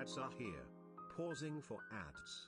Ads are here. Pausing for ads.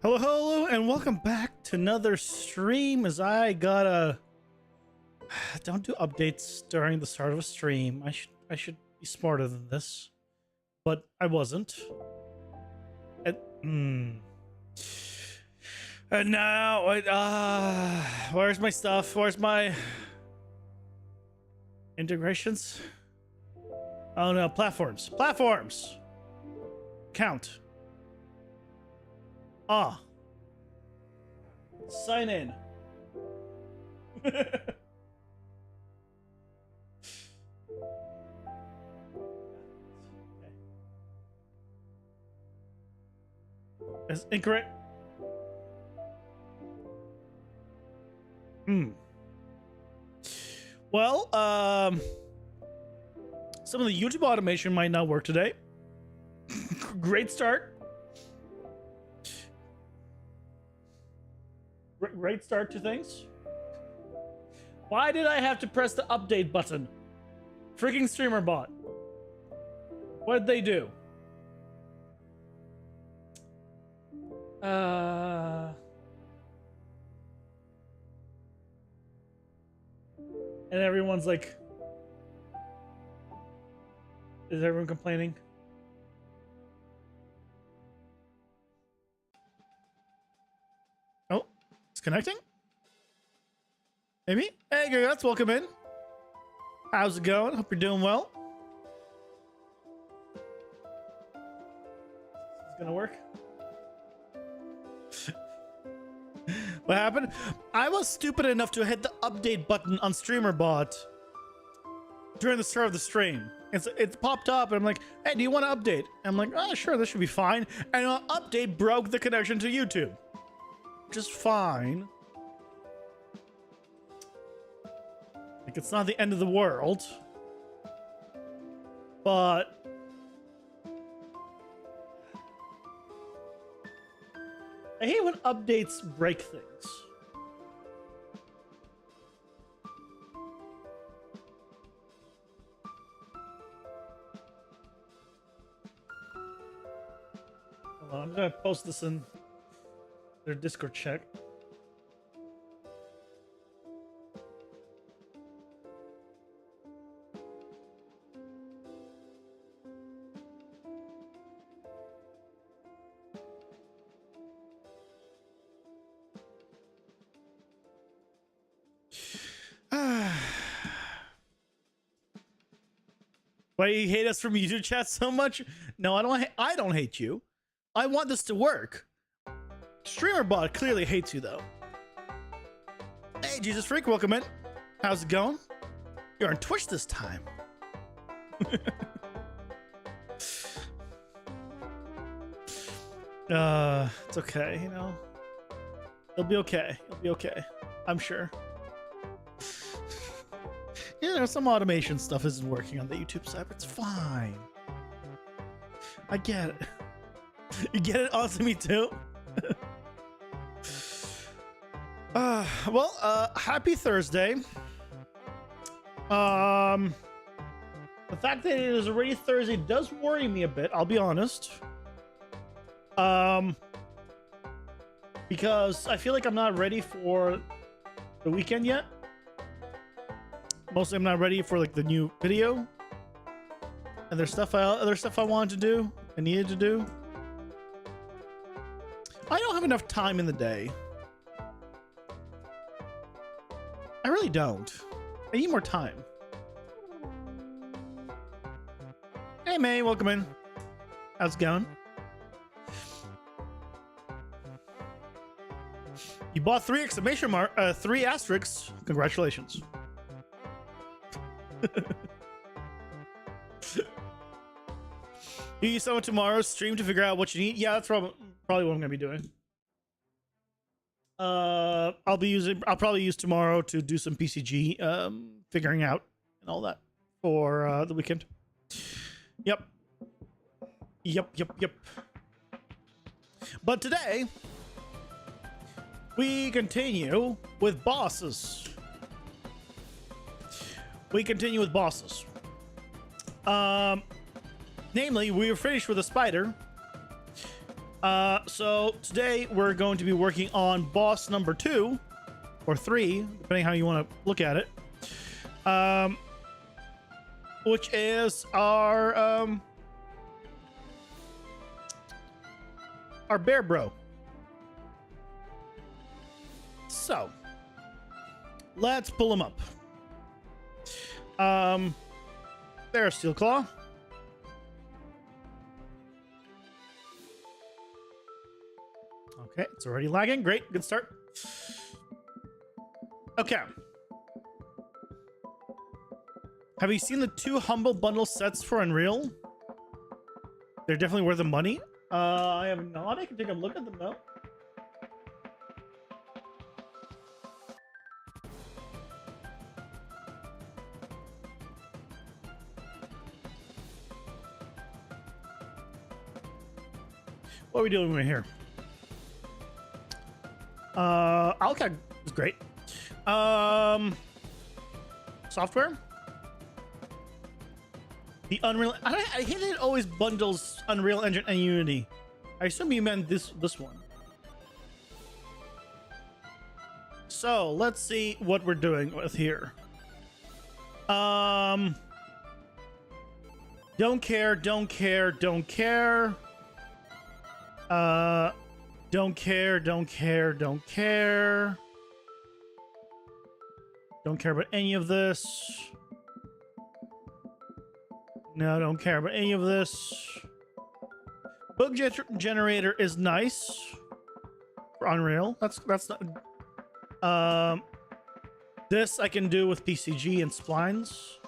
Hello, hello, and welcome back to another stream. As I gotta don't do updates during the start of a stream. I should be smarter than this, but I wasn't. And now, where's my stuff? Where's my integrations? Oh no, platforms. Count. Sign in. It's incorrect. Well, some of the YouTube automation might not work today. Great start. Great start to things. Why did I have to press the update button? Freaking streamer bot. What'd they do? And everyone's like, is everyone complaining? Oh, it's connecting? Amy? Hey, guys, welcome in. How's it going? Hope you're doing well. It's gonna work. What happened? I was stupid enough to hit the update button on StreamerBot during the start of the stream. It popped up and I'm like, hey, do you want to update? I'm like, oh, sure, this should be fine. And an update broke the connection to YouTube. Just fine. Like, it's not the end of the world. But I hate when updates break things. Hold on, I'm gonna post this in their Discord chat. Why you hate us from YouTube chat so much? No, I don't hate you. I want this to work. StreamerBot clearly hates you though. Hey, Jesus Freak, welcome in. How's it going? You're on Twitch this time. It's okay, you know. It'll be okay. It'll be okay. I'm sure. You know, some automation stuff isn't working on the YouTube side, but it's fine. I get it. You get it? Onto me too? Happy Thursday. The fact that it is already Thursday does worry me a bit, I'll be honest. Because I feel like I'm not ready for the weekend yet. Mostly I'm not ready for like the new video. And there's other stuff I wanted to do, I needed to do. I don't have enough time in the day. I really don't. I need more time. Hey May, welcome in. How's it going? You bought 3 exclamation mark, 3 asterisks. Congratulations. You use some of tomorrow's stream to figure out what you need. Yeah, that's probably what I'm gonna be doing. I'll probably use tomorrow to do some PCG figuring out and all that for the weekend. Yep. But today we continue with bosses. Namely, we were finished with a spider. So today we're going to be working on boss number 2 or 3, depending how you want to look at it. Which is our bear bro. So let's pull him up. There's Steel Claw. Okay, it's already lagging. Great, good start. Okay. Have you seen the 2 Humble Bundle sets for Unreal? They're definitely worth the money. I have not. I can take a look at them though. What are we doing right here? Okay, it's great. Software. The Unreal. I hate that it always bundles Unreal Engine and Unity. I assume you meant this one. So let's see what we're doing with here. Don't care. Don't care. Don't care. Don't care. Don't care. Don't care. Don't care about any of this. No, don't care about any of this. Bug generator is nice for Unreal. That's not. This I can do with PCG and splines.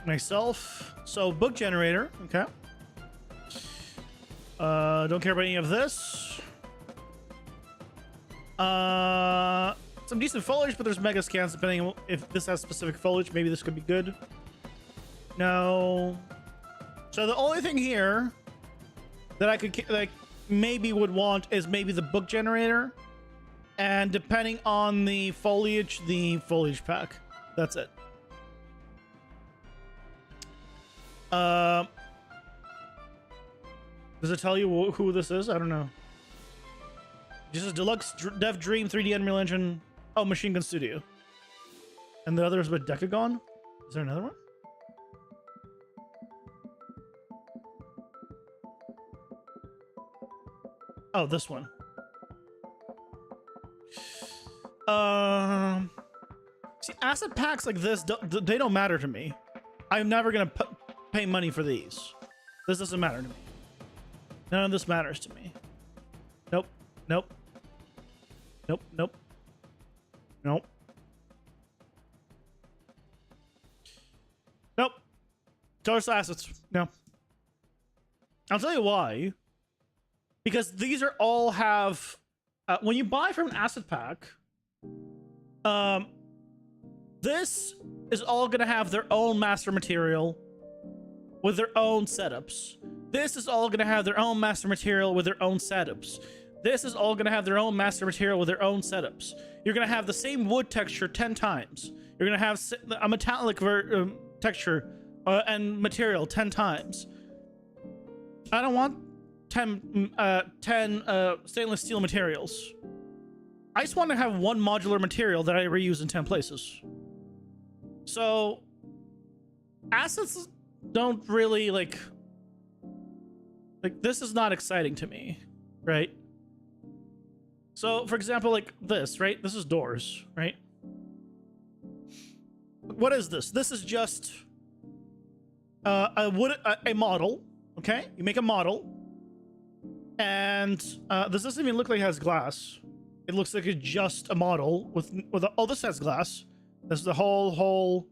Myself. So bug generator. Okay. Don't care about any of this. Some decent foliage, but there's mega scans depending on if this has specific foliage. Maybe this could be good. No. So the only thing here that I could like maybe would want is maybe the book generator, and depending on the foliage pack. That's it. Does it tell you who this is? I don't know. This is Deluxe Dev Dream 3D Unreal Engine. Oh, Machine Gun Studio. And the other is with Decagon. Is there another one? Oh, this one. See, asset packs like this, they don't matter to me. I'm never gonna pay money for these. This doesn't matter to me. None of this matters to me. Nope. Nope. Nope. Nope. Nope. Nope. Source assets. No. I'll tell you why. Because these are all have when you buy from an asset pack, this is all gonna have their own master material with their own setups. This is all gonna have their own master material with their own setups. This is all gonna have their own master material with their own setups. You're gonna have the same wood texture 10 times. You're gonna have a metallic texture and material 10 times. I don't want 10 stainless steel materials. I just want to have one modular material that I reuse in 10 places. So assets don't really like this is not exciting to me, right? So for example, like this, right? This is doors, right? What is this? This is just a model. Okay, you make a model, and this doesn't even look like it has glass. It looks like it's just a model with oh, this has glass. This is the whole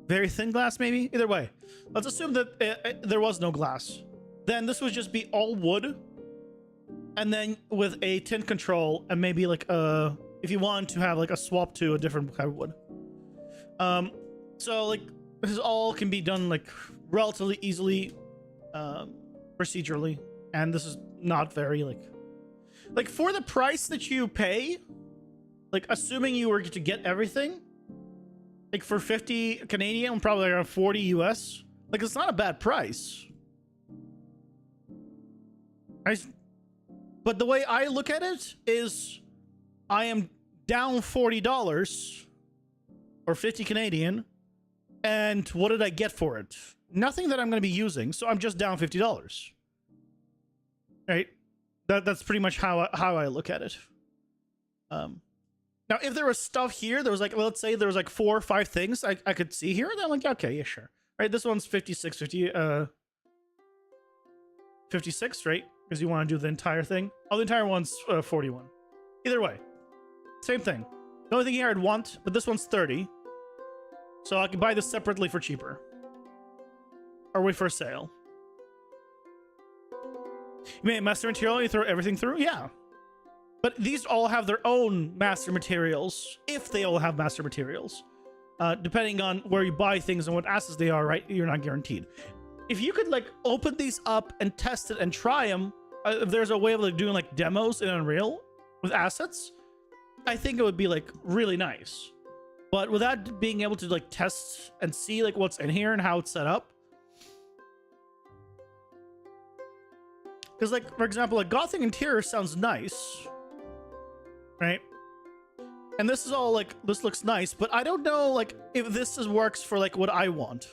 very thin glass, maybe. Either way, let's assume that there was no glass. Then this would just be all wood, and then with a tint control and maybe like if you want to have like a swap to a different kind of wood. So like this all can be done like relatively easily, procedurally, and this is not very like for the price that you pay, like assuming you were to get everything, like for 50 Canadian, probably around 40 US, like it's not a bad price. But the way I look at it is I am down $40 or 50 Canadian, and what did I get for it? Nothing that I'm going to be using, so I'm just down $50. Right? That's pretty much how I look at it. Now, if there was stuff here, there was like, let's say there was like 4 or 5 things I could see here, then I'm like, okay, yeah, sure. Right? This one's 56, right? Because you want to do the entire thing. Oh, the entire one's 41. Either way, same thing. The only thing here I'd want, but this one's 30. So I can buy this separately for cheaper. Or wait for a sale. You made a master material, you throw everything through? Yeah. But these all have their own master materials, if they all have master materials. Depending on where you buy things and what assets they are, right? You're not guaranteed. If you could like open these up and test it and try them, if there's a way of like doing like demos in Unreal with assets, I think it would be like really nice. But without being able to like test and see like what's in here and how it's set up. Because like, for example, like Gothic interior sounds nice, right? And this is all like, this looks nice, but I don't know like if this works for like what I want.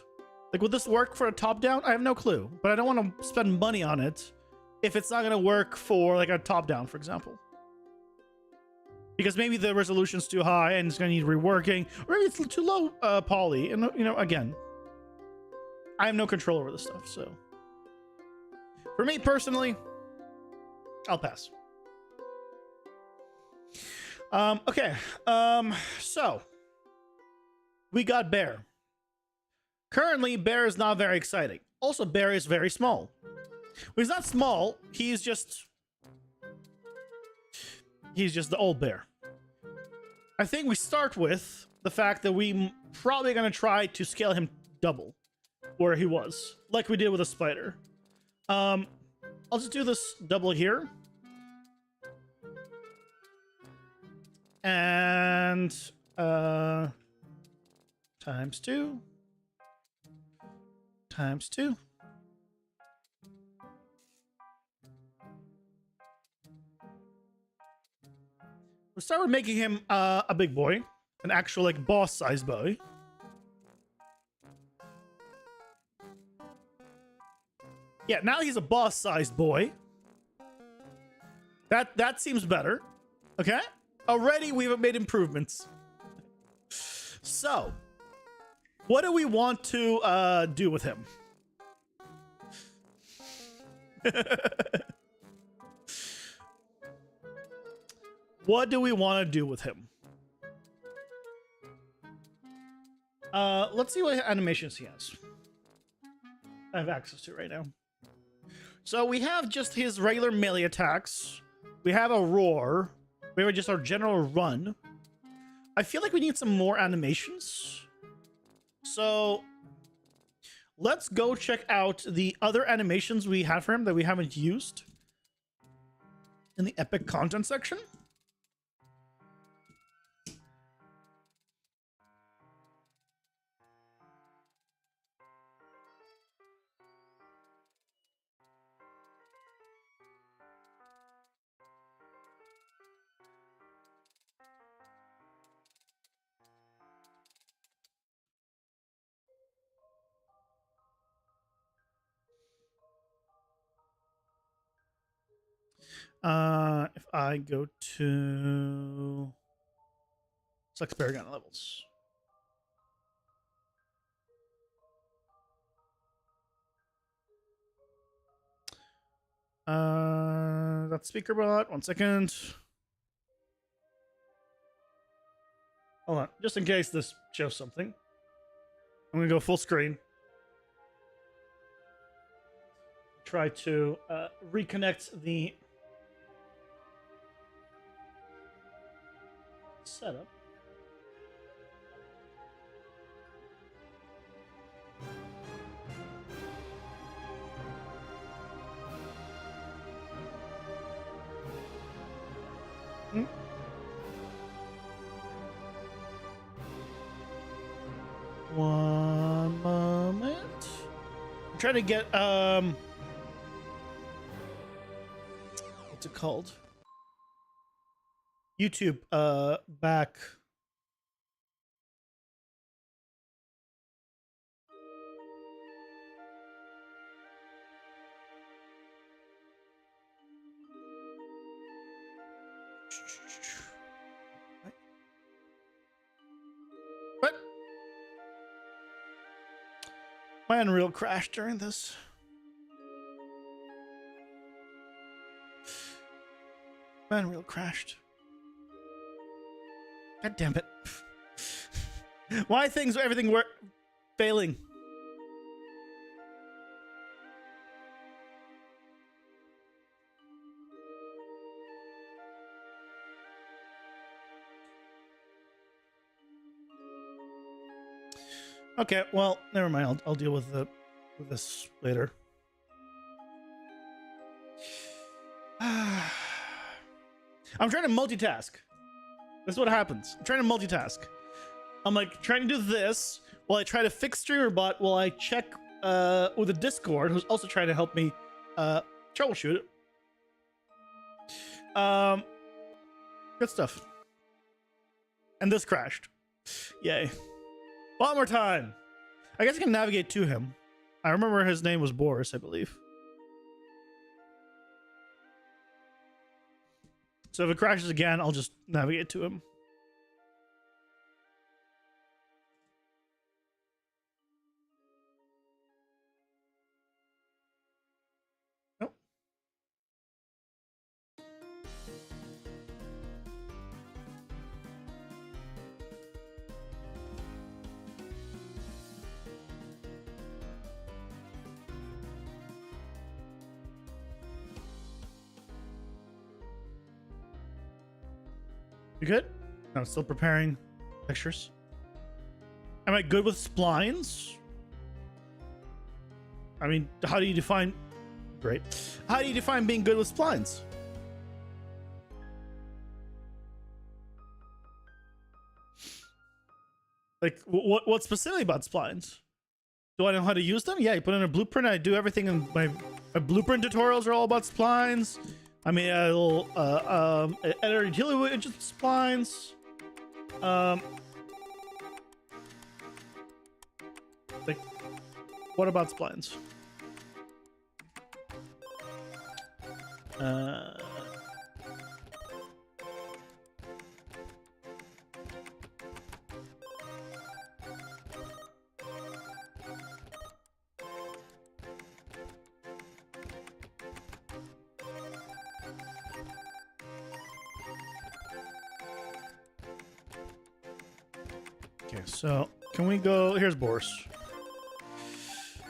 Like, would this work for a top down? I have no clue, but I don't want to spend money on it if it's not going to work for like a top down, for example. Because maybe the resolution's too high and it's going to need reworking, or maybe it's too low poly. And, you know, again, I have no control over this stuff. So for me personally, I'll pass. Okay. So we got Bear. Currently, Bear is not very exciting. Also, Bear is very small. Well, he's not small. He's just the old Bear. I think we start with the fact that we probably gonna try to scale him double where he was, like we did with a spider. I'll just do this double here. And times 2. Times 2. We'll start with making him a big boy, an actual like boss size boy. Yeah, now he's a boss sized boy. That seems better. Okay, already we've made improvements. So What do we want to do with him? What do we want to do with him? Let's see what animations he has. I have access to right now. So we have just his regular melee attacks. We have a roar. We have just our general run. I feel like we need some more animations. So let's go check out the other animations we have for him that we haven't used in the epic content section. If I go to select Paragon levels. That's speaker bot. 1 second. Hold on, just in case this shows something. I'm gonna go full screen. Try to reconnect the setup. One moment. I'm trying to get what's it called? YouTube back. What? My Unreal crashed during this. My Unreal crashed. God damn it. Why everything were failing? Okay, well, never mind. I'll deal with this later. I'm trying to multitask. This is what happens. I'm trying to multitask. I'm like trying to do this while I try to fix StreamerBot while I check with the Discord, who's also trying to help me troubleshoot it. Good stuff. And this crashed. Yay. One more time. I guess I can navigate to him. I remember his name was Boris, I believe. So if it crashes again, I'll just navigate to him. Nope. You good? No, still preparing pictures. Am I good with splines? I mean, how do you define... Great. How do you define being good with splines? Like, what specifically about splines? Do I know how to use them? Yeah, you put in a blueprint. I do everything in my blueprint tutorials are all about splines. I mean, a little editor utility widget splines. Like, what about splines? Okay, so can we go? Here's Boris.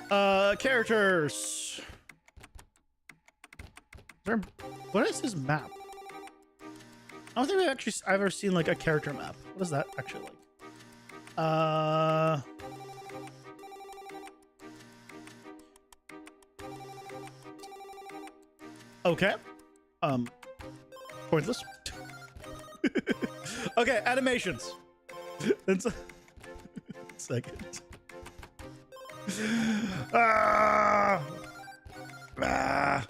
Characters. What is his map? I don't think I've ever seen like a character map. What is that actually like? Okay. Pointless. Okay, animations. That's a second. Ah. Ah.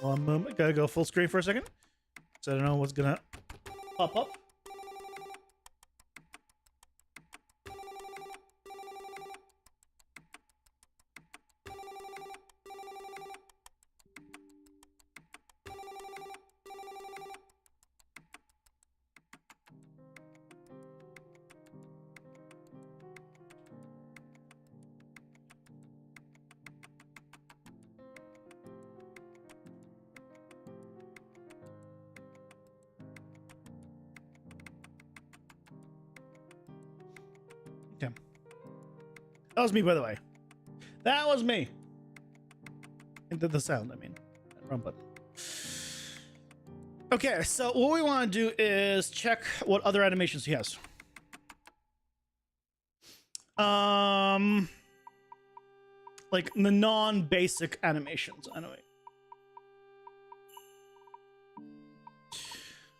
One moment, gotta go full screen for a second. So I don't know what's gonna pop up. Okay. That was me, by the way. That was me. And did the sound, I mean. Wrong button. Okay, so what we want to do is check what other animations he has. Like the non-basic animations, anyway.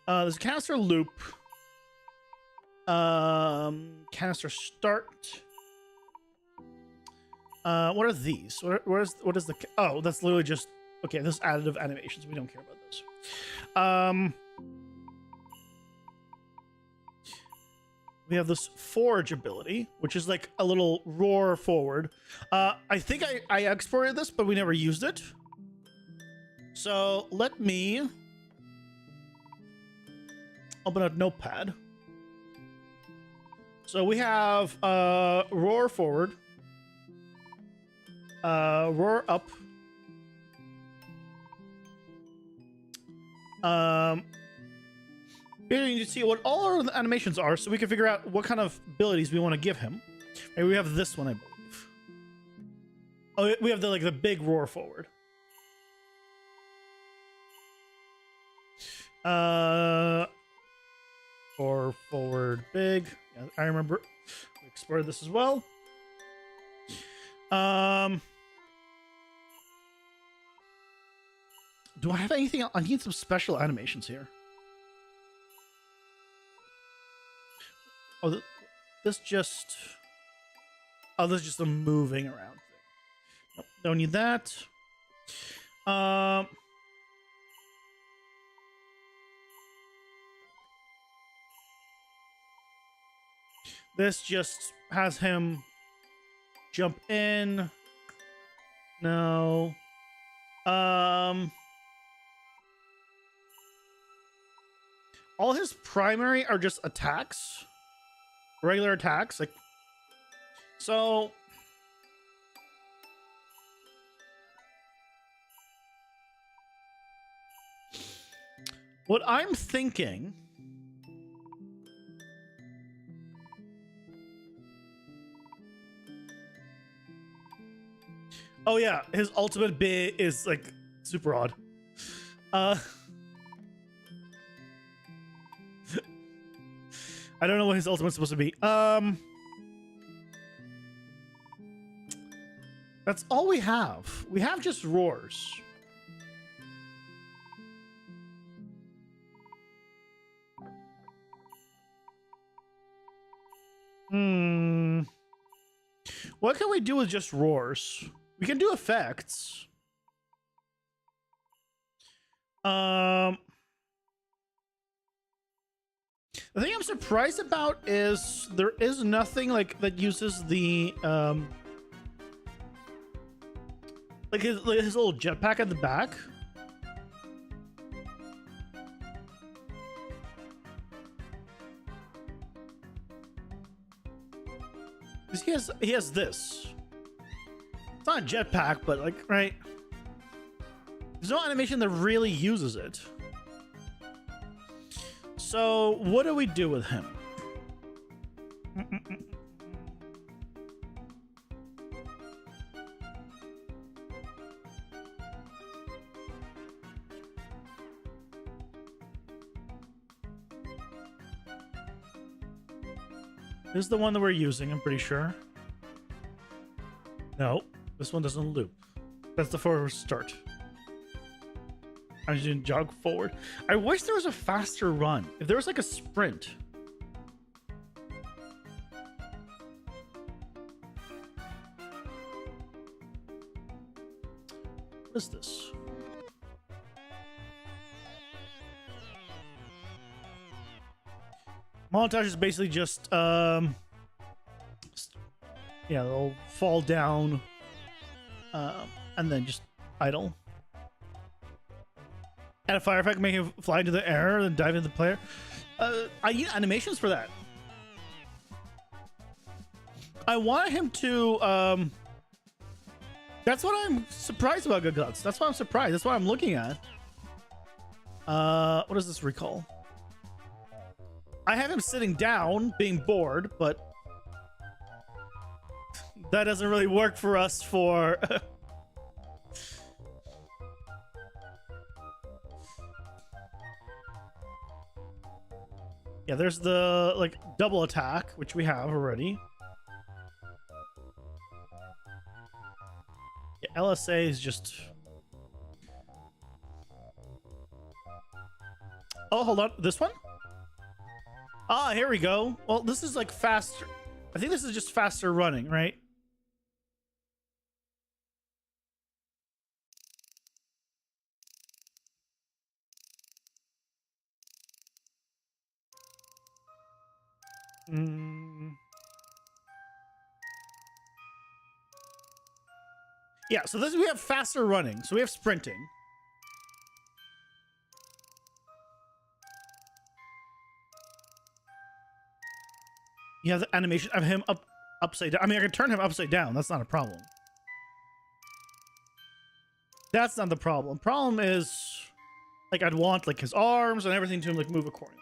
There's a canister loop. Canister start. What are these? What is the? Oh, that's literally just okay. This is additive animations. We don't care about those. We have this forge ability, which is like a little roar forward. I think I exported this, but we never used it. So let me open up Notepad. So we have roar forward, roar up, here you need to see what all our animations are, so we can figure out what kind of abilities we want to give him. Maybe we have this one, I believe. Oh, we have the big roar forward. Roar forward big. Yeah, I remember we explored this as well. Do I have anything else? I need some special animations here. Oh, this just... Oh, this is just a moving around thing. Nope, don't need that. This just has him jump in. No. All his primary are just attacks. Regular attacks. Like, so what I'm thinking oh yeah, his ultimate bit is like super odd. I don't know what his ultimate's supposed to be. That's all we have. We have just roars. What can we do with just roars? We can do effects. The thing I'm surprised about is there is nothing like that uses the like his little jetpack at the back. he has this. It's not a jetpack, but like, right? There's no animation that really uses it. So what do we do with him? This is the one that we're using, I'm pretty sure. No, this one doesn't loop. That's the forward start. I didn't jog forward. I wish there was a faster run. If there was like a sprint. What is this? Montage is basically just yeah, they'll fall down and then just idle. Add a fire effect, make him fly into the air, then dive into the player. I use animations for that. I want him to that's what I'm surprised about Good Guts. That's why I'm surprised. That's what I'm looking at. What does this recall? I have him sitting down, being bored, but that doesn't really work for us for... Yeah, there's the, like, double attack, which we have already. Yeah, LSA is just... Oh, hold on. This one? Ah, here we go. Well, this is like faster. I think this is just faster running, right? Yeah, so this we have faster running. So we have sprinting. You have the animation of him upside down. I mean, I can turn him upside down. That's not a problem. That's not the problem. Problem is, like, I'd want like his arms and everything to like move accordingly.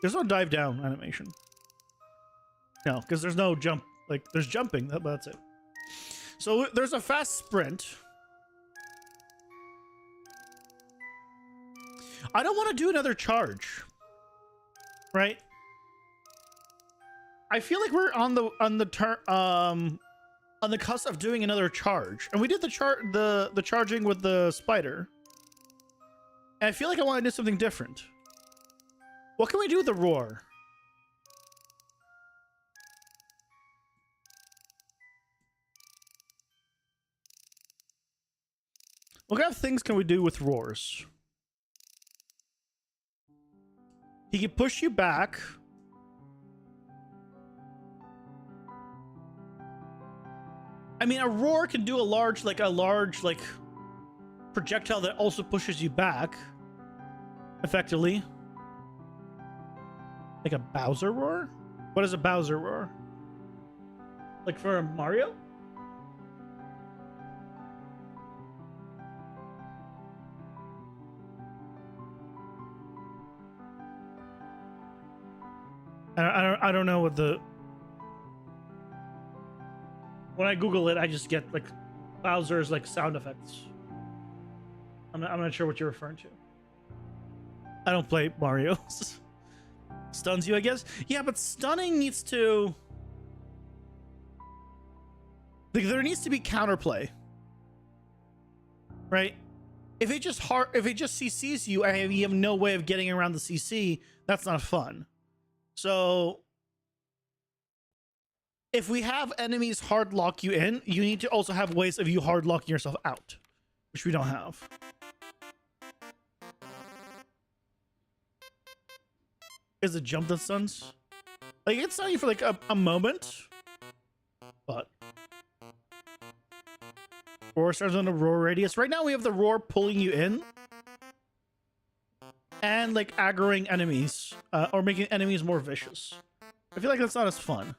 There's no dive down animation. No, because there's no jump. Like, there's jumping. That's it. So there's a fast sprint. I don't want to do another charge, right? I feel like we're on the cusp of doing another charge, and we did the charging with the spider. And I feel like I want to do something different. What can we do with the roar? What kind of things can we do with roars? He can push you back. I mean, a roar can do a large projectile that also pushes you back. Effectively. Like a Bowser roar? What is a Bowser roar? Like for a Mario? I don't know what the... When I Google it, I just get like Bowser's like sound effects. I'm not sure what you're referring to. I don't play Mario. Stuns you, I guess. Yeah, but stunning needs to... Like, there needs to be counterplay. Right? If it just CCs you and you have no way of getting around the CC, that's not fun. So if we have enemies hard lock you in, you need to also have ways of you hard locking yourself out, which we don't have. Is it jump that stuns? Like, it's not you for like a moment, but roar starts on a roar radius. Right now we have the roar pulling you in. and like aggroing enemies or making enemies more vicious. I feel like that's not as fun.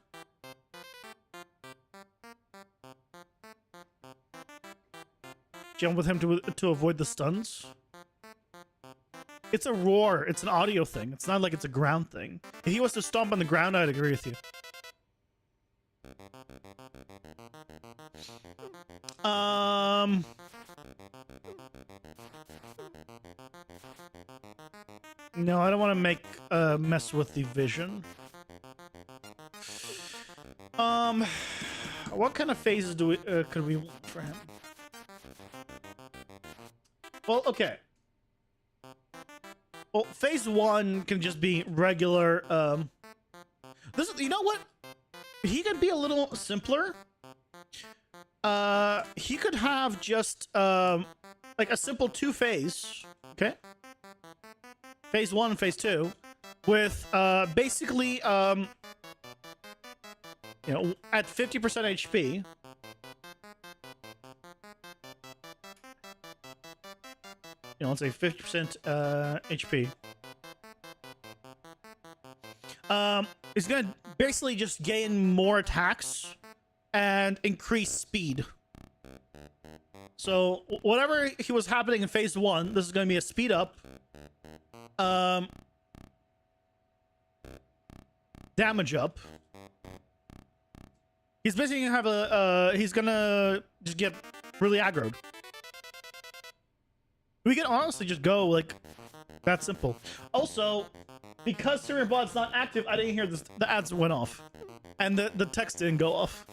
Jump with him to avoid the stuns. It's a roar. It's an audio thing. It's not like it's a ground thing. If he was to stomp on the ground, I'd agree with you. No, I don't want to make mess with the vision. What kind of phases do we could we want for him? Well, okay. Well, phase 1 can just be regular. This, you know what? He could be a little simpler. He could have just like a simple 2-phase. Okay. Phase 1 and phase 2, with basically you know, at 50% HP. You know, let's say 50% HP. He's gonna basically just gain more attacks and increase speed. So whatever he was happening in phase 1, this is gonna be a speed up. Damage up. He's basically gonna have a he's gonna just get really aggroed. We can honestly just go like that simple. Also, because StreamerBot's not active, I didn't hear this, the ads went off. And the text didn't go off.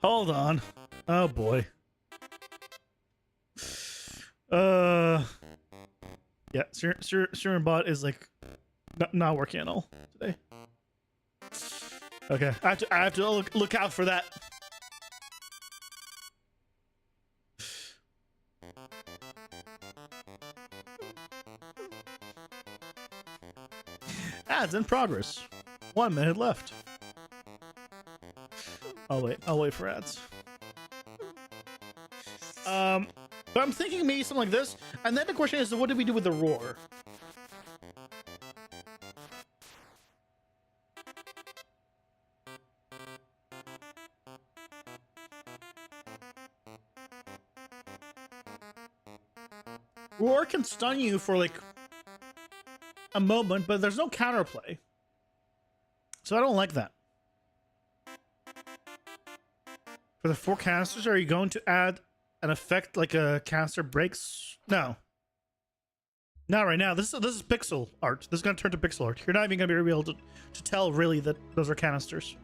Hold on. Oh boy. Yeah, StreamerBot is like not working at all today. Okay, I have to look out for that. Ads in progress. 1 minute left. I'll wait for ads. But I'm thinking maybe something like this. And then the question is, what do we do with the roar? Roar can stun you for like a moment, but there's no counterplay. So I don't like that. For the 4 canisters, are you going to add an effect like a canister breaks? No. Not right now. This is pixel art. This is going to turn to pixel art. You're not even going to be able to tell really that those are canisters.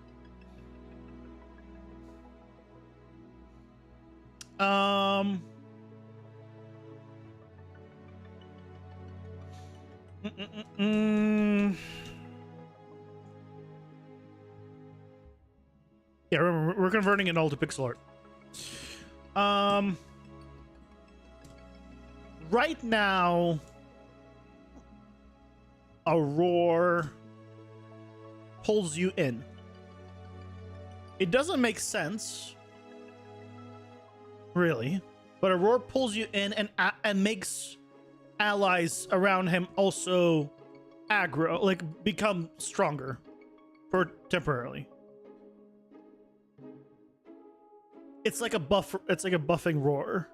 Yeah, remember, we're converting it all to pixel art. Right now, a roar pulls you in. It doesn't make sense, really, but a roar pulls you in and makes allies around him also aggro, like become stronger for temporarily. It's like a buff. It's like a buffing roar.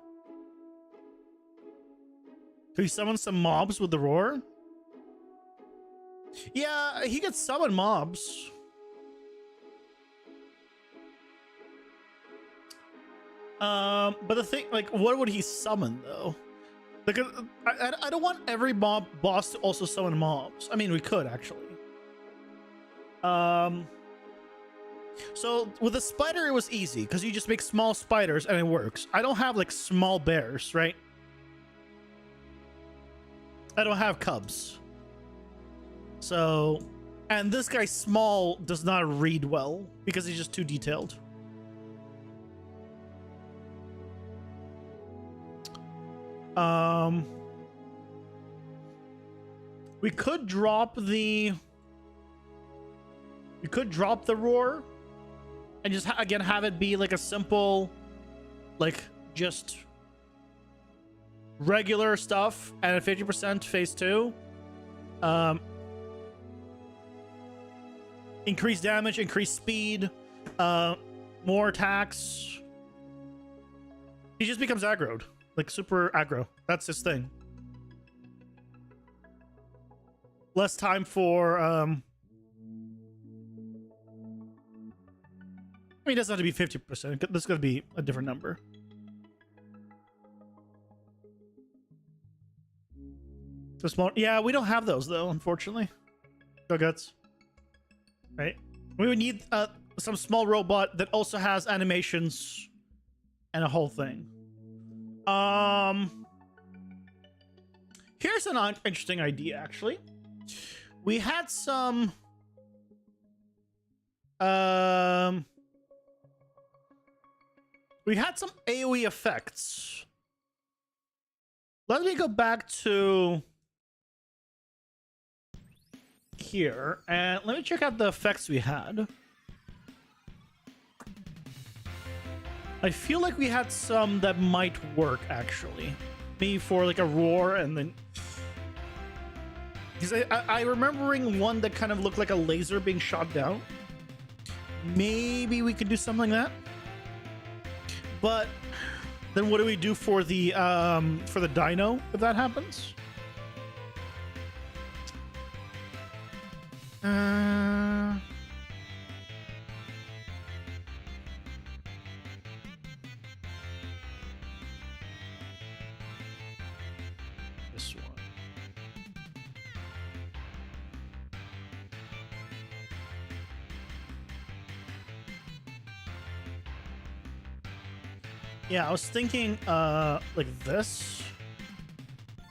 Can we summon some mobs with the roar? Yeah, he could summon mobs. But the thing, like, what would he summon though? Because I don't want every mob boss to also summon mobs. I mean, we could actually. So with the spider, it was easy because you just make small spiders and it works. I don't have like small bears, right? I don't have cubs. So, and this guy small does not read well because he's just too detailed. We could drop the roar and just again have it be like a simple, like just regular stuff and a 50% phase 2, Um, increased damage, increased speed, more attacks. He just becomes aggroed, like super aggro. That's his thing. Less time for I mean, it doesn't have to be 50%. This is gonna be a different number. So small. Yeah, we don't have those though, unfortunately. Go guts. Right. We would need some small robot that also has animations and a whole thing. Here's an interesting idea, actually. We had some AoE effects. Let me go back to here and let me check out the effects we had. I feel like we had some that might work, actually. Maybe for like a roar and then... Because I remembering one that kind of looked like a laser being shot down. Maybe we could do something like that. But then what do we do for the dino if that happens? This one. Yeah, I was thinking like this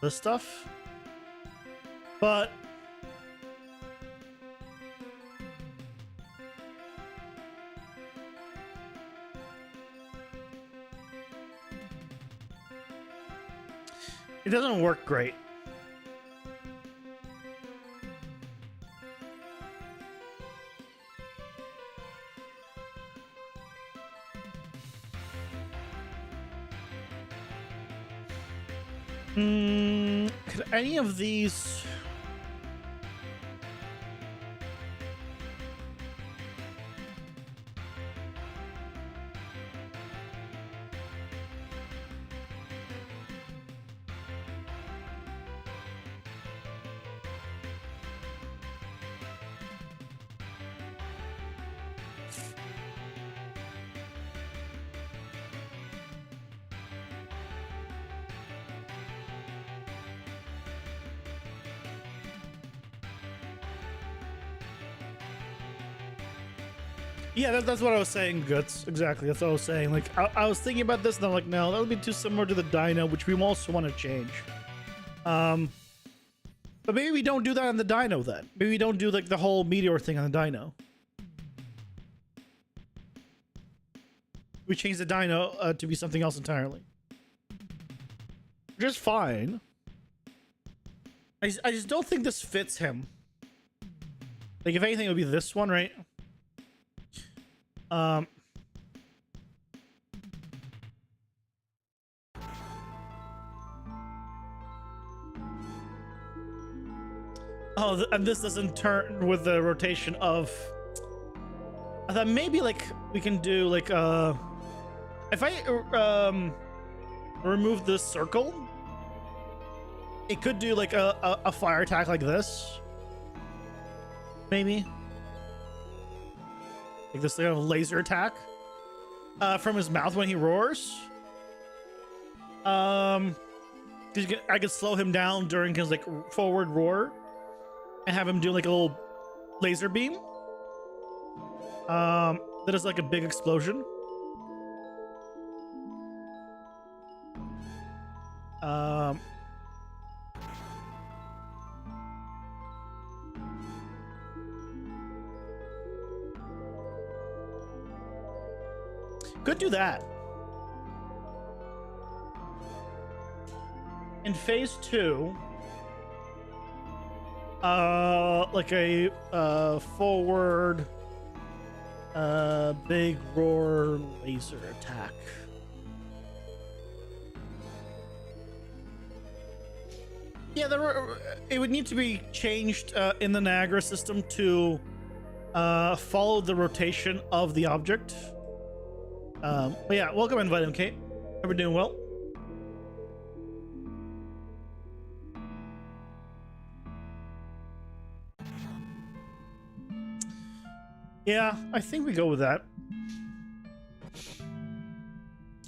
stuff, but it doesn't work great. Could any of these... Yeah, that's what I was saying, Guts. Exactly, that's what I was saying. Like, I was thinking about this, and I'm like, no, that would be too similar to the Dino, which we also want to change. But maybe we don't do that on the Dino, then. Maybe we don't do, like, the whole meteor thing on the Dino. We change the Dino to be something else entirely. Just fine. I just don't think this fits him. Like, if anything, it would be this one, right? Oh, and this doesn't turn with the rotation of... I thought maybe, like, we can do, like, if I, remove this circle, it could do, like, a fire attack like this. Maybe. Like this kind of laser attack from his mouth when he roars. I could slow him down during his like forward roar and have him do like a little laser beam. That is like a big explosion. Could do that. In phase 2, like a forward big roar laser attack. Yeah, it would need to be changed in the Niagara system to follow the rotation of the object. But yeah, welcome and invite him, Kate. Hope you're doing well. Yeah, I think we go with that.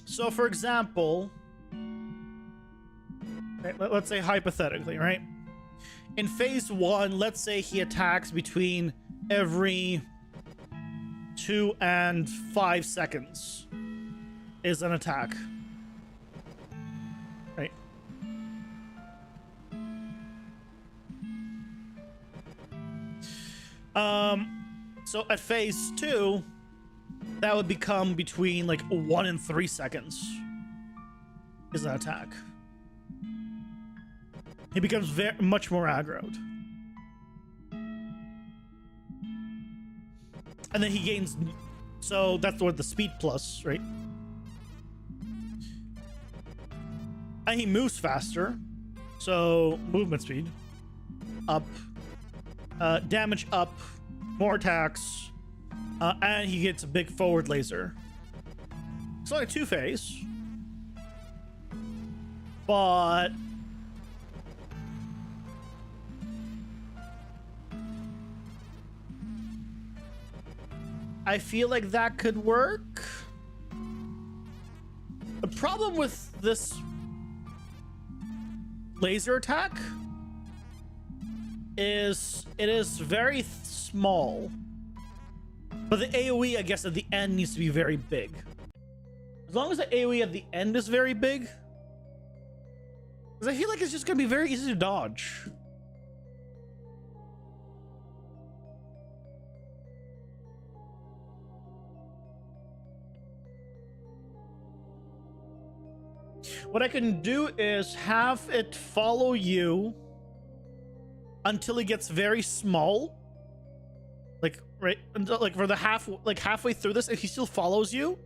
So, for example, let's say hypothetically, right? In phase 1, let's say he attacks between every 2 and 5 seconds is an attack. Right? So at phase 2, that would become between like 1 and 3 seconds is an attack. He becomes much more aggroed. And then he gains, so that's what the speed plus, right? And he moves faster, so movement speed up, damage up, more attacks, and he gets a big forward laser. It's only 2 phase, but I feel like that could work. The problem with this laser attack is it is very small, but the AoE, I guess, at the end needs to be very big. As long as the AoE at the end is very big, because I feel like it's just gonna be very easy to dodge. What I can do is have it follow you until it gets very small. Like, right, until, like, for the halfway through this, he still follows you,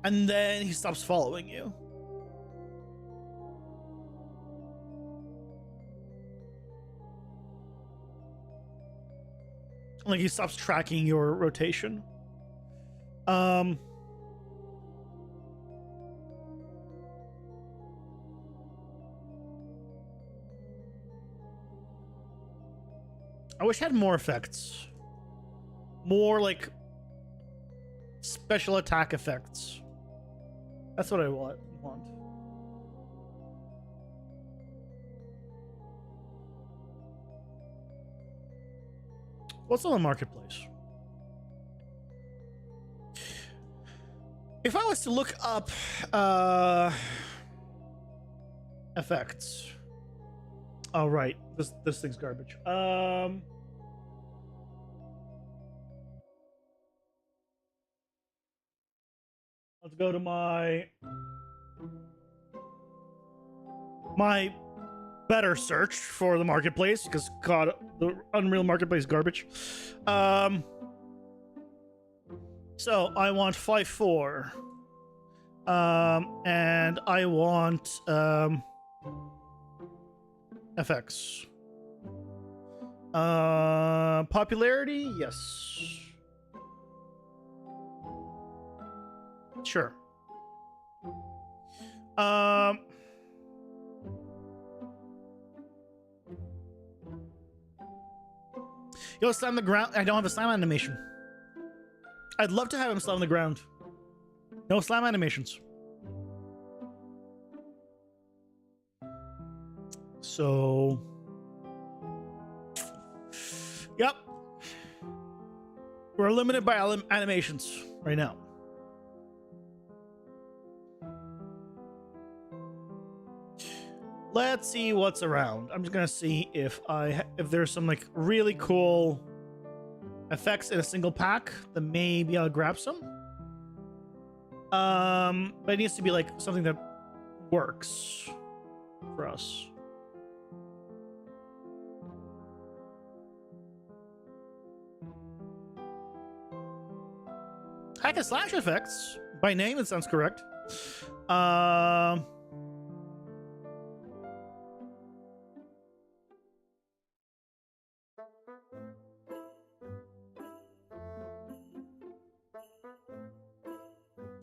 and then he stops following you. Like, he stops tracking your rotation. I wish I had more effects. More, like, special attack effects. That's what I want. What's on the marketplace? If I was to look up effects. Oh, right. This thing's garbage. Let's go to my better search for the marketplace, because God, the Unreal Marketplace is garbage. So I want 5.4. And I want FX. Popularity, yes. Sure. Yo, slam the ground. I don't have a slam animation. I'd love to have him slam the ground. No slam animations. So, yep. We're limited by animations right now. Let's see what's around. I'm just gonna see if there's some like really cool effects in a single pack. Then maybe I'll grab some. But it needs to be like something that works for us. Hack and slash effects. By name, it sounds correct.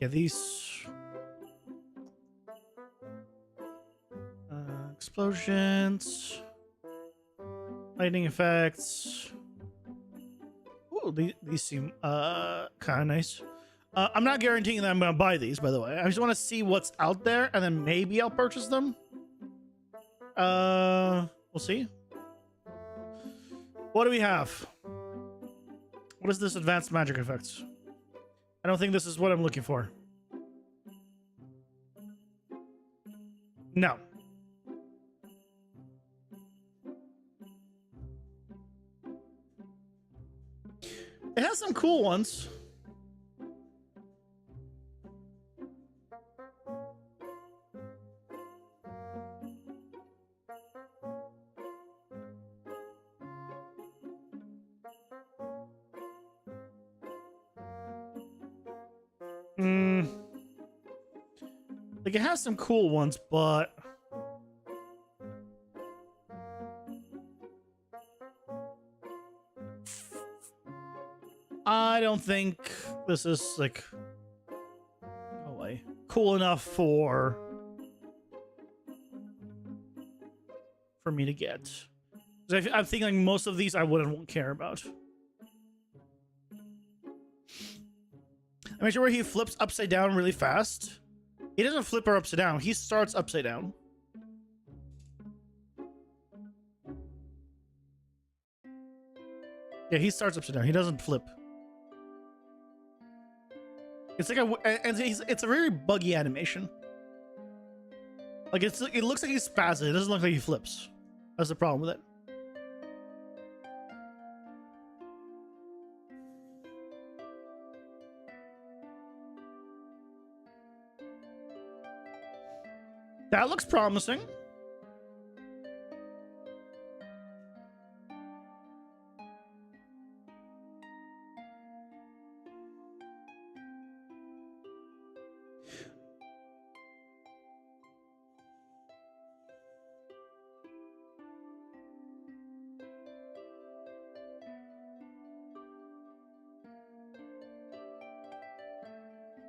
Yeah, these explosions, lightning effects. Ooh, these seem kind of nice. I'm not guaranteeing that I'm gonna buy these, by the way. I just want to see what's out there, and then maybe I'll purchase them. We'll see. What do we have? What is this advanced magic effects? I don't think this is what I'm looking for. No. It has some cool ones. Like, it has some cool ones, but I don't think this is, like, no way, cool enough for me to get. I'm thinking like most of these I won't care about. I'm not sure where he flips upside down really fast. He doesn't flip her upside down. He starts upside down. Yeah, he starts upside down. He doesn't flip. It's like it's a very buggy animation. Like it looks like he's spazzing. It doesn't look like he flips. That's the problem with it. That looks promising.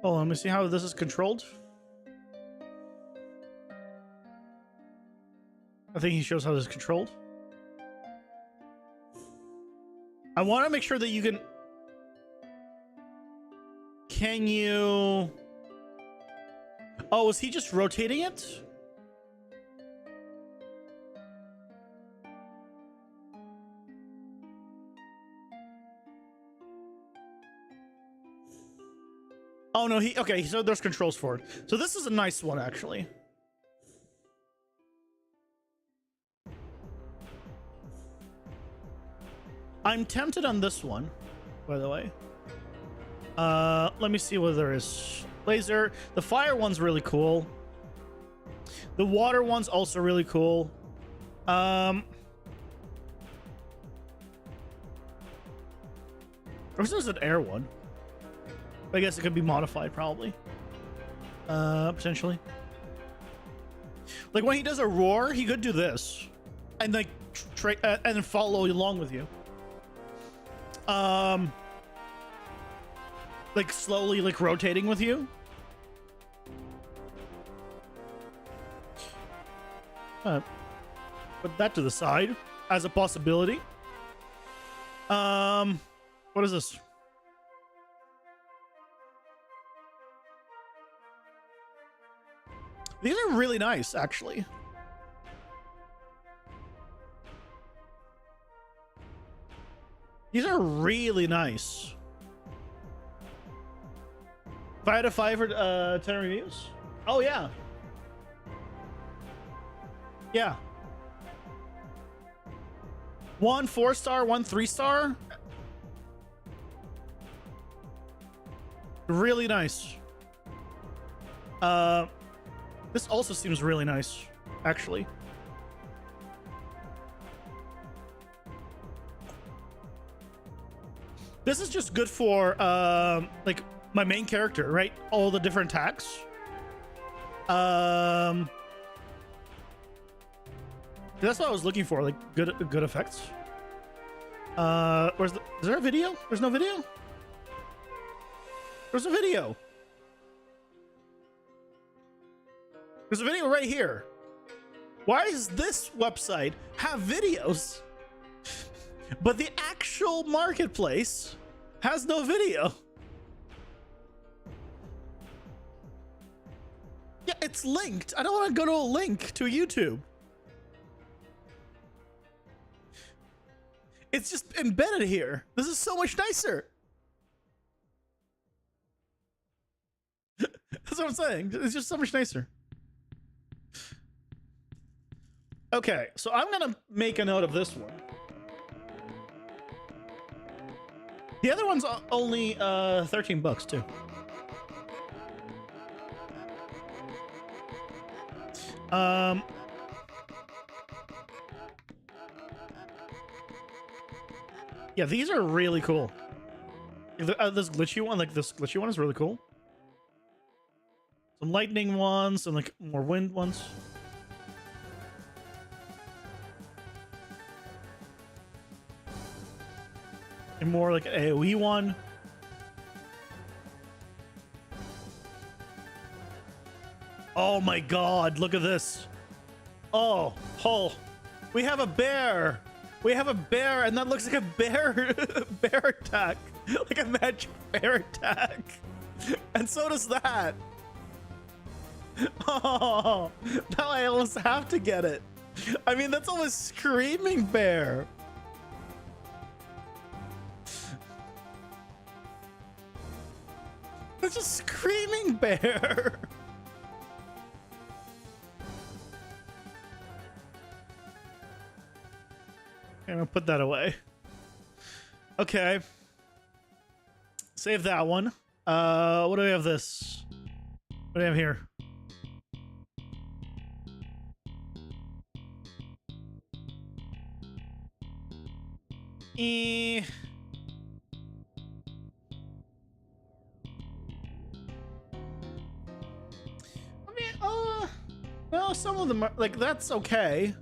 Oh, let me see how this is controlled. I think he shows how this is controlled. I want to make sure that you can... Can you... Oh, is he just rotating it? Oh, no, okay, so there's controls for it. So this is a nice one, actually. I'm tempted on this one, by the way. Let me see what there is. Laser. The fire one's really cool. The water one's also really cool. Or is this an air one? I guess it could be modified, probably. Potentially. Like when he does a roar, he could do this, and like and then follow along with you. Like slowly, like rotating with you. Put that to the side as a possibility. What is this? These are really nice, actually. These are really nice. 5 out of 5 for 10 reviews. Oh yeah. Yeah. 1 4-star, 1 3-star. Really nice. This also seems really nice, actually. This is just good for like my main character, right? All the different attacks. That's what I was looking for, like good effects. Is there a video? There's no video? There's a video. There's a video right here. Why does this website have videos, but the actual marketplace has no video? Yeah, it's linked. I don't want to go to a link to YouTube. It's just embedded here. This is so much nicer. That's what I'm saying. It's just so much nicer. Okay, so I'm gonna make a note of this one. The other one's only 13 bucks too. Yeah, these are really cool. This glitchy one, this glitchy one is really cool. Some lightning ones, some like more wind ones. And more like an AoE one. Oh my god, look at this. Oh, we have a bear. We have a bear, and that looks like a bear attack. Like a magic bear attack. And so does that. Oh, now I almost have to get it. I mean, that's almost screaming bear. It's just screaming bear. I'm gonna put that away. Okay. Save that one. What do we have this? What do we have here? Well, some of them are, like, that's okay.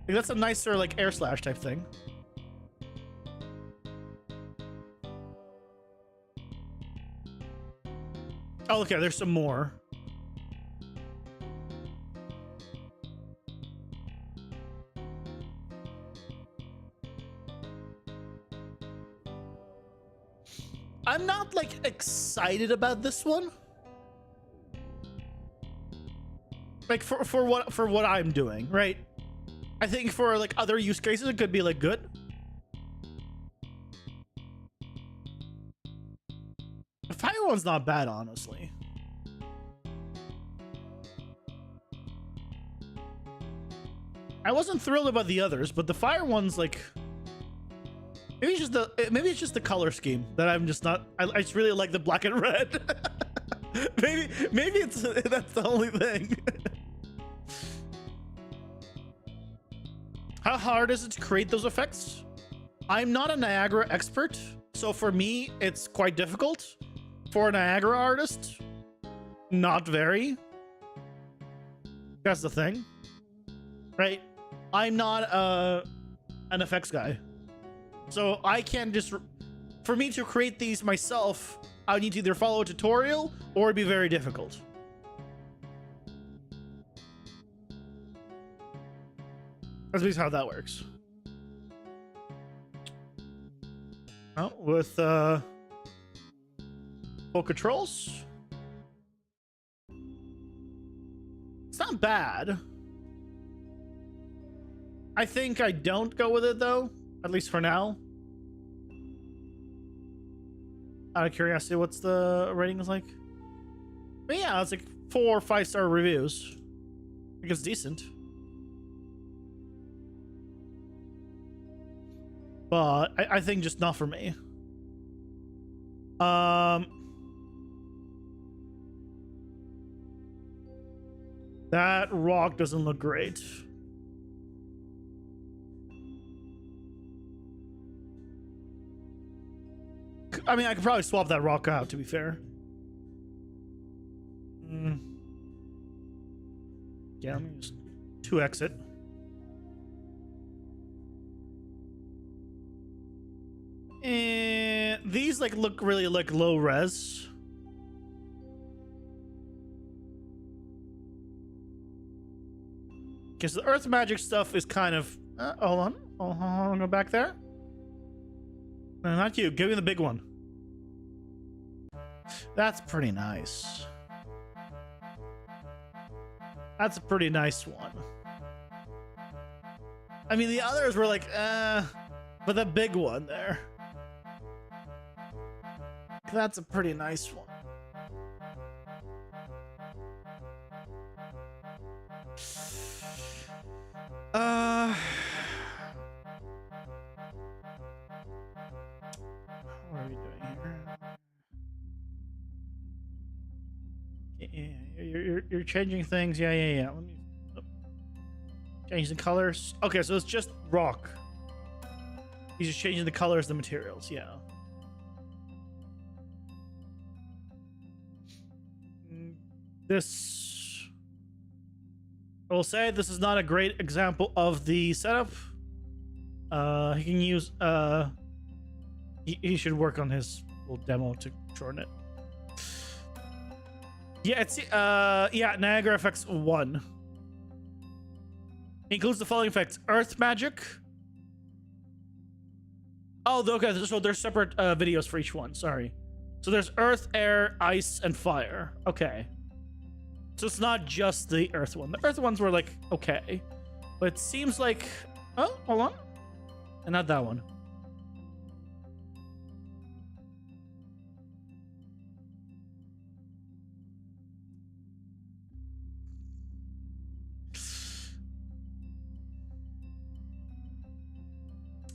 Like, that's a nicer, like, air slash type thing. Oh, okay, there's some more. I'm not, like, excited about this one. Like, for what I'm doing, right? I think for, like, other use cases, it could be, like, good. The fire one's not bad, honestly. I wasn't thrilled about the others, but the fire one's, like... Maybe it's just the color scheme that I'm just not... I just really like the black and red. maybe that's the only thing. How hard is it to create those effects? I'm not a Niagara expert, so for me, it's quite difficult. For a Niagara artist, not very. That's the thing, right? I'm not an effects guy, so I can't just... For me to create these myself, I would need to either follow a tutorial or it'd be very difficult. That's basically how that works. Oh, with full controls. It's not bad. I think I don't go with it though, at least for now. Out of curiosity, what's the ratings like? But yeah, it's like 4 or 5 star reviews. I think it's decent. But I think just not for me. That rock doesn't look great. I mean, I could probably swap that rock out, to be fair. Yeah, let me just 2x it. And these like look really like low res. Because the earth magic stuff is kind of... hold on, go back there. No, not you. Give me the big one. That's pretty nice. That's a pretty nice one. I mean, the others were like, but the big one there. That's a pretty nice one. What are we doing here? Yeah, you're changing things. Yeah. Let me change the colors. Okay, so it's just rock. He's just changing the colors, the materials. Yeah. This, I will say, this is not a great example of the setup. He can use. He should work on his little demo to shorten it. Yeah, it's Niagara effects 1. Includes the following effects: earth magic. Oh, okay. So there's separate videos for each one. Sorry. So there's earth, air, ice, and fire. Okay. So it's not just the earth one. The earth ones were like okay, but it seems like hold on, and not that one.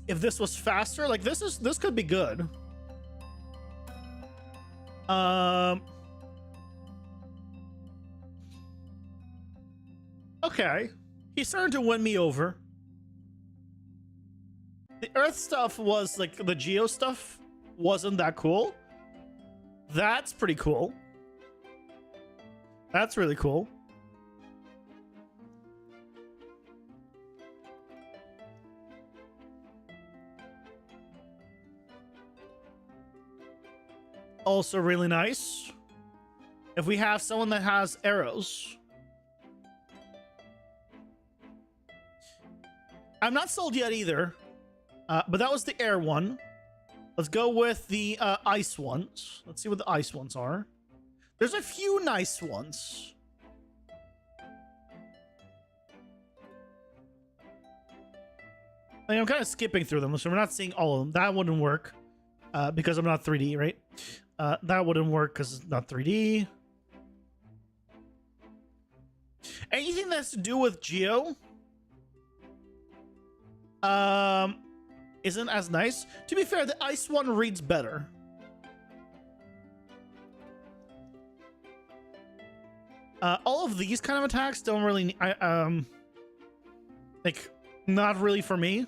If this was faster, like this could be good. Okay. He's starting to win me over. The earth stuff was like the geo stuff wasn't that cool. That's pretty cool. That's really cool. Also really nice. If we have someone that has arrows. I'm not sold yet either. But that was the air one. Let's go with the ice ones. Let's see what the ice ones are. There's a few nice ones. I'm kind of skipping through them, so we're not seeing all of them. That wouldn't work because I'm not 3D, right? That wouldn't work because it's not 3D. Anything that has to do with geo isn't as nice. To be fair, the ice one reads better. All of these kind of attacks don't really like not really for me.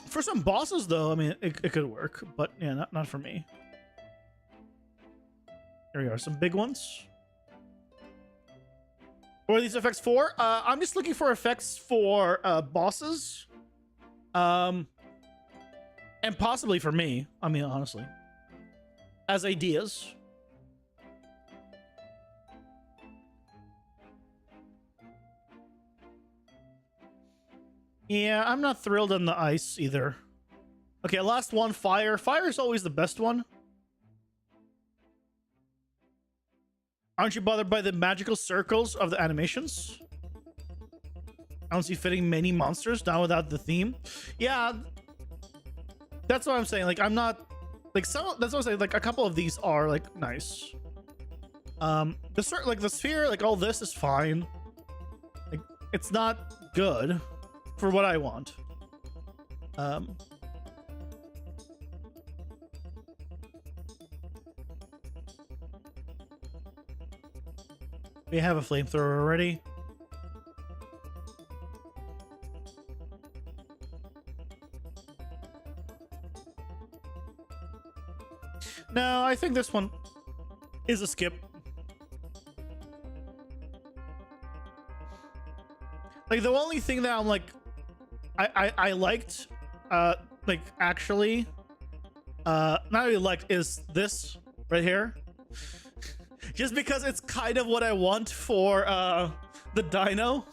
For some bosses though, I mean it could work, but yeah, not for me. There we go, some big ones. What are these effects for? I'm just looking for effects for bosses. And possibly for me. I mean, honestly. As ideas. Yeah, I'm not thrilled on the ice either. Okay, last one, fire. Fire is always the best one. Aren't you bothered by the magical circles of the animations? I don't see fitting many monsters down without the theme. Yeah, that's what I'm saying. Like, I'm not like some. That's what I'm saying. Like, a couple of these are like nice. The sphere, like all this is fine. Like, it's not good for what I want. We have a flamethrower already. No, I think this one is a skip. Like, the only thing that I'm like, I liked, like, actually, not really liked, is this. right here. Just because it's kind of what I want for the dino.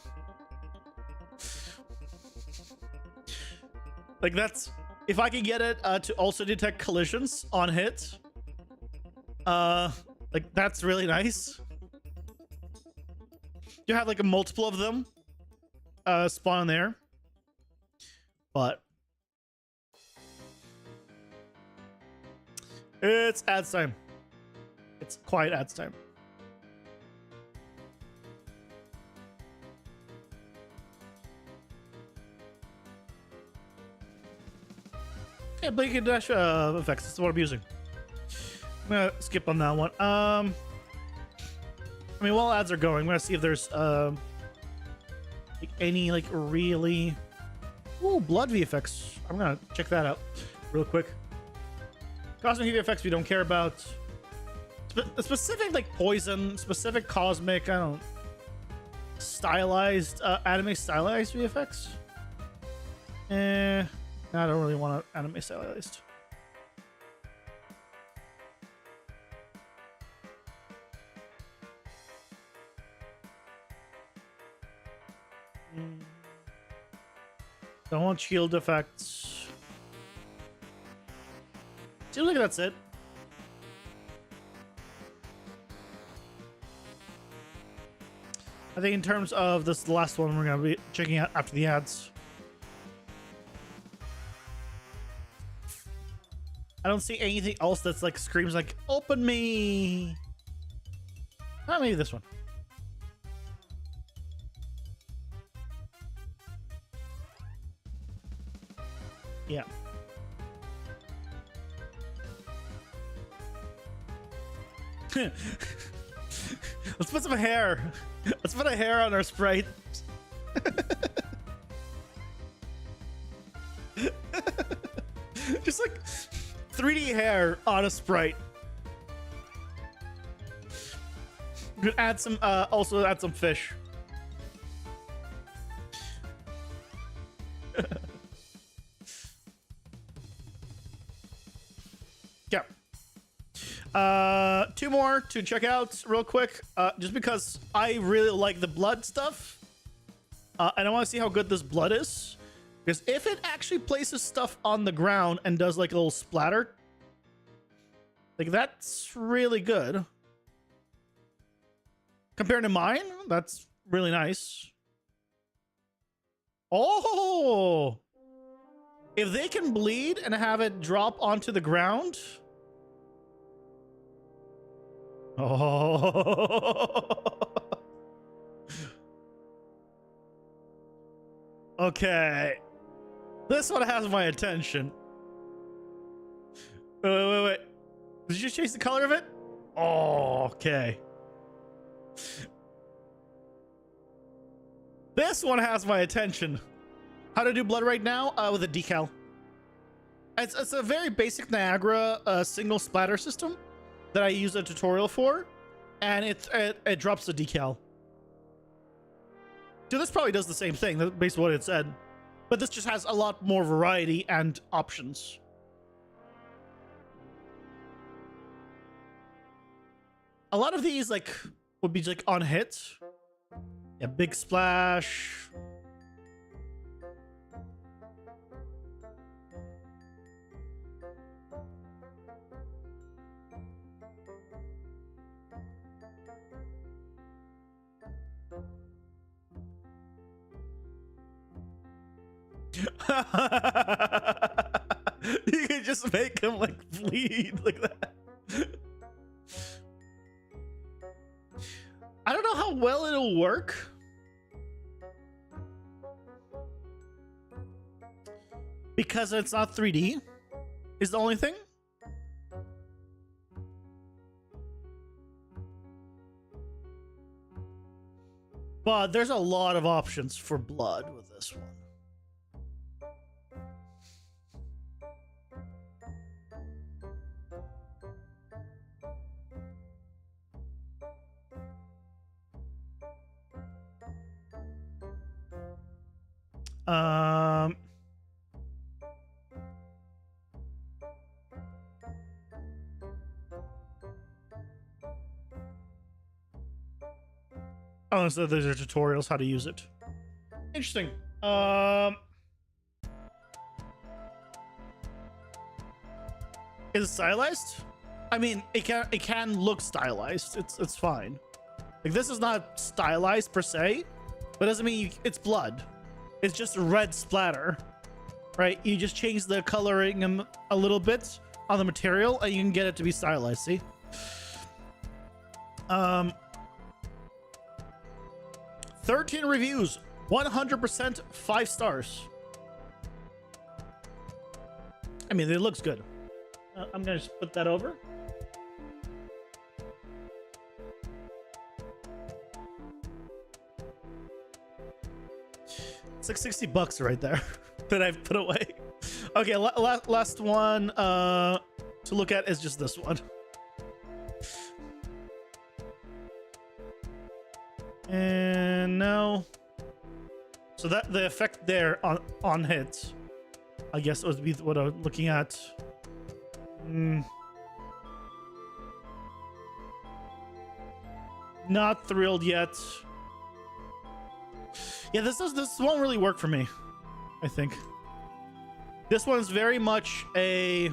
Like that's, if I can get it to also detect collisions on hit, like that's really nice. You have like a multiple of them spawn there, but it's ads time. It's quiet ads time. Yeah, Blink and Dash effects. That's what I'm using. I'm gonna skip on that one. I mean, while ads are going, I'm gonna see if there's like any like really blood VFX. I'm gonna check that out real quick. Cosmic VFX we don't care about. Specific like poison, specific cosmic. I don't stylized anime stylized VFX. I don't really want to anime stylized. Don't want shield effects. Seems like that's it. I think in terms of this, the last one we're gonna be checking out after the ads. I don't see anything else that's like screams like "Open me." Oh, maybe this one. Yeah. Let's put some hair. Let's put a hair on our sprite. Just like 3D hair on a sprite. Add some, also add some fish. Yeah. Two more to check out real quick, just because I really like the blood stuff, and I want to see how good this blood is. Because if it actually places stuff on the ground and does like a little splatter, like that's really good. Compared to mine, that's really nice. Oh! If they can bleed and have it drop onto the ground... Oh. Okay. This one has my attention. Wait. Did you just change the color of it? Oh, okay. This one has my attention. How to do blood right now? With a decal. It's a very basic Niagara single splatter system that I use a tutorial for, and it drops the decal. So this probably does the same thing, based on what it said, but this just has a lot more variety and options. A lot of these like would be like on hit. Yeah, big splash. You could just make him like bleed like that. I don't know how well it'll work. Because it's not 3D is the only thing. But there's a lot of options for blood with this one. Oh, so there's tutorials how to use it. Interesting. Is it stylized? I mean, it can look stylized. It's fine. Like, this is not stylized per se, but doesn't mean it's blood. It's just a red splatter, right? You just change the coloring a little bit on the material, and you can get it to be stylized. See? 13 reviews, 100% 5 stars. I mean, it looks good. I'm gonna just put that over. It's like 60 bucks right there that I've put away. Okay, last one to look at is just this one. And now, so that the effect there on hit, I guess would be what I'm looking at. Not thrilled yet. Yeah, this won't really work for me, I think. This one's very much a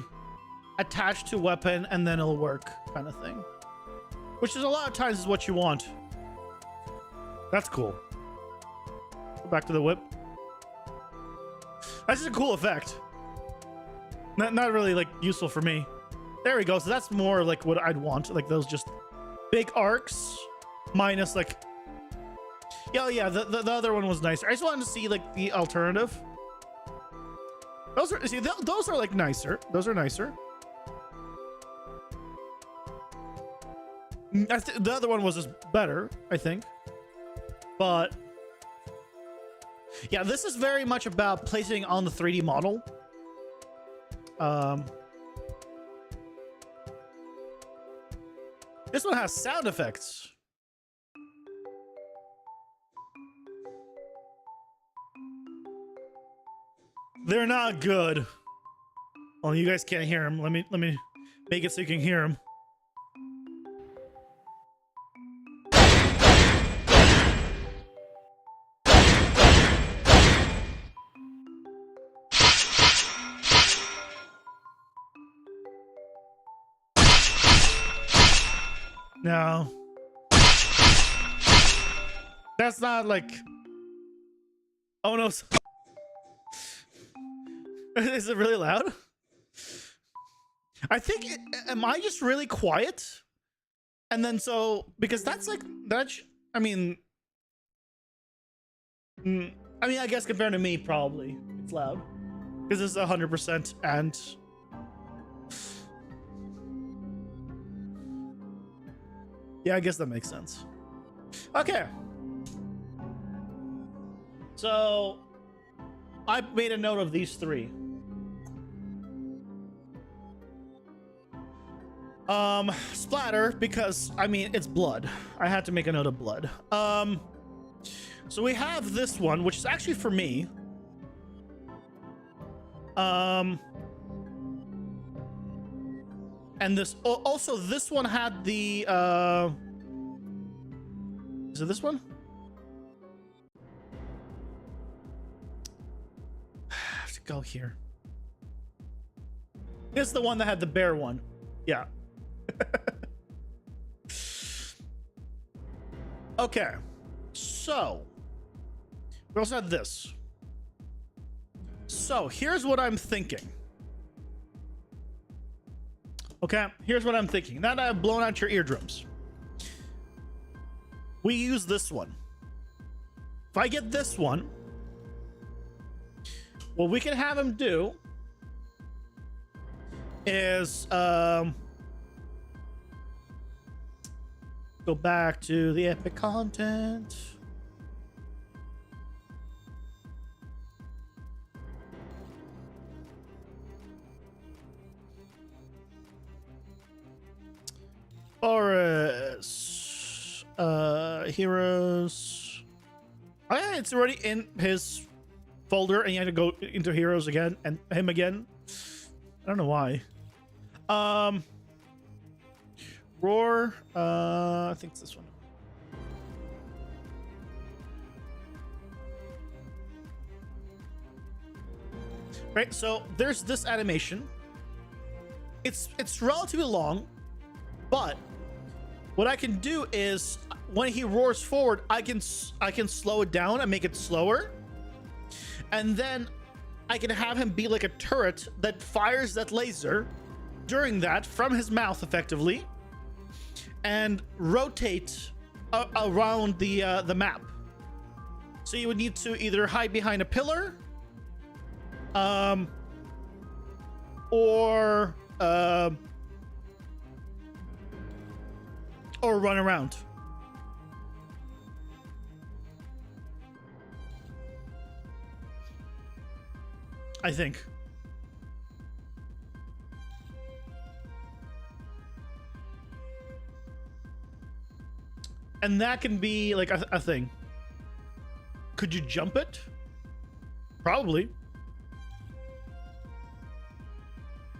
attached to weapon and then it'll work kind of thing, which is a lot of times is what you want. That's cool. Go back to the whip. That's just a cool effect. Not really like useful for me. There we go. So that's more like what I'd want, like those just big arcs minus like, yeah, the other one was nicer. I just wanted to see like the alternative. Those are like nicer. Those are nicer. The other one was just better, I think. But yeah, this is very much about placing on the 3D model. This one has sound effects. They're not good. Well, you guys can't hear them. Let me make it so you can hear them. No. That's not like... Oh no. Is it really loud? I think am I just really quiet? And then so, because that's like, I mean, I guess compared to me, probably it's loud because it's 100% and yeah, I guess that makes sense. Okay. So I made a note of these three. Splatter, because I mean it's blood. I had to make a note of blood. So we have this one, which is actually for me. And this also this one had the is it this one? I have to go here. This is the one that had the bear one. Yeah. Okay, so we also had this. So here's what I'm thinking. Okay, here's what I'm thinking. Now that I've blown out your eardrums, we use this one. If I get this one, what we can have him do is go back to the epic content. Boris, heroes. Oh yeah, it's already in his folder, and you have to go into heroes again and him again. I don't know why. Roar. I think it's this one. right? So there's this animation. It's relatively long, but what I can do is when he roars forward, I can slow it down and make it slower, and then I can have him be like a turret that fires that laser during that from his mouth effectively, and rotate around the map. So you would need to either hide behind a pillar, or run around. I think. And that can be like a thing. Could you jump it? Probably.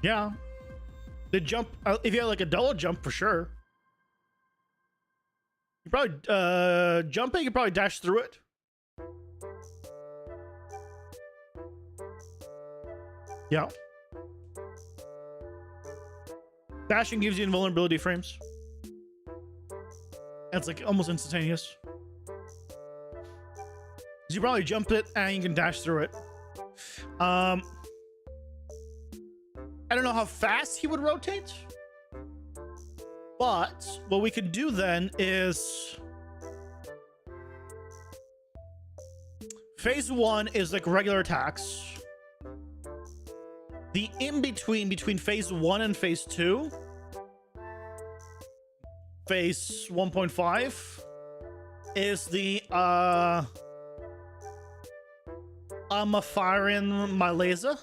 Yeah. The jump, if you have like a double jump, for sure. You probably, jumping, you probably dash through it. Yeah. Dashing gives you invulnerability frames. And it's like almost instantaneous. You probably jump it and you can dash through it. I don't know how fast he would rotate, but what we could do then is phase 1 is like regular attacks. The in-between phase 1 and phase 2, phase 1.5, is the I'm firing my laser.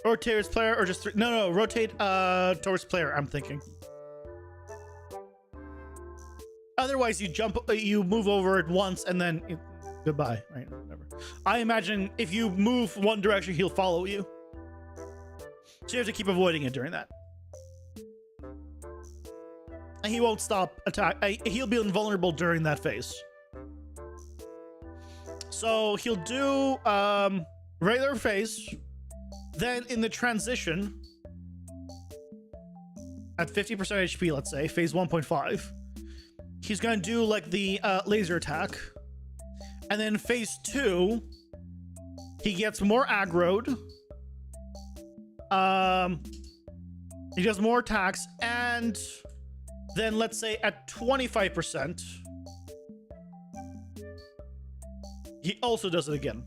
Rotate towards player or just no, rotate towards player, I'm thinking. Otherwise you jump, you move over it once and then goodbye, right? Whatever. I imagine if you move one direction, he'll follow you. So you have to keep avoiding it during that. And he won't stop attack. He'll be invulnerable during that phase. So he'll do regular phase. Then in the transition, at 50% HP, let's say, phase 1.5, he's going to do like the laser attack. And then phase 2, he gets more aggroed. He does more attacks, and then let's say at 25%, he also does it again.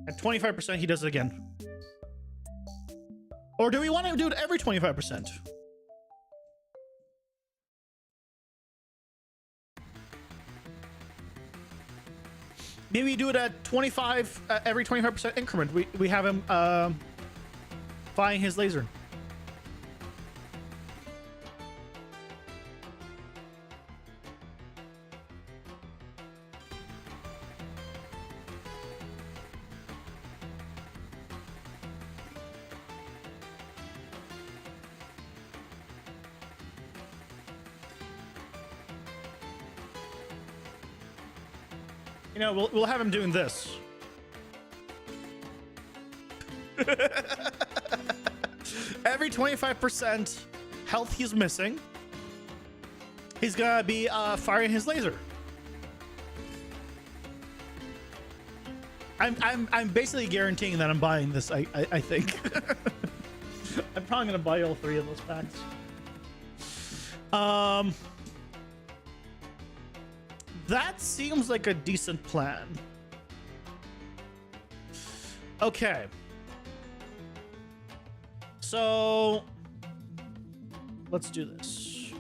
At 25%, he does it again. Or do we want to do it every 25%? Maybe do it at 25, every 25% increment. We have him firing his laser. You know, we'll have him doing this. Every 25% health he's missing, he's gonna be firing his laser. I'm basically guaranteeing that I'm buying this. I think. I'm probably gonna buy all 3 of those packs. That seems like a decent plan. Okay. So let's do this.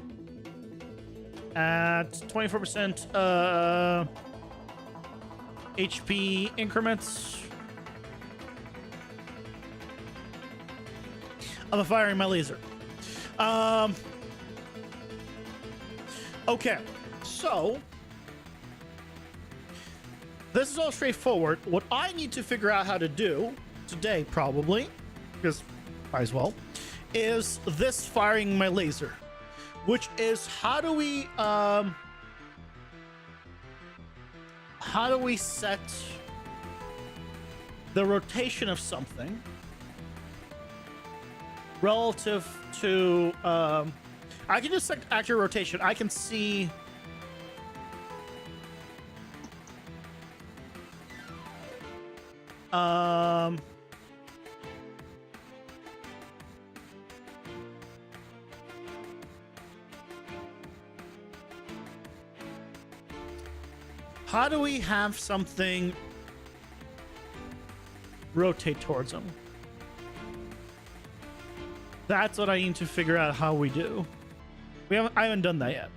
At 24% HP increments, I'm firing my laser. Okay, so this is all straightforward. What I need to figure out how to do today, probably, because might as well, is this firing my laser. which is how do we set the rotation of something relative to I can just set accurate rotation. I can see how do we have something rotate towards them? That's what I need to figure out how we do. I haven't done that yet.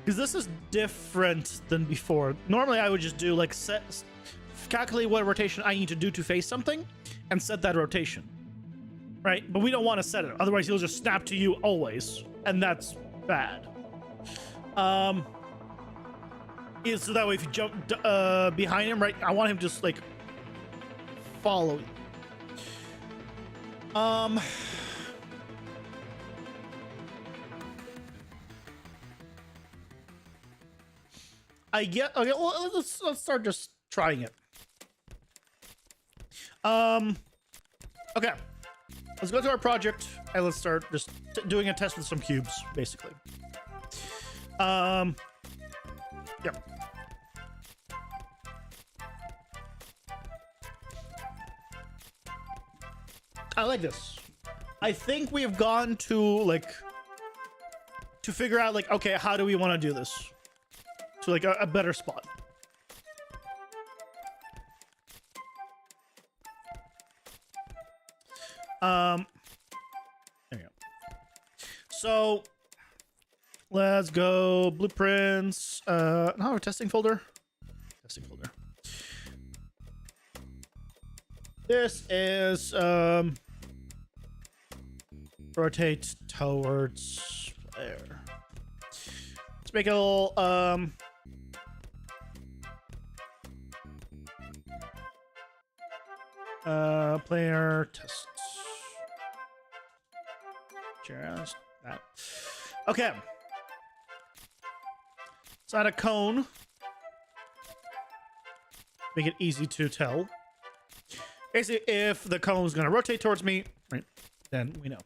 Because this is different than before. Normally I would just do like calculate what rotation I need to do to face something and set that rotation. Right? But we don't want to set it. Otherwise he'll just snap to you always. And that's bad. So that way if you jump behind him, right? I want him to just like follow you. I get okay. Well, let's start just trying it. Okay, let's go to our project and let's start just doing a test with some cubes, basically. Yep. I like this. I think we have gone to figure out like, okay, how do we want to do this? To like a better spot. There you go. So let's go blueprints. No, testing folder. Testing folder. This is rotate towards there. Let's make a little player test. Just that. Okay. Let's add a cone. Make it easy to tell. Basically, if the cone is going to rotate towards me, right, then we know.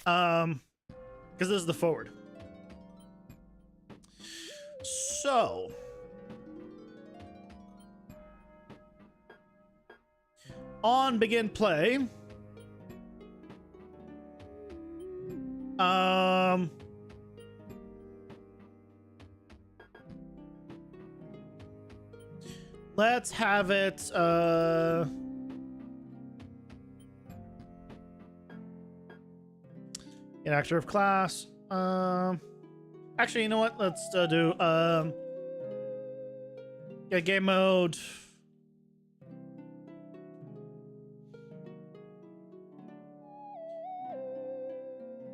Because this is the forward. So on begin play, let's have it an actor of class. Actually, you know what? Let's do yeah, game mode.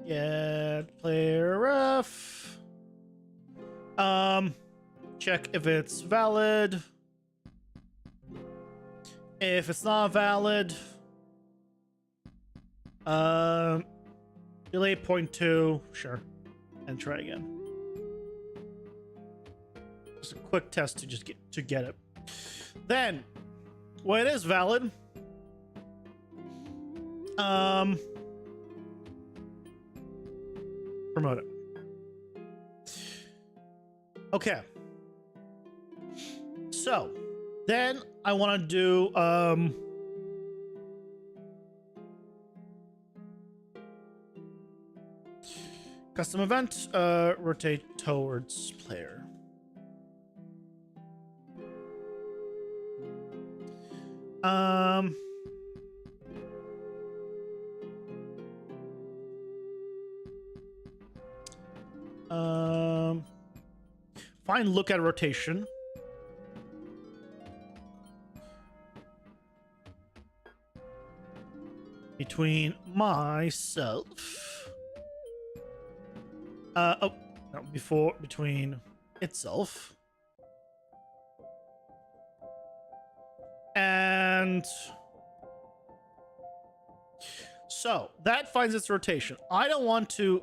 Get player ref. Check if it's valid. If it's not valid, delay 0.2, sure, and try again. Just a quick test to just get it. Then, when it is valid, promote it. Okay. So, then I want to do custom event, rotate towards player. Fine, look at rotation. Between myself. Oh, no, between itself. And So that finds its rotation. I don't want to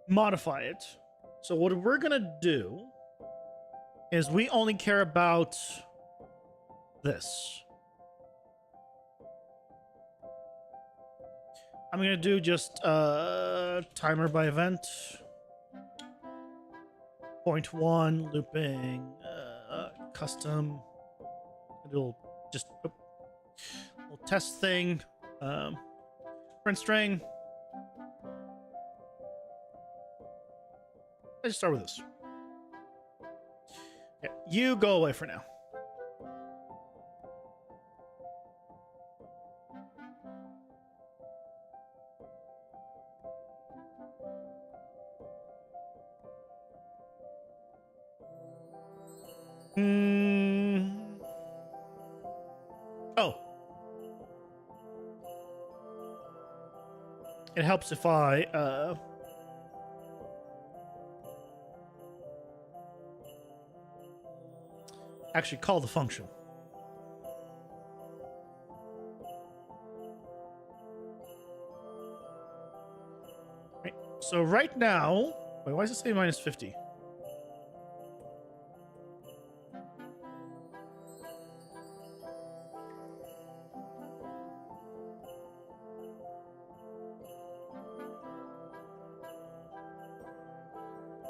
modify it. So what we're gonna do is we only care about this. I'm gonna do just timer by event. 0.1 looping custom. It'll just little test thing. Print string. Let's just start with this. Yeah, you go away for now. Oh. It helps if I actually call the function. Right. So right now, wait, why does it say minus 50?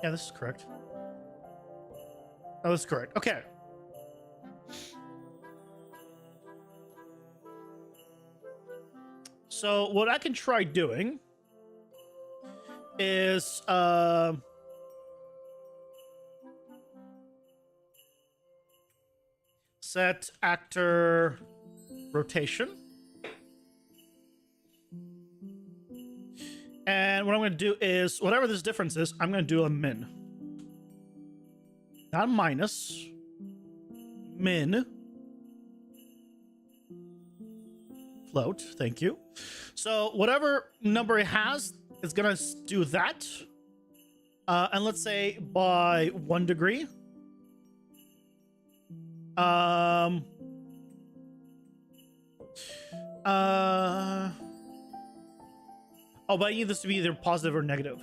Yeah, this is correct. Oh, this is correct. Okay. So what I can try doing is set actor rotation. And what I'm going to do is, whatever this difference is, I'm going to do a min. Not a minus. Min. Float, thank you. So whatever number it has, it's going to do that. And let's say by 1 degree. Oh, but I need this to be either positive or negative.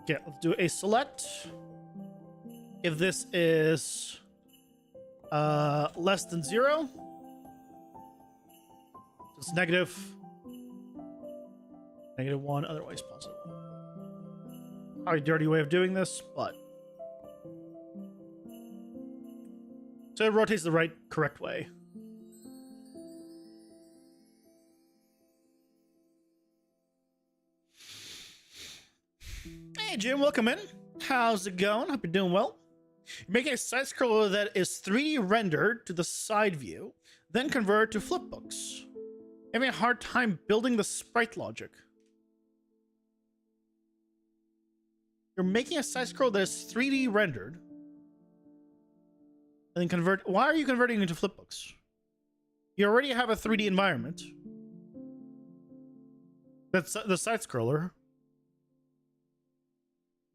Okay, let's do a select. If this is less than 0, it's negative. -1, otherwise positive. Probably a dirty way of doing this, but so it rotates the right, correct way. Hey Jim, welcome in. How's it going? Hope you're doing well. You're making a side scroller that is 3D rendered to the side view, then converted to flipbooks. Having a hard time building the sprite logic. You're making a side scroll that is 3D rendered, and then convert. Why are you converting into flipbooks? You already have a 3D environment. That's the side scroller.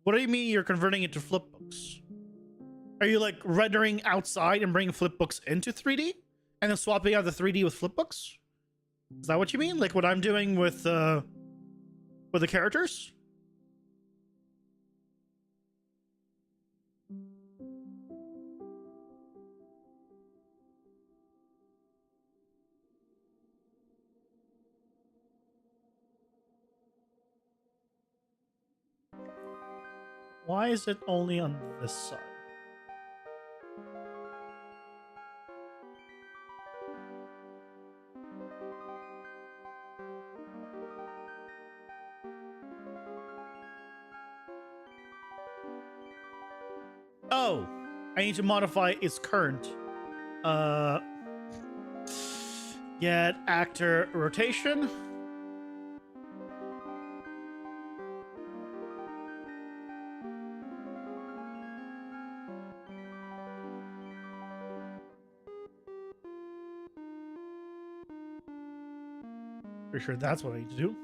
What do you mean you're converting it to flipbooks? Are you like rendering outside and bringing flipbooks into 3D and then swapping out the 3D with flipbooks? Is that what you mean? Like what I'm doing with the characters? Why is it only on this side? Oh, I need to modify its current. Get actor rotation. Pretty sure that's what I need to do.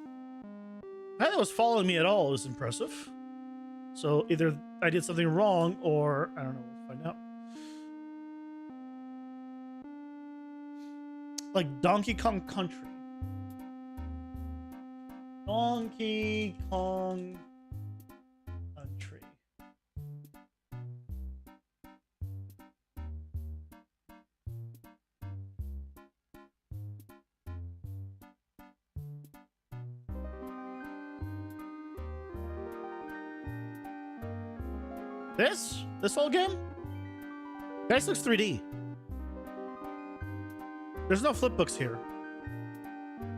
That was following me at all was impressive. So either I did something wrong, or I don't know. We'll find out. Like Donkey Kong Country. Donkey Kong Country. This whole game? Guys, looks 3D. There's no flipbooks here.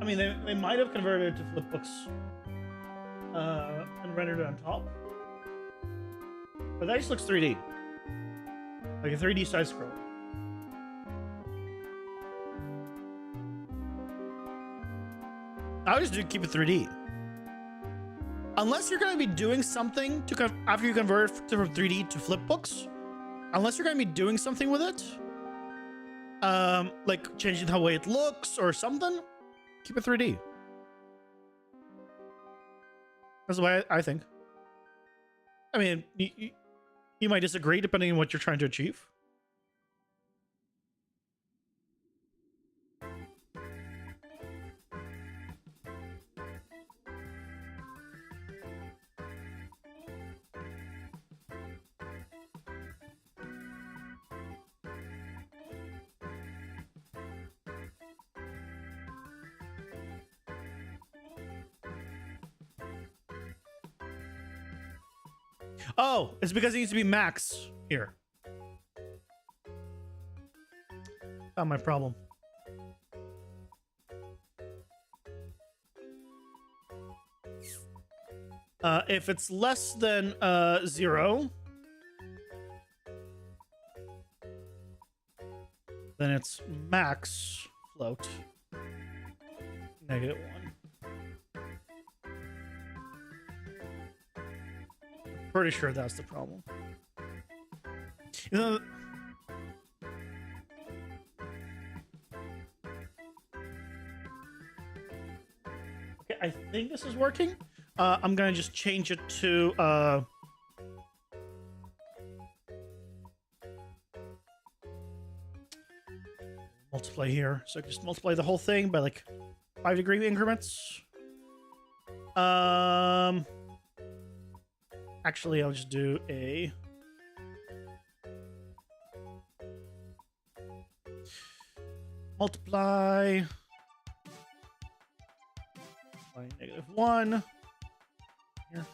I mean, they might have converted it to flipbooks and rendered it on top. But that just looks 3D. Like a 3D side scroll. I would just keep it 3D. Unless you're going to be doing something to after you convert it from 3D to flipbooks, unless you're going to be doing something with it, like changing the way it looks or something, keep it 3D. That's the way I think. I mean, you might disagree depending on what you're trying to achieve. Oh, it's because it needs to be max here. Not my problem. If it's less than 0, then it's max float -1. Pretty sure that's the problem. You know, okay, I think this is working. I'm gonna just change it to multiply here. So I can just multiply the whole thing by like 5-degree increments. Actually, I'll just do a multiply by -1 here.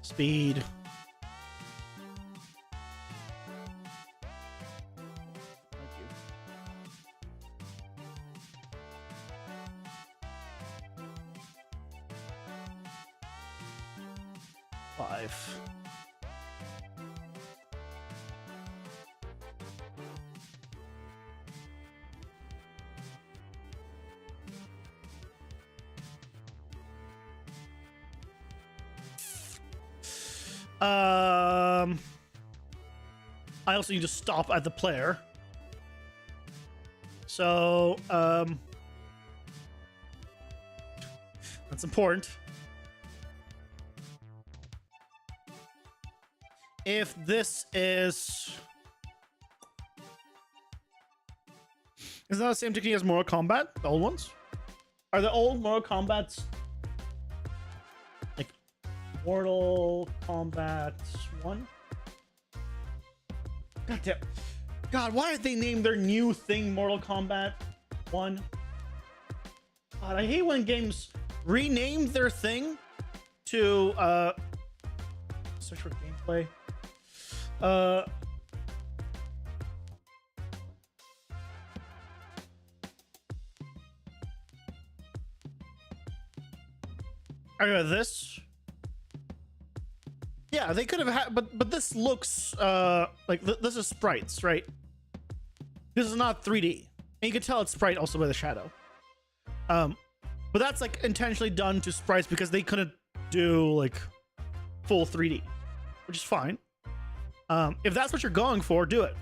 Speed. Thank you. Five. I also need to stop at the player. So, that's important. If this is that the same technique as Mortal Kombat, the old ones? Are the old Mortal Kombats like Mortal Kombat 1? God damn. God, why did they name their new thing Mortal Kombat 1? God, I hate when games rename their thing to search for gameplay. I got this. Yeah, they could have had, but this looks like this is sprites, right? This is not 3D, and you can tell it's sprite also by the shadow. But that's like intentionally done to sprites because they couldn't do like full 3D, which is fine. If that's what you're going for, do it.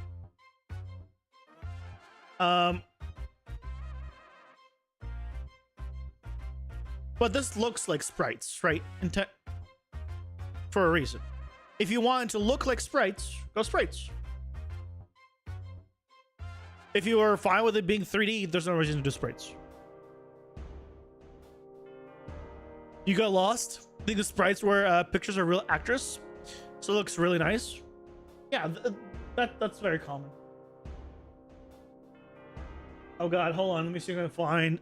But this looks like sprites, right? for a reason. If you want it to look like sprites, go sprites. If you are fine with it being 3D, there's no reason to do sprites. You got lost? I think the sprites where pictures are real actress, so it looks really nice. Yeah, that's very common. Oh god, hold on. Let me see if I can find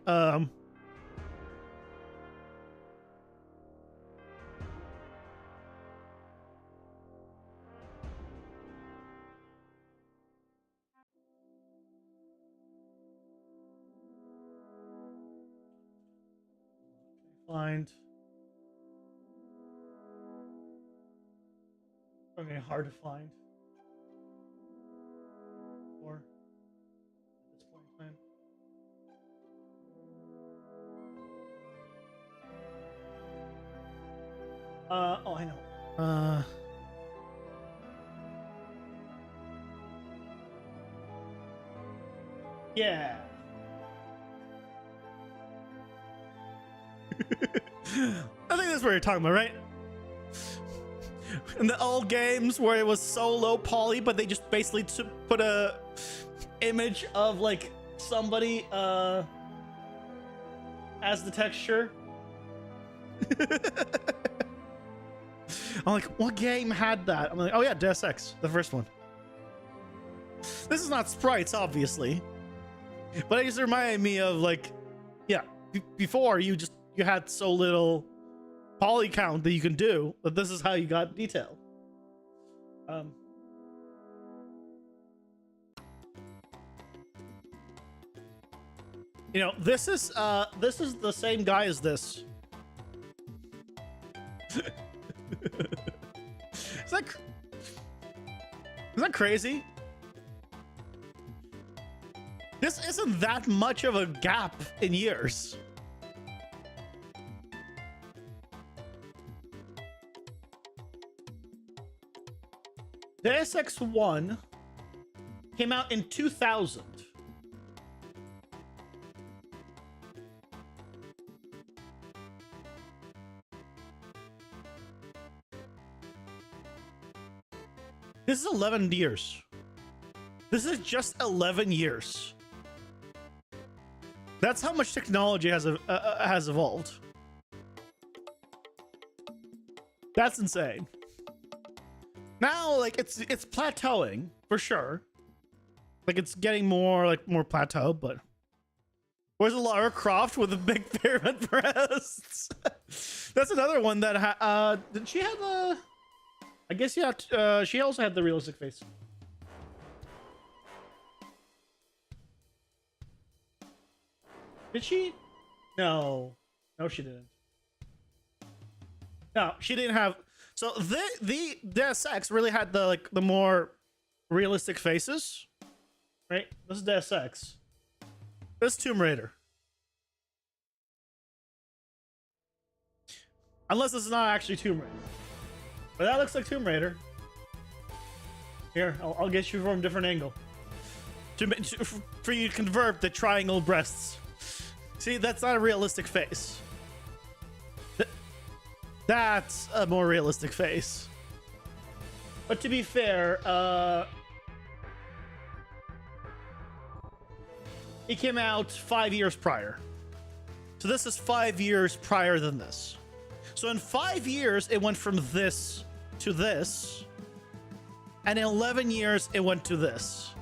okay, hard to find. Or at this point in time. Oh, I know. Yeah. I think that's what you're talking about, right? In the old games where it was so low poly, but they just basically put a image of like somebody as the texture. I'm like, what game had that? I'm like, oh yeah, Deus Ex, the first one. This is not sprites, obviously, but it just reminded me of like, yeah, before you had so little poly count that you can do, but this is how you got detail. You know, this is the same guy as this. Is that crazy? This isn't that much of a gap in years. Deus Ex 1 came out in 2000. This is 11 years. This is just 11 years. That's how much technology has evolved. That's insane. Now, like, it's plateauing for sure. Like, it's getting more plateau, but where's Lara Croft with a big pyramid breasts? That's another one that did she have a? I guess yeah. She also had the realistic face. Did she? No, she didn't. No, she didn't have. So the Deus Ex really had the more realistic faces, right? This is Deus Ex. This is Tomb Raider. Unless this is not actually Tomb Raider, but that looks like Tomb Raider. Here, I'll get you from a different angle for you to convert the triangle breasts. See, that's not a realistic face. That's a more realistic face. But to be fair, it came out 5 years prior. So this is 5 years prior than this. So in 5 years, it went from this to this. And in 11 years, it went to this.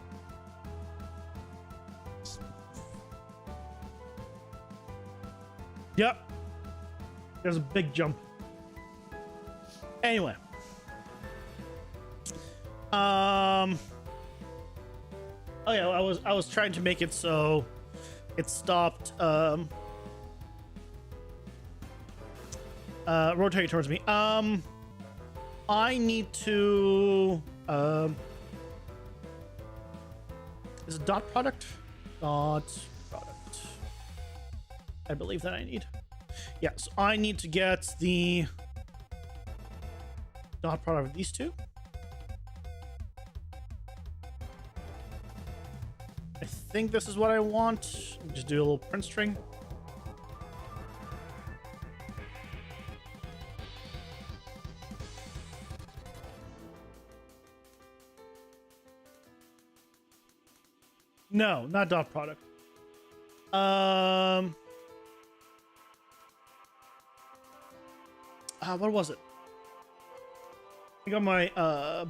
Yep. There's a big jump. Anyway. Oh yeah, I was trying to make it so it stopped rotating towards me. I need to is it dot product? Dot product. I believe that I need. Yeah, so I need to get the dot product of these two. I think this is what I want. Just do a little print string. No, not dot product. What was it? I got my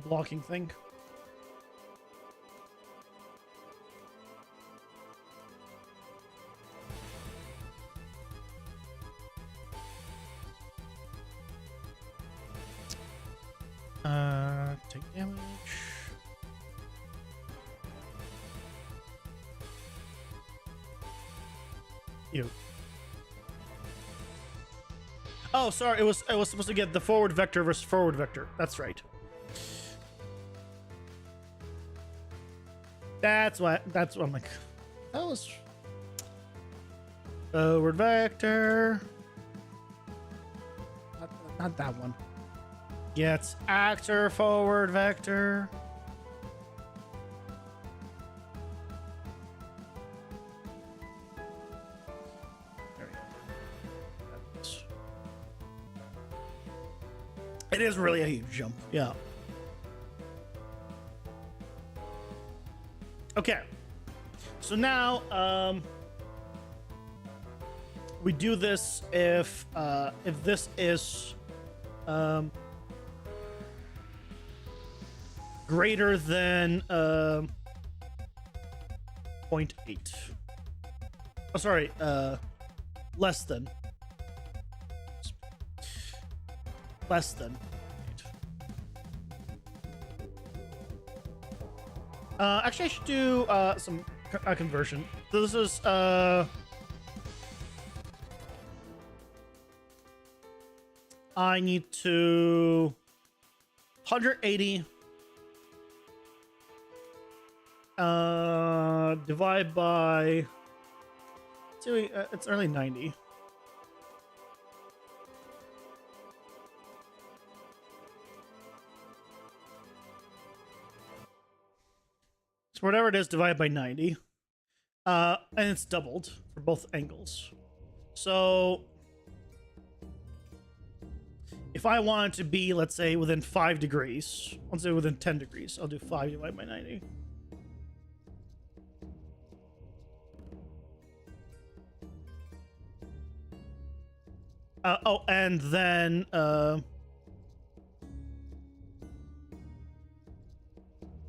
blocking thing. Take damage. Ew. Oh, sorry. It was supposed to get the forward vector versus forward vector. That's right. That's what I'm like. That was forward vector. Not that one. Gets actor forward vector. There we go. It is really a huge jump. Yeah. Okay. So now, we do this if this is greater than 0.8. Oh, sorry, less than. Less than 8. Actually, I should do some conversion. So this is I need to 180 divide by it's early 90. So whatever it is, divide by 90. And it's doubled for both angles. So if I want it to be, let's say, within 5 degrees, let's say within 10 degrees, I'll do 5 divided by 90. Oh, and then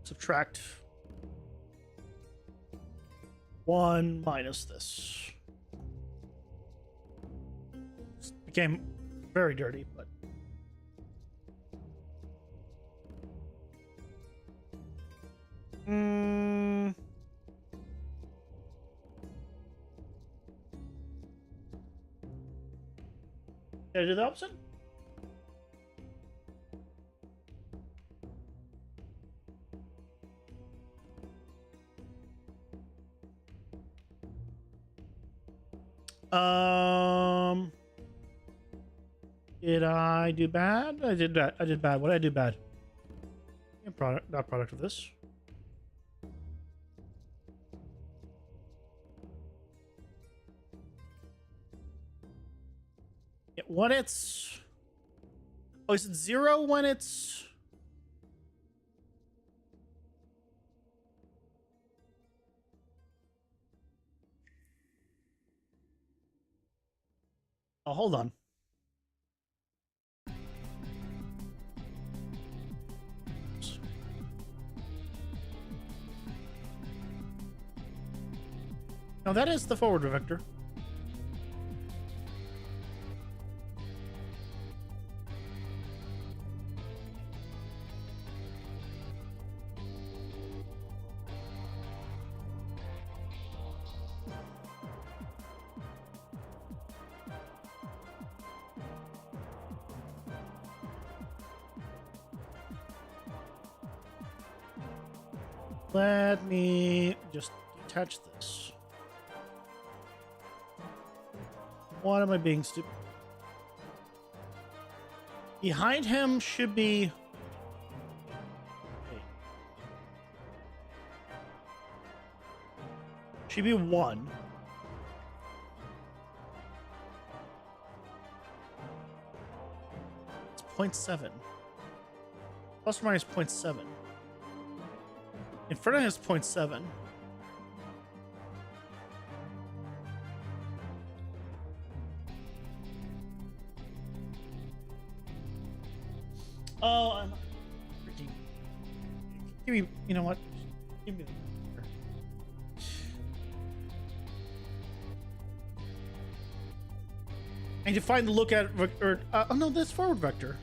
subtract 1 minus this. This became very dirty, but did I do the opposite? Did I do bad? I did bad. I did bad. What did I do bad? Product, not product of this. Yeah, when it's... Oh, is it 0 when it's... Oh, hold on. No, that is the forward vector. Let me just detach this. Why am I being stupid? Behind him should be... Should be 1. It's 0.7. Plus or minus 0.7. In front of him is 0.7. Oh, I'm freaking. Give me. You know what? Give me the. I need to find the lookout. Oh no, that's forward vector.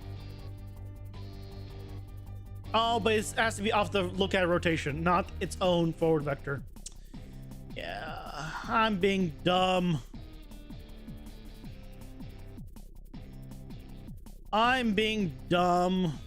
Oh, but it has to be off the lookout rotation, not its own forward vector. Yeah, I'm being dumb. I'm being dumb.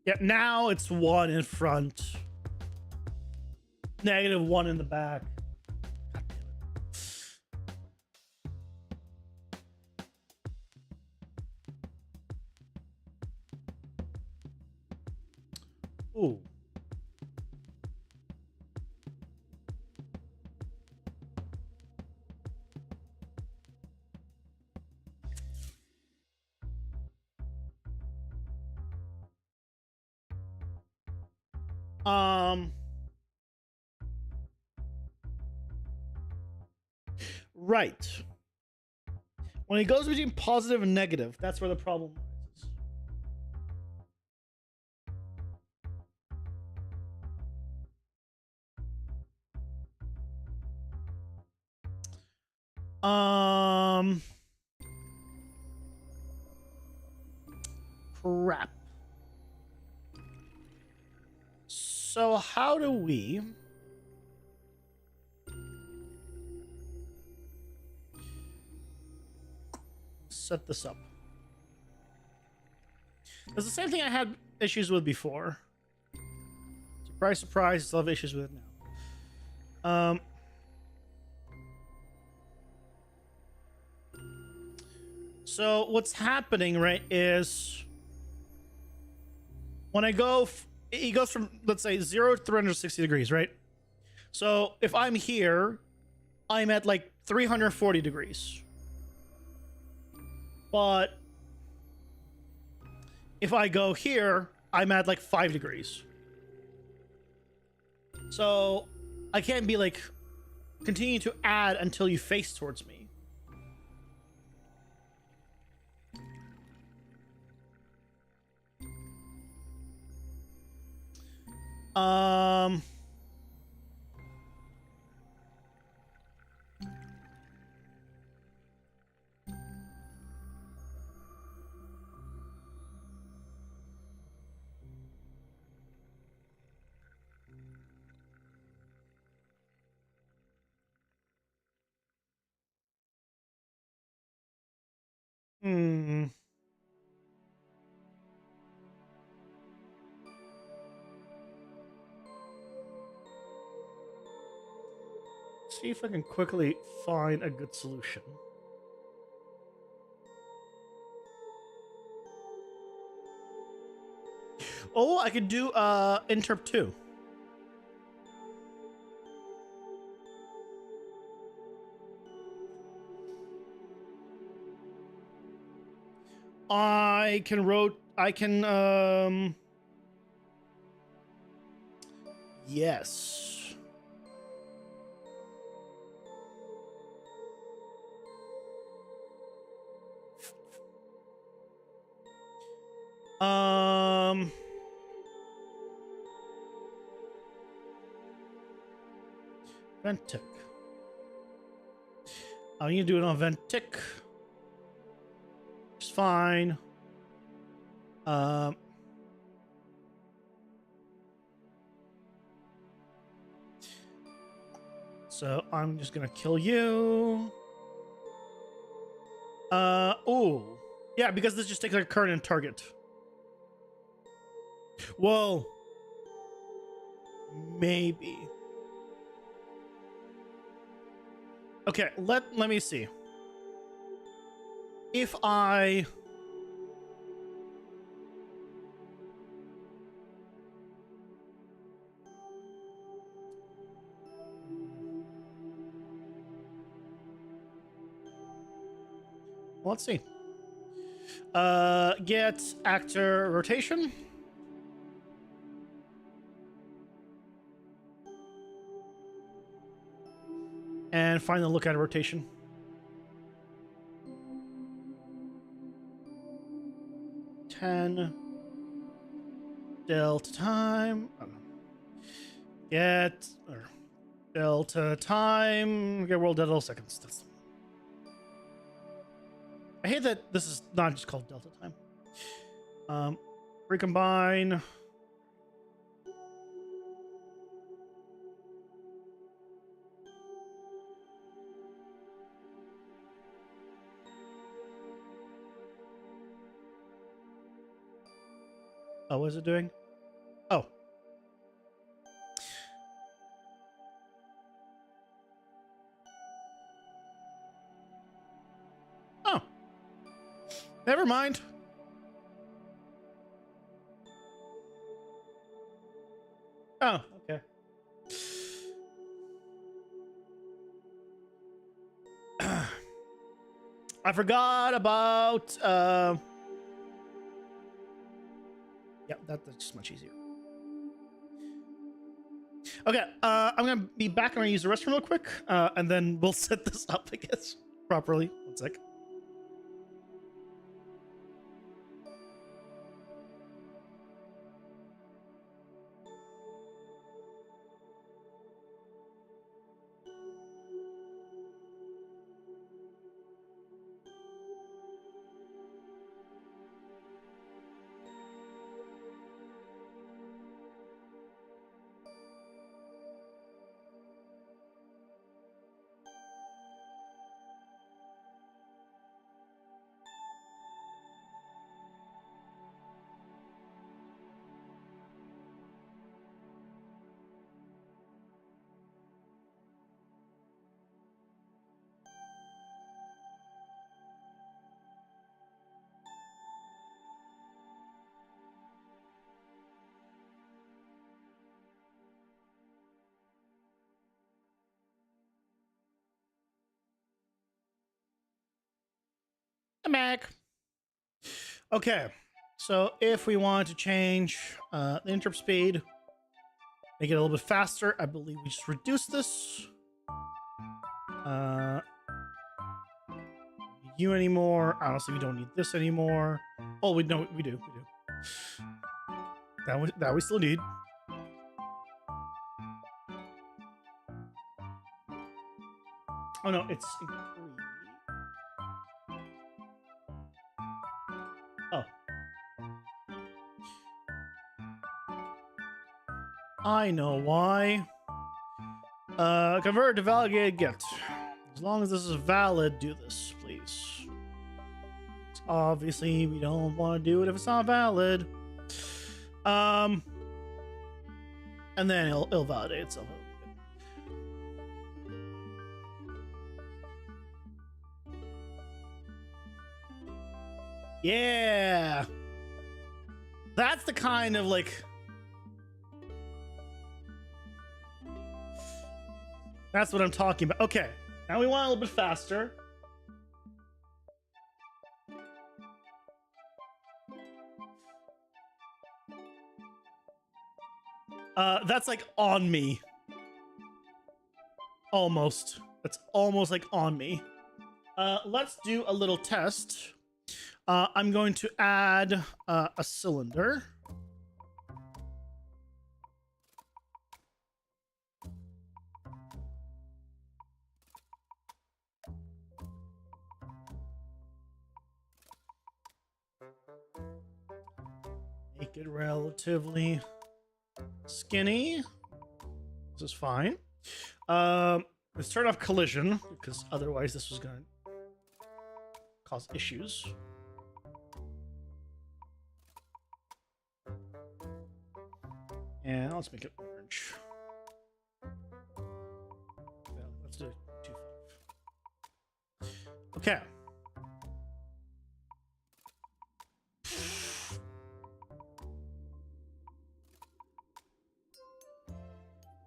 Yeah, now it's 1 in front. -1 in the back. God damn it. Ooh. Right. When it goes between positive and negative, that's where the problem arises. Crap. So how do we set this up? It's the same thing I had issues with before. Surprise, surprise, I still have issues with it now. So what's happening, right, is when I go, it goes from, let's say, 0 to 360 degrees, right? So if I'm here, I'm at like 340 degrees. But if I go here, I'm at like 5 degrees. So I can't be like, continue to add until you face towards me. See if I can quickly find a good solution. Oh, I could do interp 2. I can yes. Ventic. I need to do it on Ventic. It's fine. So I'm just gonna kill you. Oh. Yeah, because this just takes like a current and target. Whoa. Maybe. Okay, let me see. if I... Let's see. Get actor rotation. And find the look at rotation. Delta time. Get or delta time. Get world delta seconds. That's... I hate that this is not just called delta time. Recombine. Oh, what is it doing? Oh. Oh. Never mind. Oh, okay. I forgot about yeah, that's just much easier. Okay, I'm gonna be back. I'm gonna use the restroom real quick, and then we'll set this up, I guess, properly. One sec. I'm back. Okay, so if we want to change the interrupt speed, make it a little bit faster, I believe we just reduce this. You anymore. Honestly, we don't need this anymore. Oh, we do. That we still need. Oh no, it's oh. I know why. Convert to validated get. As long as this is valid, do this, please. Obviously, we don't want to do it if it's not valid. And then it'll validate itself. Yeah. That's the kind of like... That's what I'm talking about. Okay. Now we want a little bit faster. That's like on me. Almost. That's almost like on me. Let's do a little test. I'm going to add a cylinder. Make it relatively skinny. This is fine. Let's turn off collision, because otherwise this was going to cause issues. And let's make it orange. Well, let's do 2.5. Okay.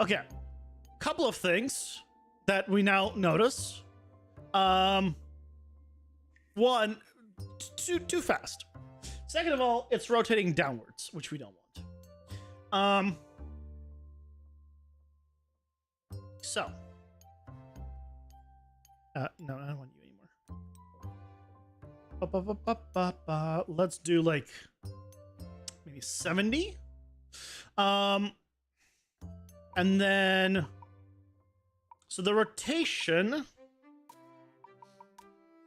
Okay, couple of things that we now notice. One, too fast. Second of all, it's rotating downwards, which we don't want. So, no, I don't want you anymore. Let's do like maybe 70. And then, so the rotation,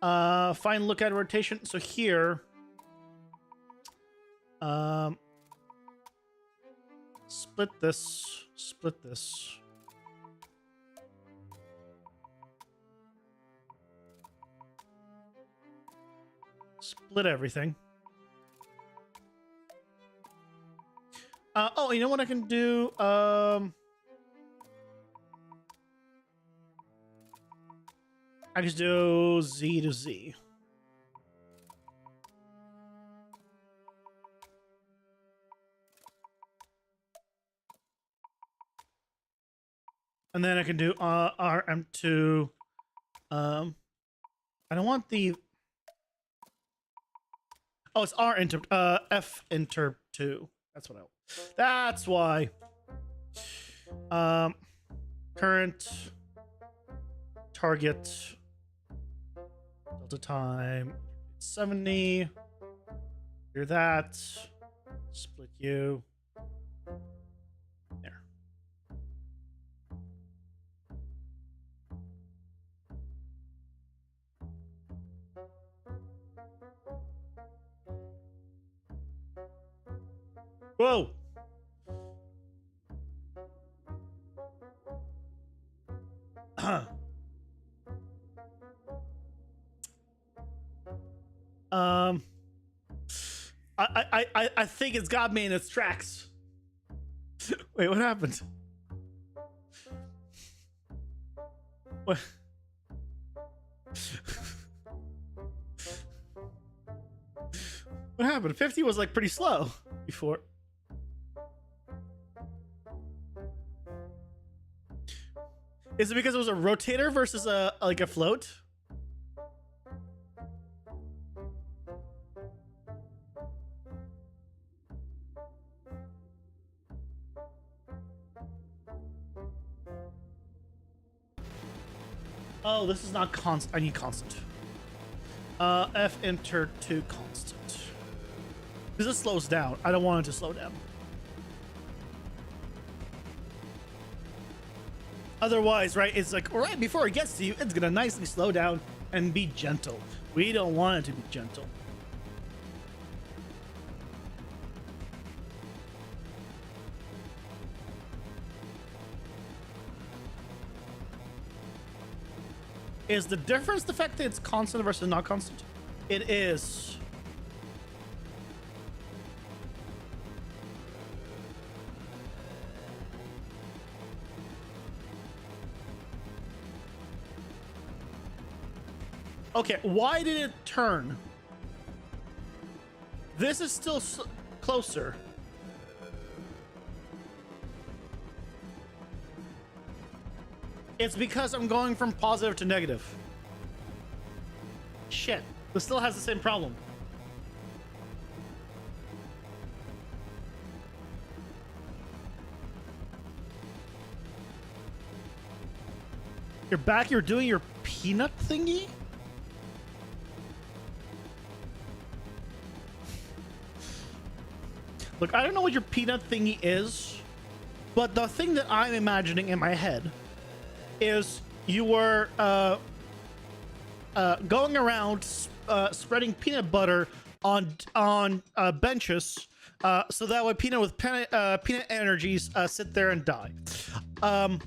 fine, look at rotation. So here, split this, split everything. Oh, you know what I can do? I just do Z to Z. And then I can do RM2. I don't want the. Oh, it's R inter F inter 2. That's what I. That's why. Current target delta time 70. Hear that. Split you. There. Whoa. I think it's got me in its tracks. Wait, what happened? What? What happened? 50 was like pretty slow before. Is it because it was a rotator versus a like a float? Oh, this is not constant. I need constant. F enter to constant. Because this slows down. I don't want it to slow down. Otherwise, right, it's like right before it gets to you, it's gonna nicely slow down and be gentle. We don't want it to be gentle. Is the difference the fact that it's constant versus not constant? It is. Okay, why did it turn? This is still closer. It's because I'm going from positive to negative. Shit, this still has the same problem. You're back, you're doing your peanut thingy? Look, I don't know what your peanut thingy is, but the thing that I'm imagining in my head is you were going around spreading peanut butter on benches, so that way peanut with peanut energies sit there and die. I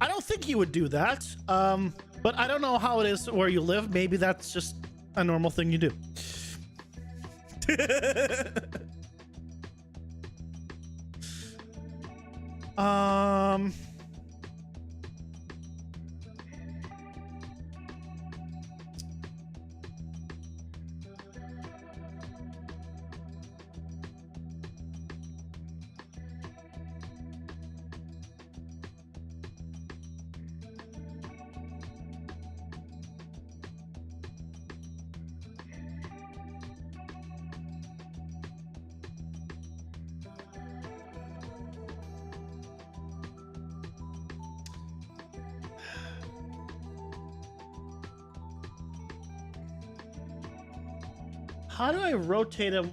don't think you would do that, but I don't know how it is where you live. Maybe that's just a normal thing you do. how do I rotate him?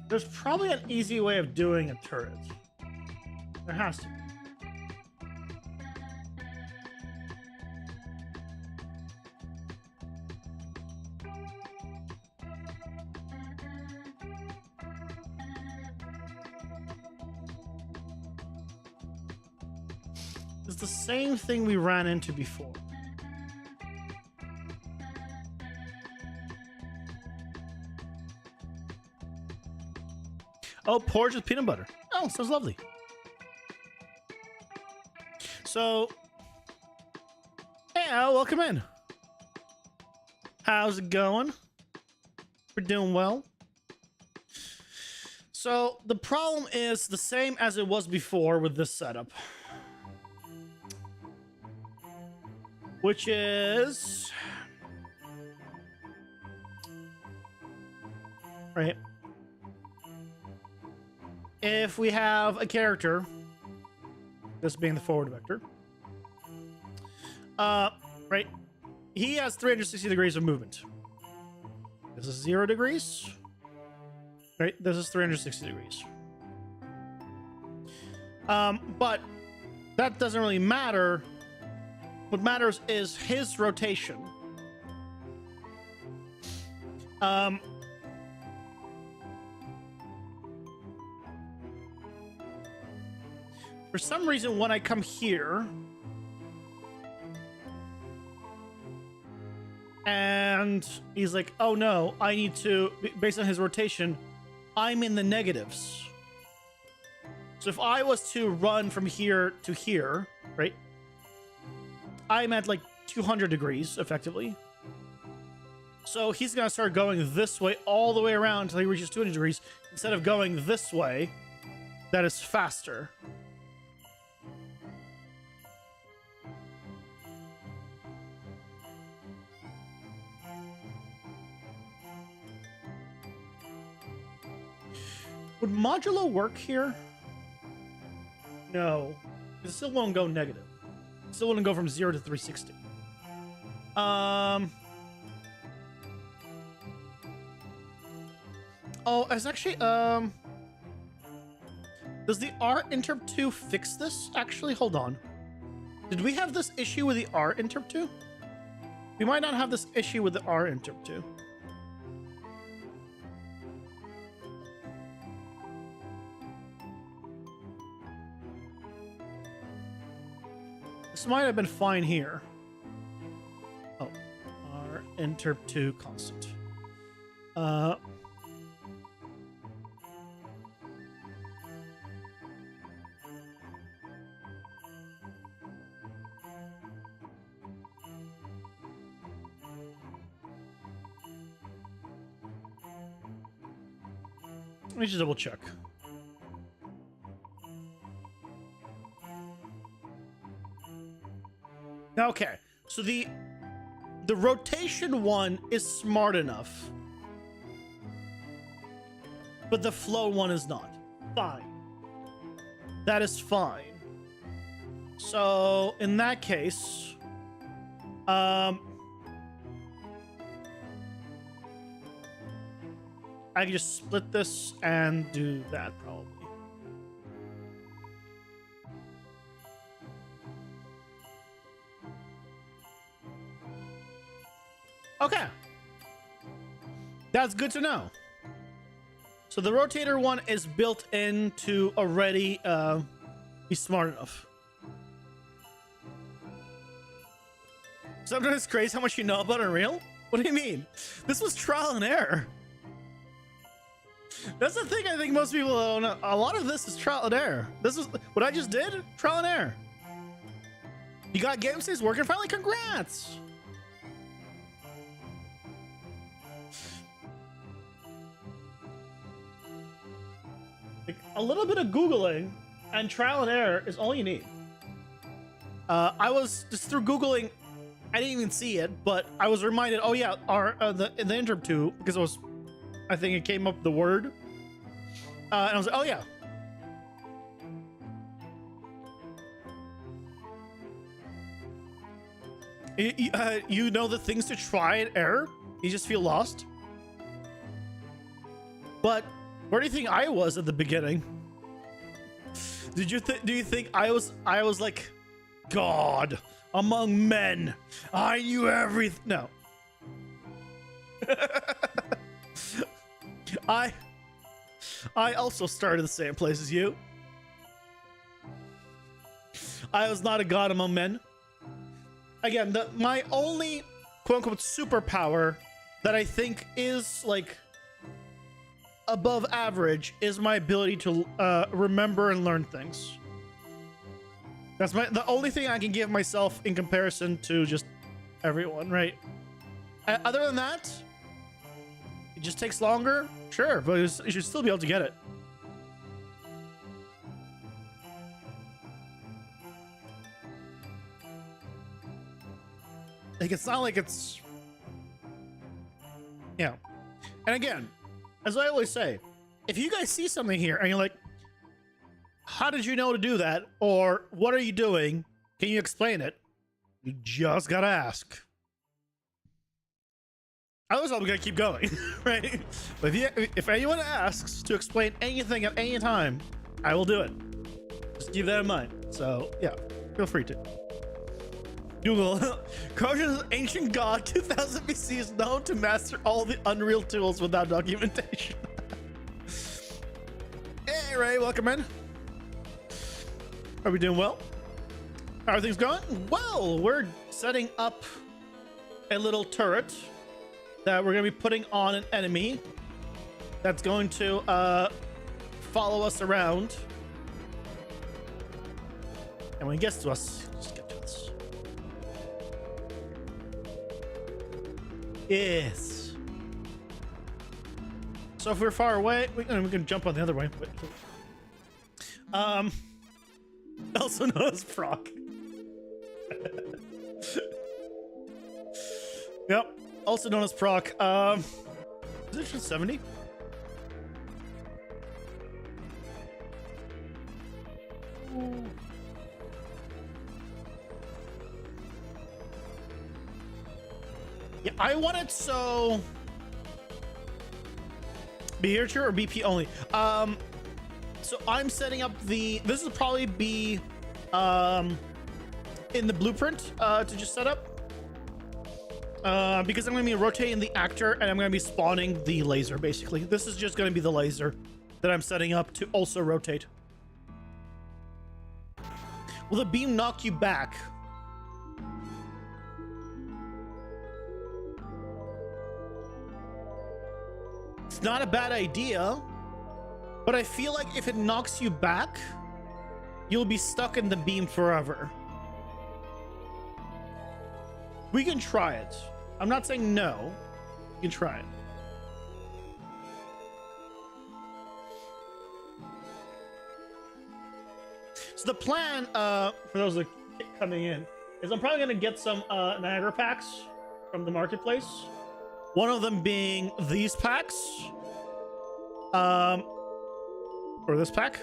There's probably an easy way of doing a turret. There has to be. It's the same thing we ran into before. Oh, porridge with peanut butter. Oh, sounds lovely. So, hey, Al, welcome in. How's it going? We're doing well. So, the problem is the same as it was before with this setup. Which is... right. If we have a character, this being the forward vector, right, he has 360 degrees of movement. This is 0 degrees, right? This is 360 degrees. But that doesn't really matter. What matters is his rotation. For some reason, when I come here and he's like, oh no, I need to, based on his rotation, I'm in the negatives. So if I was to run from here to here, right, I'm at like 200 degrees effectively. So he's going to start going this way all the way around until he reaches 200 degrees instead of going this way. That is faster. Would modulo work here? No. It still won't go negative. It still wouldn't go from 0 to 360. Oh, it's actually, does the R interp 2 fix this? Actually, hold on. Did we have this issue with the R interp 2? We might not have this issue with the R interp 2. This might have been fine here. Oh, R interp 2 constant. Let me just double check. Okay, so the rotation one is smart enough, but the flow one is not. Fine. That is fine. So in that case, I can just split this and do that probably. Okay. That's good to know. So the rotator one is built in to already be smart enough. Sometimes it's crazy how much you know about Unreal. What do you mean? This was trial and error. That's the thing I think most people don't know. A lot of this is trial and error. This is what I just did, trial and error. You got game states working finally, congrats. Like, a little bit of Googling and trial and error is all you need. I was just through Googling. I didn't even see it, but I was reminded. Oh yeah, the interim too, because it was. I think it came up the word, and I was like, oh yeah. You know the things to try and error. You just feel lost. But where do you think I was at the beginning? Do you think I was like God among men? I knew everything. No. I also started the same place as you. I was not a god among men. Again, my only quote-unquote superpower that I think is like above average is my ability to remember and learn things. That's the only thing I can give myself in comparison to just everyone, right? Other than that, it just takes longer, sure, but you should still be able to get it. Like, it's not like it's... Yeah. And again, as I always say, if you guys see something here and you're like, how did you know to do that? Or what are you doing? Can you explain it? You just gotta ask. Otherwise, I'm gonna keep going, right? But if anyone asks to explain anything at any time, I will do it. Just keep that in mind. So, yeah, feel free to. Google. Crozier's ancient god 2000 BC is known to master all the Unreal tools without documentation. Hey Ray, welcome in. Are we doing well? How are things going? Well, we're setting up a little turret that we're going to be putting on an enemy that's going to follow us around. And when he gets to us, just get to us. Yes. So if we're far away, we can jump on the other way. Also known as Proc. Yep. Also known as Proc. Is it just 70? Yeah, I want it so BHR or BP only. So I'm setting up this will probably be in the blueprint to just set up. Because I'm going to be rotating the actor and I'm going to be spawning the laser, basically. This is just going to be the laser that I'm setting up to also rotate. Will the beam knock you back? It's not a bad idea, but I feel like if it knocks you back, you'll be stuck in the beam forever. We can try it. I'm not saying no. You can try it. So the plan, for those that are coming in, is I'm probably going to get some Niagara packs from the marketplace. One of them being these packs. Or this pack.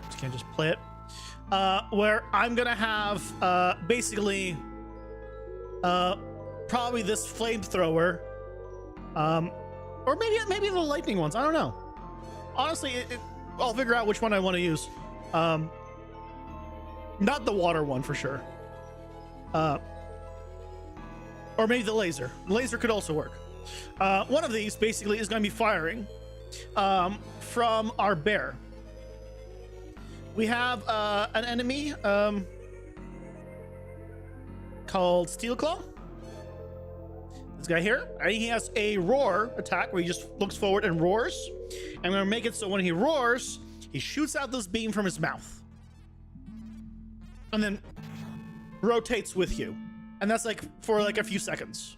Just can't just play it. Where I'm gonna have basically probably this flamethrower, or maybe the lightning ones. I don't know. Honestly, I'll figure out which one I want to use. Not the water one for sure. Or maybe the laser. The laser could also work. One of these basically is going to be firing from our bear. We have an enemy called Steel Claw. This guy here, and he has a roar attack where he just looks forward and roars. I'm going to make it so when he roars, he shoots out this beam from his mouth. And then rotates with you. And that's like for like a few seconds.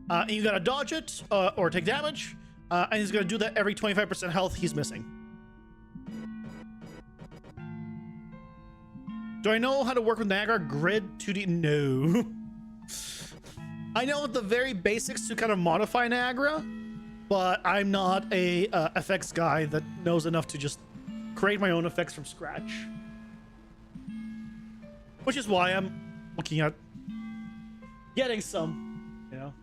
And you got to dodge it or take damage. And he's going to do that every 25% health he's missing. Do I know how to work with Niagara Grid 2D? No. I know the very basics to kind of modify Niagara, but I'm not a FX guy that knows enough to just create my own effects from scratch. Which is why I'm looking at getting some, you know.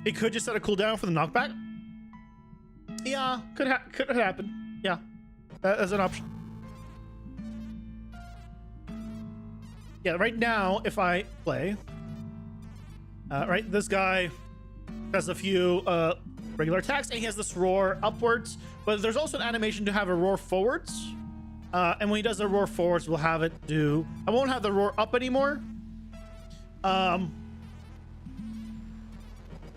It could just set a cooldown for the knockback. Yeah, could happen. Yeah, as an option. Yeah, right now, if I play, right, this guy has a few regular attacks, and he has this roar upwards, but there's also an animation to have a roar forwards. And when he does the roar forwards, we'll have it do, I won't have the roar up anymore.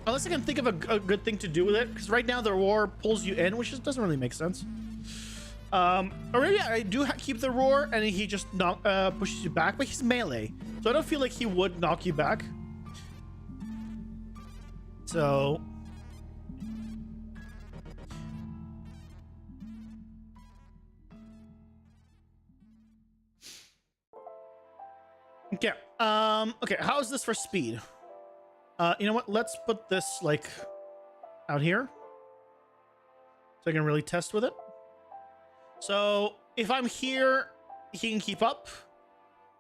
Unless I can think of a good thing to do with it, because right now the roar pulls you in, which just doesn't really make sense. Or maybe I do keep the roar and he just pushes you back, but he's melee, so I don't feel like he would knock you back. So okay, okay, how is this for speed? You know what? Let's put this like out here so I can really test with it. So if I'm here, he can keep up.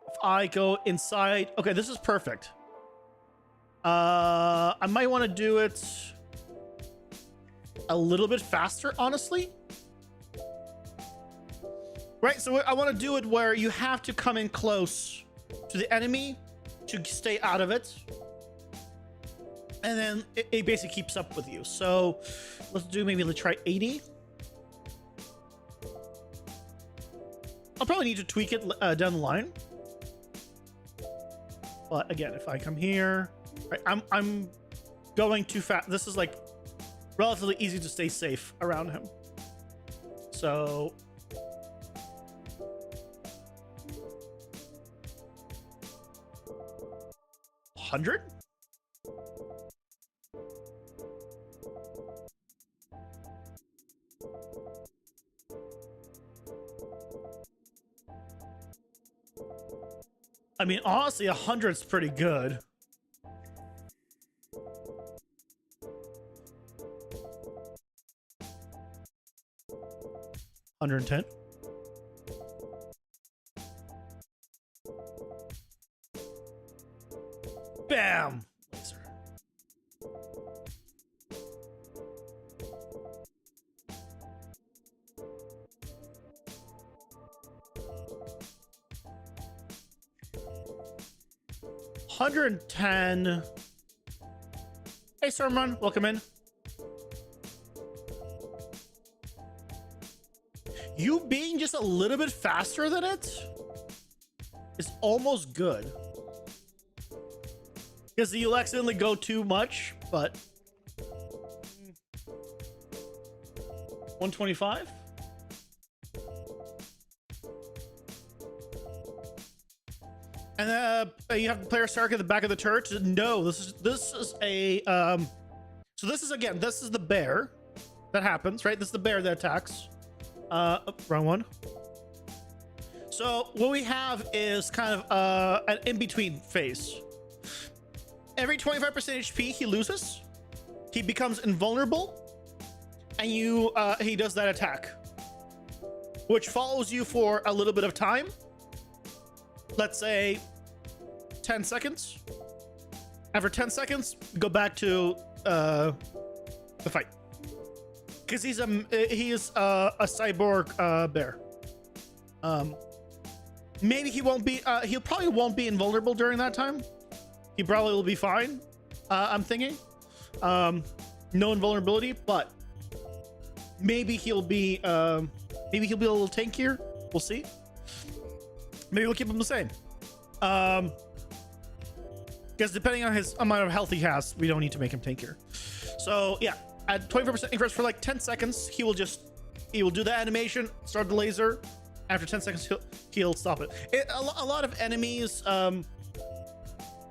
If I go inside, okay, this is perfect. I might want to do it a little bit faster, honestly. Right, so I want to do it where you have to come in close to the enemy to stay out of it. And then it basically keeps up with you. So let's do, maybe let's try 80. I'll probably need to tweak it down the line. But again, if I come here, right, I'm going too fast. This is like relatively easy to stay safe around him. So 100? I mean, honestly, 100's pretty good. $110. Bam! Laser. $110. Hey, Stormrun, welcome in. You being just a little bit faster than it is almost good. Because you'll accidentally go too much, but 125. And you have player Stark at the back of the turret. No, this is a so this is, again, this is the bear that happens, right? This is the bear that attacks. Wrong one. So what we have is kind of an in-between phase. Every 25% HP he loses, he becomes invulnerable, and he does that attack, which follows you for a little bit of time. Let's say 10 seconds. After 10 seconds, go back to the fight. Because he is a cyborg bear. Maybe he won't be. He probably won't be invulnerable during that time. He probably will be fine. I'm thinking. No invulnerability, but maybe he'll be. Maybe he'll be a little tankier. We'll see. Maybe we'll keep him the same. Because depending on his amount of health he has, we don't need to make him tankier. So yeah, at 24% increase for like 10 seconds, he will do the animation, start the laser. After 10 seconds, he'll stop it. A lot of enemies, a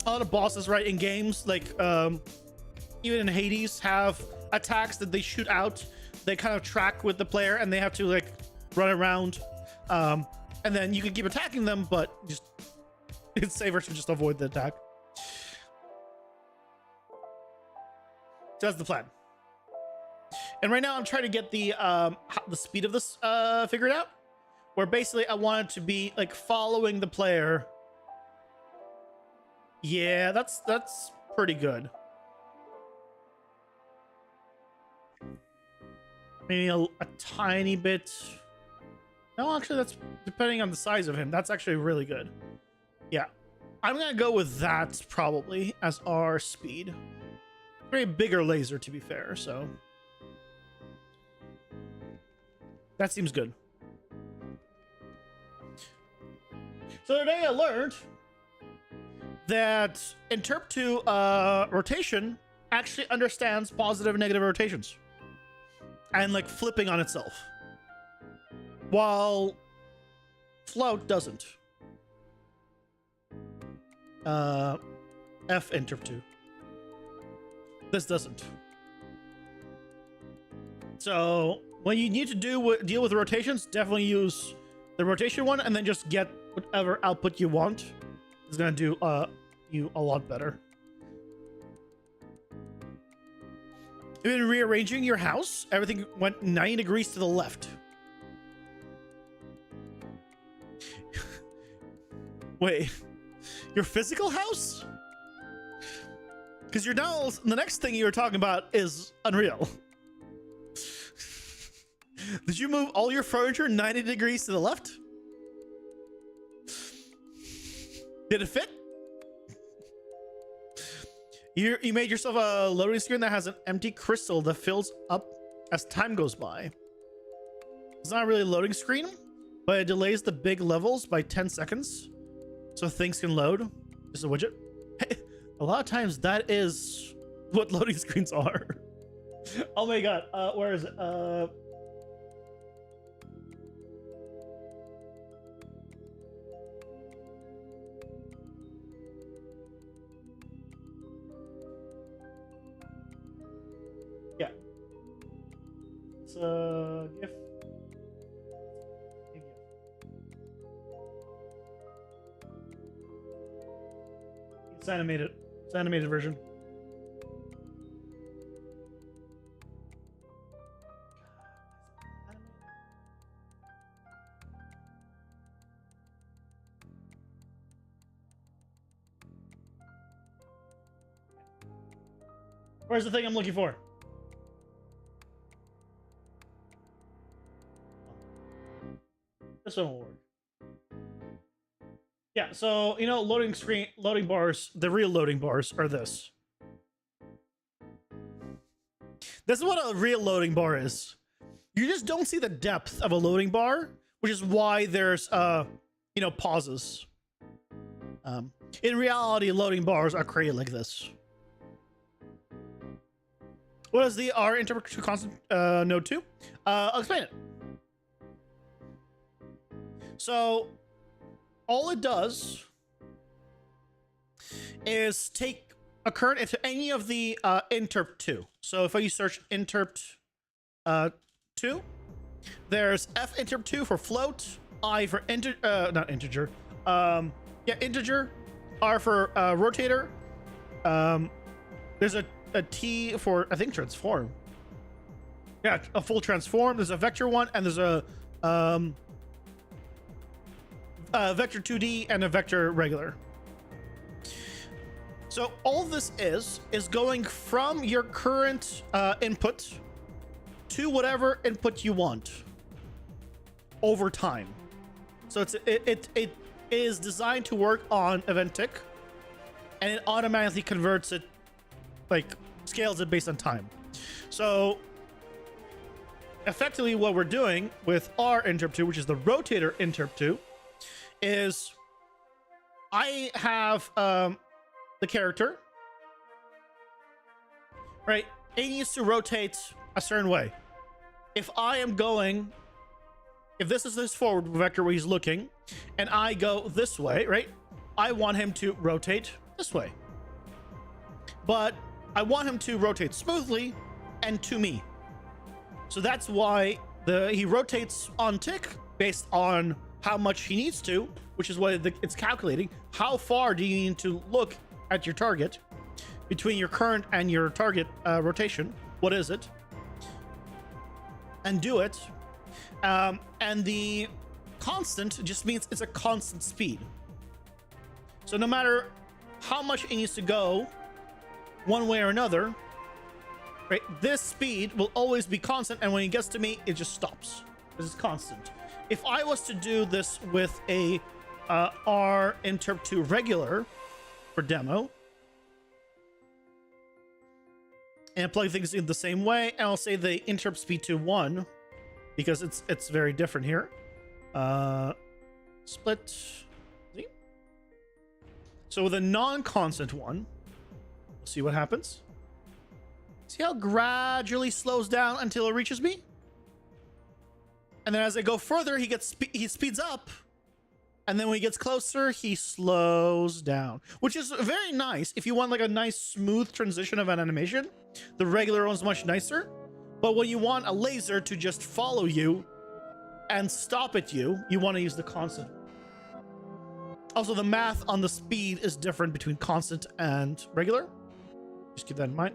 lot of bosses, right, in games, like even in Hades, have attacks that they shoot out. They kind of track with the player, and they have to like run around. And then you can keep attacking them, but just it's safer to just avoid the attack. So that's the plan. And right now I'm trying to get the speed of this figured out, where basically I want it to be like following the player. Yeah, that's pretty good. Maybe a tiny bit. No, actually, that's depending on the size of him. That's actually really good. Yeah, I'm gonna go with that probably as our speed. Very bigger laser, to be fair, so that seems good. So today I learned that Interp 2 rotation actually understands positive and negative rotations and like flipping on itself, while Float doesn't. F Interp 2. This doesn't. So when you need to deal with rotations, definitely use the rotation one, and then just get whatever output you want. It's gonna do you a lot better. In rearranging your house, everything went 90 degrees to the left. Wait, your physical house? Because you're now, the next thing you were talking about is Unreal. Did you move all your furniture 90 degrees to the left? Did it fit? You made yourself a loading screen that has an empty crystal that fills up as time goes by. It's not really a loading screen, but it delays the big levels by 10 seconds so things can load. Just a widget. A lot of times that is what loading screens are. Oh my god, where is it? Yeah. It's a GIF. It's animated. It's animated version. Where's the thing I'm looking for? This one will work. Yeah, so, you know, loading bars, the real loading bars are this. This is what a real loading bar is. You just don't see the depth of a loading bar, which is why there's, you know, pauses. In reality, loading bars are created like this. What is the R interpreter constant node 2? I'll explain it. So all it does is take a current into any of the interp 2. So if I search interp 2, there's F interp 2 for float, I for not integer, yeah, integer, R for rotator. There's a T for, I think, transform. Yeah, a full transform. There's a vector one, and there's a vector 2D and a vector regular. So all this is going from your current input to whatever input you want over time. So it is designed to work on event tick, and it automatically converts it, like scales it based on time. So effectively what we're doing with our interp 2, which is the rotator interp 2, is I have the character, right? It needs to rotate a certain way. If this is this forward vector where he's looking, and I go this way, right? I want him to rotate this way. But I want him to rotate smoothly and to me. So that's why he rotates on tick based on how much he needs to, which is what it's calculating. How far do you need to look at your target between your current and your target rotation? What is it? And do it. And the constant just means it's a constant speed. So no matter how much it needs to go one way or another, right, this speed will always be constant, and when it gets to me, it just stops. This is constant. If I was to do this with a R interp to regular for demo, and plug things in the same way, and I'll say the interp speed to 1 because it's very different here. Split. See? So with a non-constant one, we'll see what happens. See how gradually slows down until it reaches me? And then as I go further, he speeds up. And then when he gets closer, he slows down, which is very nice. If you want like a nice smooth transition of an animation, the regular one's much nicer. But when you want a laser to just follow you and stop at you, you want to use the constant. Also, the math on the speed is different between constant and regular. Just keep that in mind.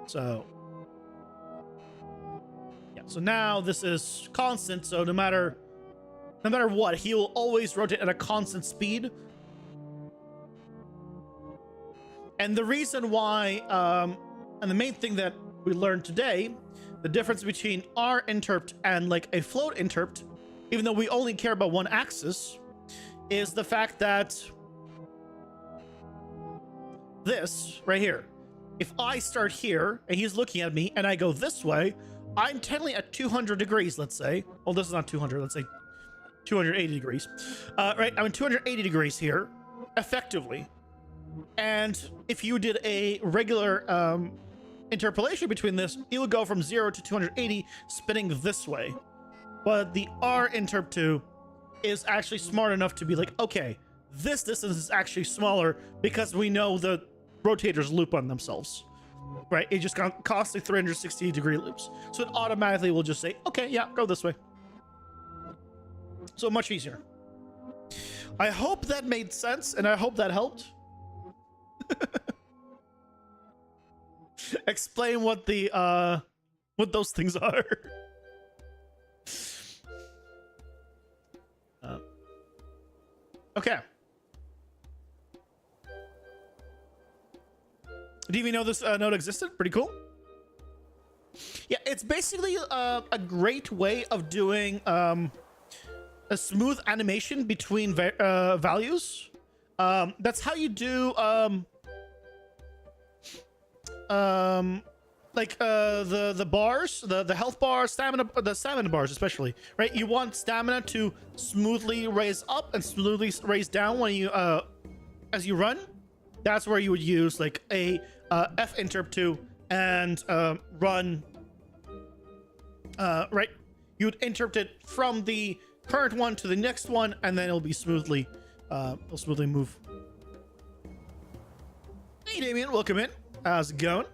So, yeah. So now this is constant. So no matter what, he will always rotate at a constant speed. And the reason why, and the main thing that we learned today, the difference between R interpt and like a float interpt, even though we only care about one axis, is the fact that this right here, if I start here and he's looking at me and I go this way, I'm technically at 200 degrees, let's say. Well, this is not 200, let's say 280 degrees. Right, I'm at 280 degrees here, effectively. And if you did a regular interpolation between this, it would go from 0 to 280 spinning this way. But the R interp 2 is actually smart enough to be like, okay, this distance is actually smaller because we know the rotators loop on themselves, right? It just constantly 360 degree loops. So it automatically will just say, okay, yeah, go this way. So much easier. I hope that made sense, and I hope that helped. Explain what the what those things are. Okay. Didn't even know this node existed. Pretty cool. Yeah, it's basically a great way of doing a smooth animation between values. That's how you do like the bars, the health bar, stamina, the stamina bars especially, right? You want stamina to smoothly raise up and smoothly raise down when you as you run. That's where you would use like a F interp 2 and run. Right, you would interrupt it from the current one to the next one, and then it'll be smoothly, it'll smoothly move. Hey Damien, welcome in. How's it going?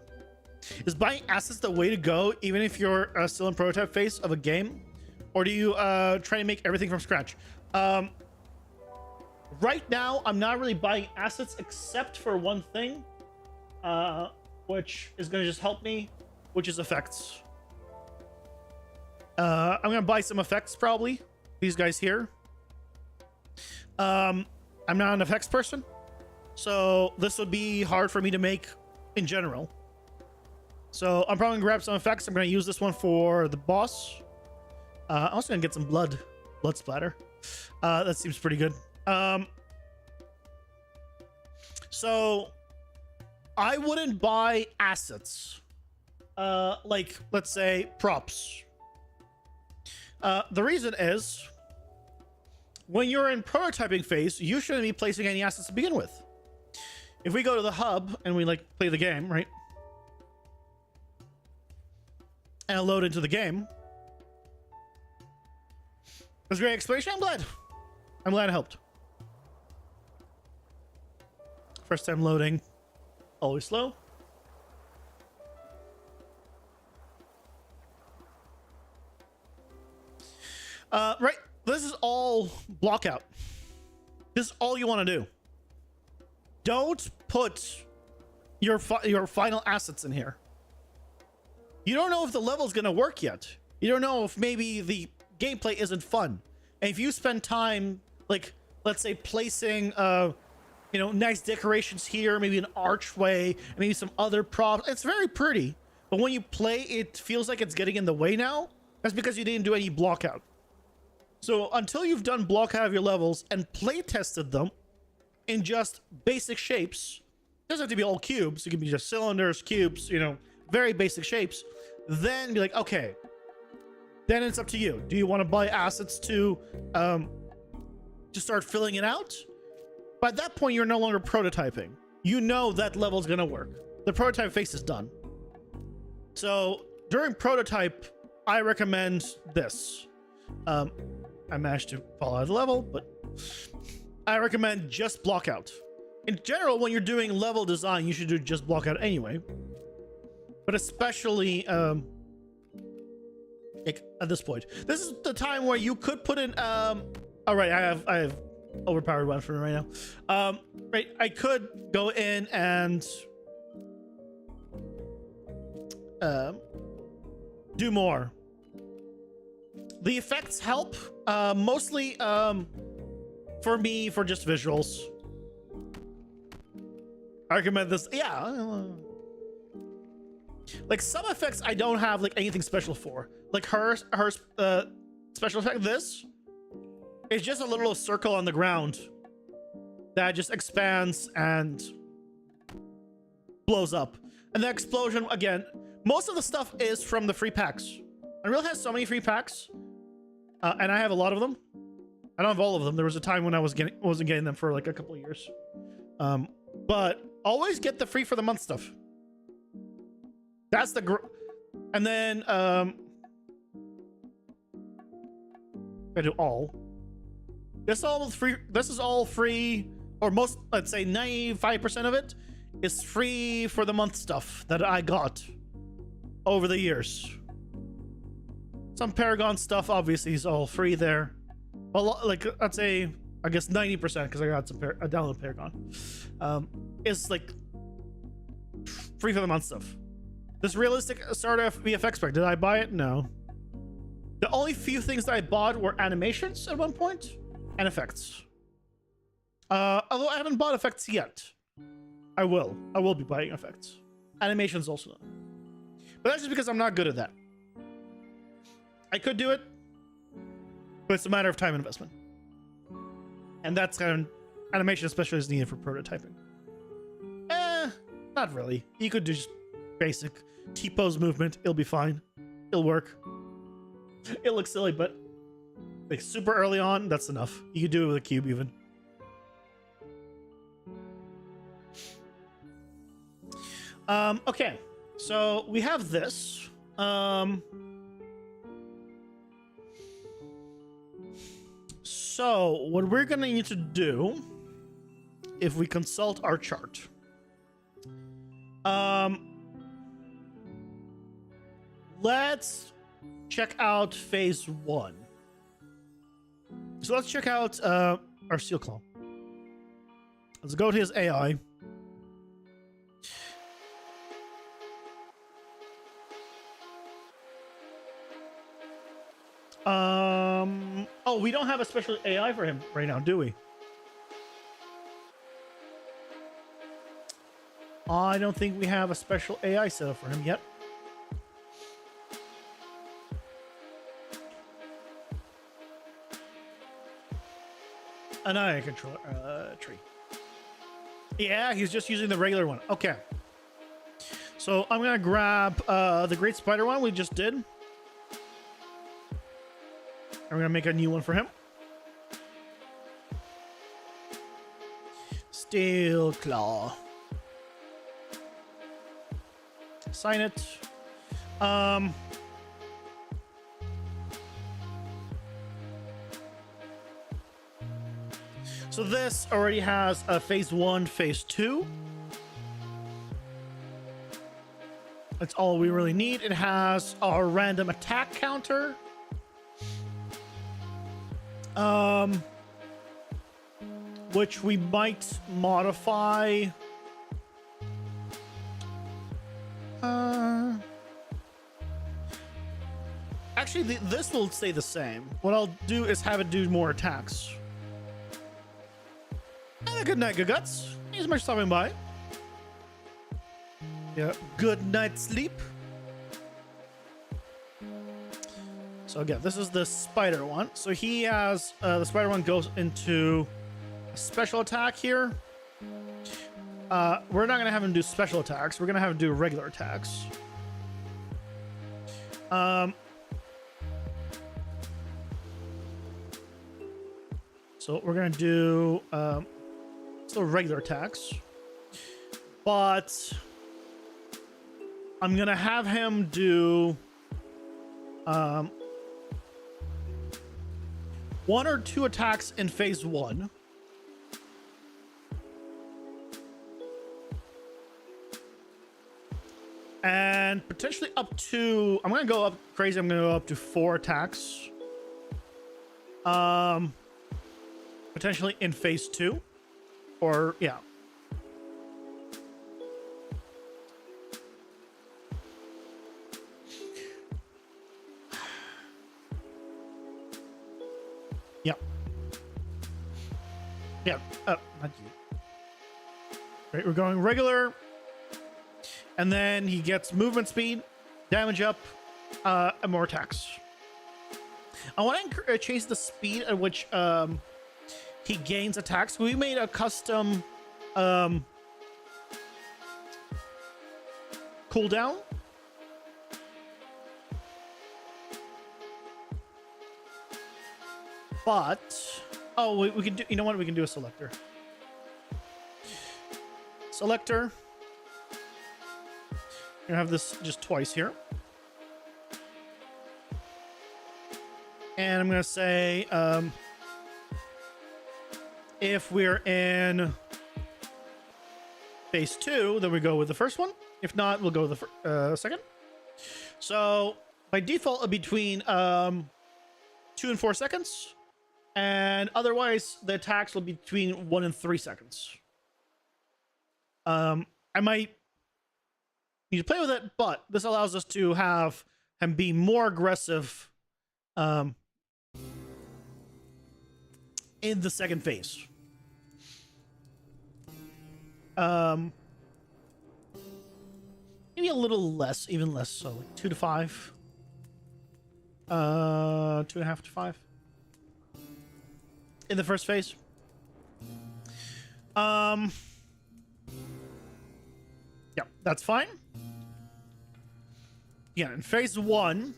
Is buying assets the way to go, even if you're still in prototype phase of a game, or do you try to make everything from scratch? Right now, I'm not really buying assets except for one thing, which is going to just help me, which is effects. I'm going to buy some effects, probably. These guys here. I'm not an effects person, so this would be hard for me to make in general. So I'm probably going to grab some effects. I'm going to use this one for the boss. I'm also going to get some blood splatter. That seems pretty good. So I wouldn't buy assets, like let's say props. The reason is when you're in prototyping phase, you shouldn't be placing any assets to begin with. If we go to the hub and we like play the game, right? And load into the game. That's a great explanation. I'm glad it helped. First time loading. Always slow. Right. This is all block out. This is all you want to do. Don't put your final assets in here. You don't know if the level is going to work yet. You don't know if maybe the gameplay isn't fun. And if you spend time, like, let's say placing, nice decorations here, maybe an archway, maybe some other props. It's very pretty. But when you play, it feels like it's getting in the way now. That's because you didn't do any block out. So until you've done block out of your levels and play tested them in just basic shapes, it doesn't have to be all cubes. It can be just cylinders, cubes, very basic shapes. Then be like, okay, then it's up to you. Do you want to buy assets to start filling it out? By that point, you're no longer prototyping. You know that level's gonna work. The prototype phase is done. So during prototype, I recommend this. I managed to fall out of the level, but I recommend just block out. In general, when you're doing level design, you should do just block out anyway. But especially at this point, this is the time where you could put in. All right, I have overpowered weapon right now. Right, I could go in and do more. The effects help, mostly for me, for just visuals. I recommend this. Yeah. Like some effects I don't have like anything special for. Like her special effect, this is just a little circle on the ground that just expands and blows up. And the explosion, again, most of the stuff is from the free packs. Unreal has so many free packs, and I have a lot of them. I don't have all of them. There was a time when I wasn't getting them for like a couple of years. But always get the free for the month stuff. That's the and then I do all. This all free. This is all free, or most. Let's say 95% of it is free for the month stuff that I got over the years. Some Paragon stuff obviously is all free there. Well, like I'd say, I guess 90% because I got some I downloaded Paragon. Is like free for the month stuff. This realistic starter VFX pack, did I buy it? No. The only few things that I bought were animations at one point and effects. Although I haven't bought effects yet. I will be buying effects. Animations also. But that's just because I'm not good at that. I could do it, but it's a matter of time investment. And that's kind of animation especially is needed for prototyping. Not really. You could do just basic T-pose movement. It'll be fine. It'll work. It looks silly, but like super early on, that's enough. You could do it with a cube even. Okay, so we have this. So what we're gonna need to do, if we consult our chart, let's check out phase 1. So let's check out our Steel Claw. Let's go to his AI. Oh, we don't have a special AI for him right now, do we? I don't think we have a special AI set up for him yet. An AI controller tree. Yeah, he's just using the regular one. Okay. So I'm gonna grab the Great Spider one we just did. I'm gonna make a new one for him. Steel Claw. Sign it. So this already has a phase 1, phase 2. That's all we really need. It has our random attack counter. Which we might modify. Actually, this will stay the same. What I'll do is have it do more attacks. And a good night, good guts. Thanks so much for stopping by. Yeah, good night's sleep. So again, this is the spider one. So he has the spider one goes into a special attack here. We're not gonna have him do special attacks. We're gonna have him do regular attacks. So we're gonna do still regular attacks, but I'm gonna have him do 1 or 2 attacks in phase 1. And potentially up to, I'm gonna go up crazy, I'm gonna go up to 4 attacks. Potentially in phase 2. Or yeah. Yeah. Yeah. Not you. Right, we're going regular. And then he gets movement speed, damage up, and more attacks. I want to change the speed at which he gains attacks. We made a custom cooldown. But oh, we can do. You know what? We can do a selector. Selector. We're gonna have this just twice here. And I'm gonna say if we're in phase 2, then we go with the first one. If not, we'll go with the second. So by default, between 2 and 4 seconds, and otherwise the attacks will be between 1 and 3 seconds. I might need to play with it, but this allows us to have him be more aggressive in the second phase. Maybe a little less, even less, so like 2 to 5. 2.5 to 5 in the first phase. Yeah, that's fine. Yeah, in phase 1,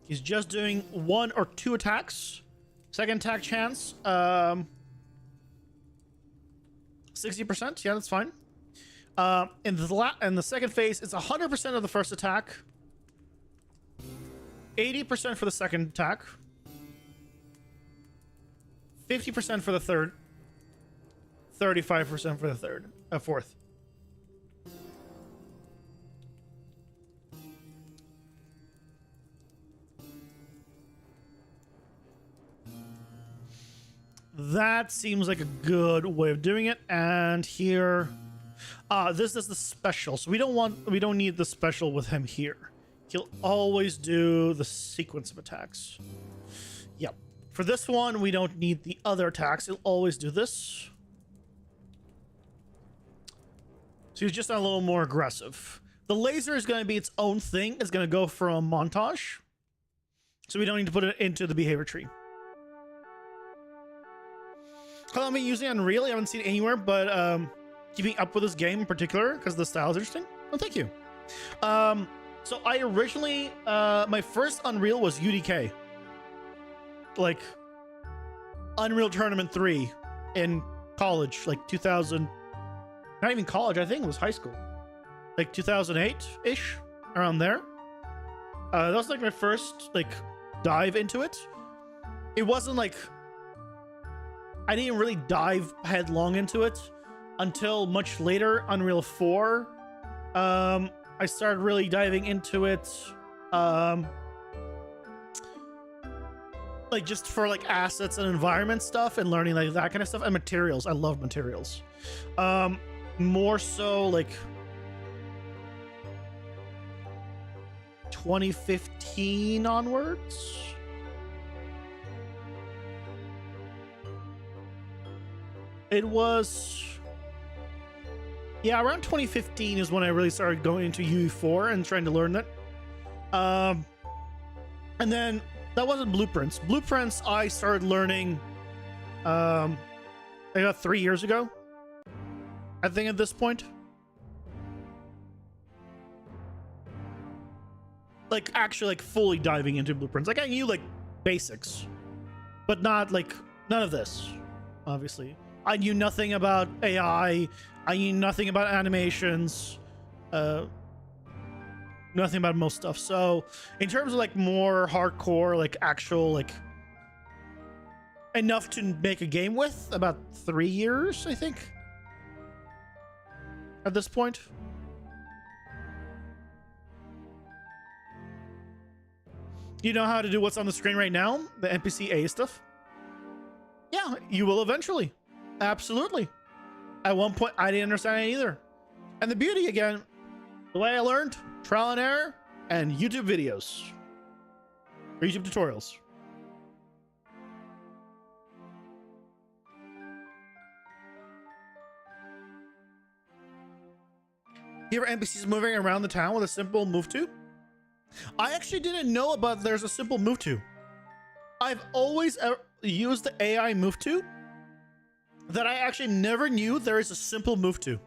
he's just doing 1 or 2 attacks. Second attack chance, 60%. Yeah, that's fine. In the second phase, it's 100% of the first attack, 80% for the second attack, 50% for the third, 35% for the fourth. That seems like a good way of doing it. And here, this is the special, so we don't need the special with him here. He'll always do the sequence of attacks. Yep. For this one, we don't need the other attacks. He'll always do this. So he's just a little more aggressive. The laser is going to be its own thing. It's going to go from montage. So we don't need to put it into the behavior tree. I'm using Unreal. I haven't seen it anywhere, but keeping up with this game in particular because the style is interesting. Oh, thank you. So I originally, my first Unreal was UDK. Like, Unreal Tournament 3 in college, like 2000, not even college, I think it was high school. Like 2008-ish, around there. That was like my first, like, dive into it. It wasn't like, I didn't really dive headlong into it until much later, Unreal 4. I started really diving into it. Like just for like assets and environment stuff and learning like that kind of stuff and materials. I love materials. More so like 2015 onwards. It was, yeah, around 2015 is when I really started going into UE4 and trying to learn that. And then that wasn't blueprints. Blueprints I started learning about 3 years ago, I think, at this point. Like actually like fully diving into blueprints. Like I knew like basics, but not like none of this, obviously. I knew nothing about AI. I knew nothing about animations. Nothing about most stuff. So in terms of like more hardcore, like actual, like enough to make a game with, about 3 years, I think, at this point. You know how to do what's on the screen right now? The NPC A stuff? Yeah, you will eventually. Absolutely. At one point, I didn't understand it either. And the beauty, again, the way I learned, trial and error, and YouTube videos. Or YouTube tutorials. You ever NPCs moving around the town with a simple move to? I actually didn't know about there's a simple move to. I've always used the AI move to that I actually never knew there is a simple move to.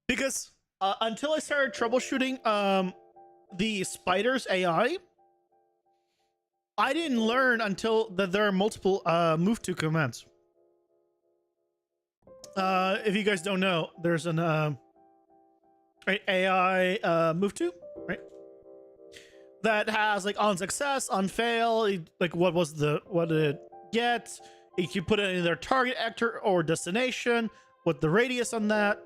Because until I started troubleshooting the spider's AI, I didn't learn until that there are multiple move to commands. If you guys don't know, there's an AI move to, right? That has like on success, on fail, like what did it get? You can put it in either target actor or destination, with the radius on that.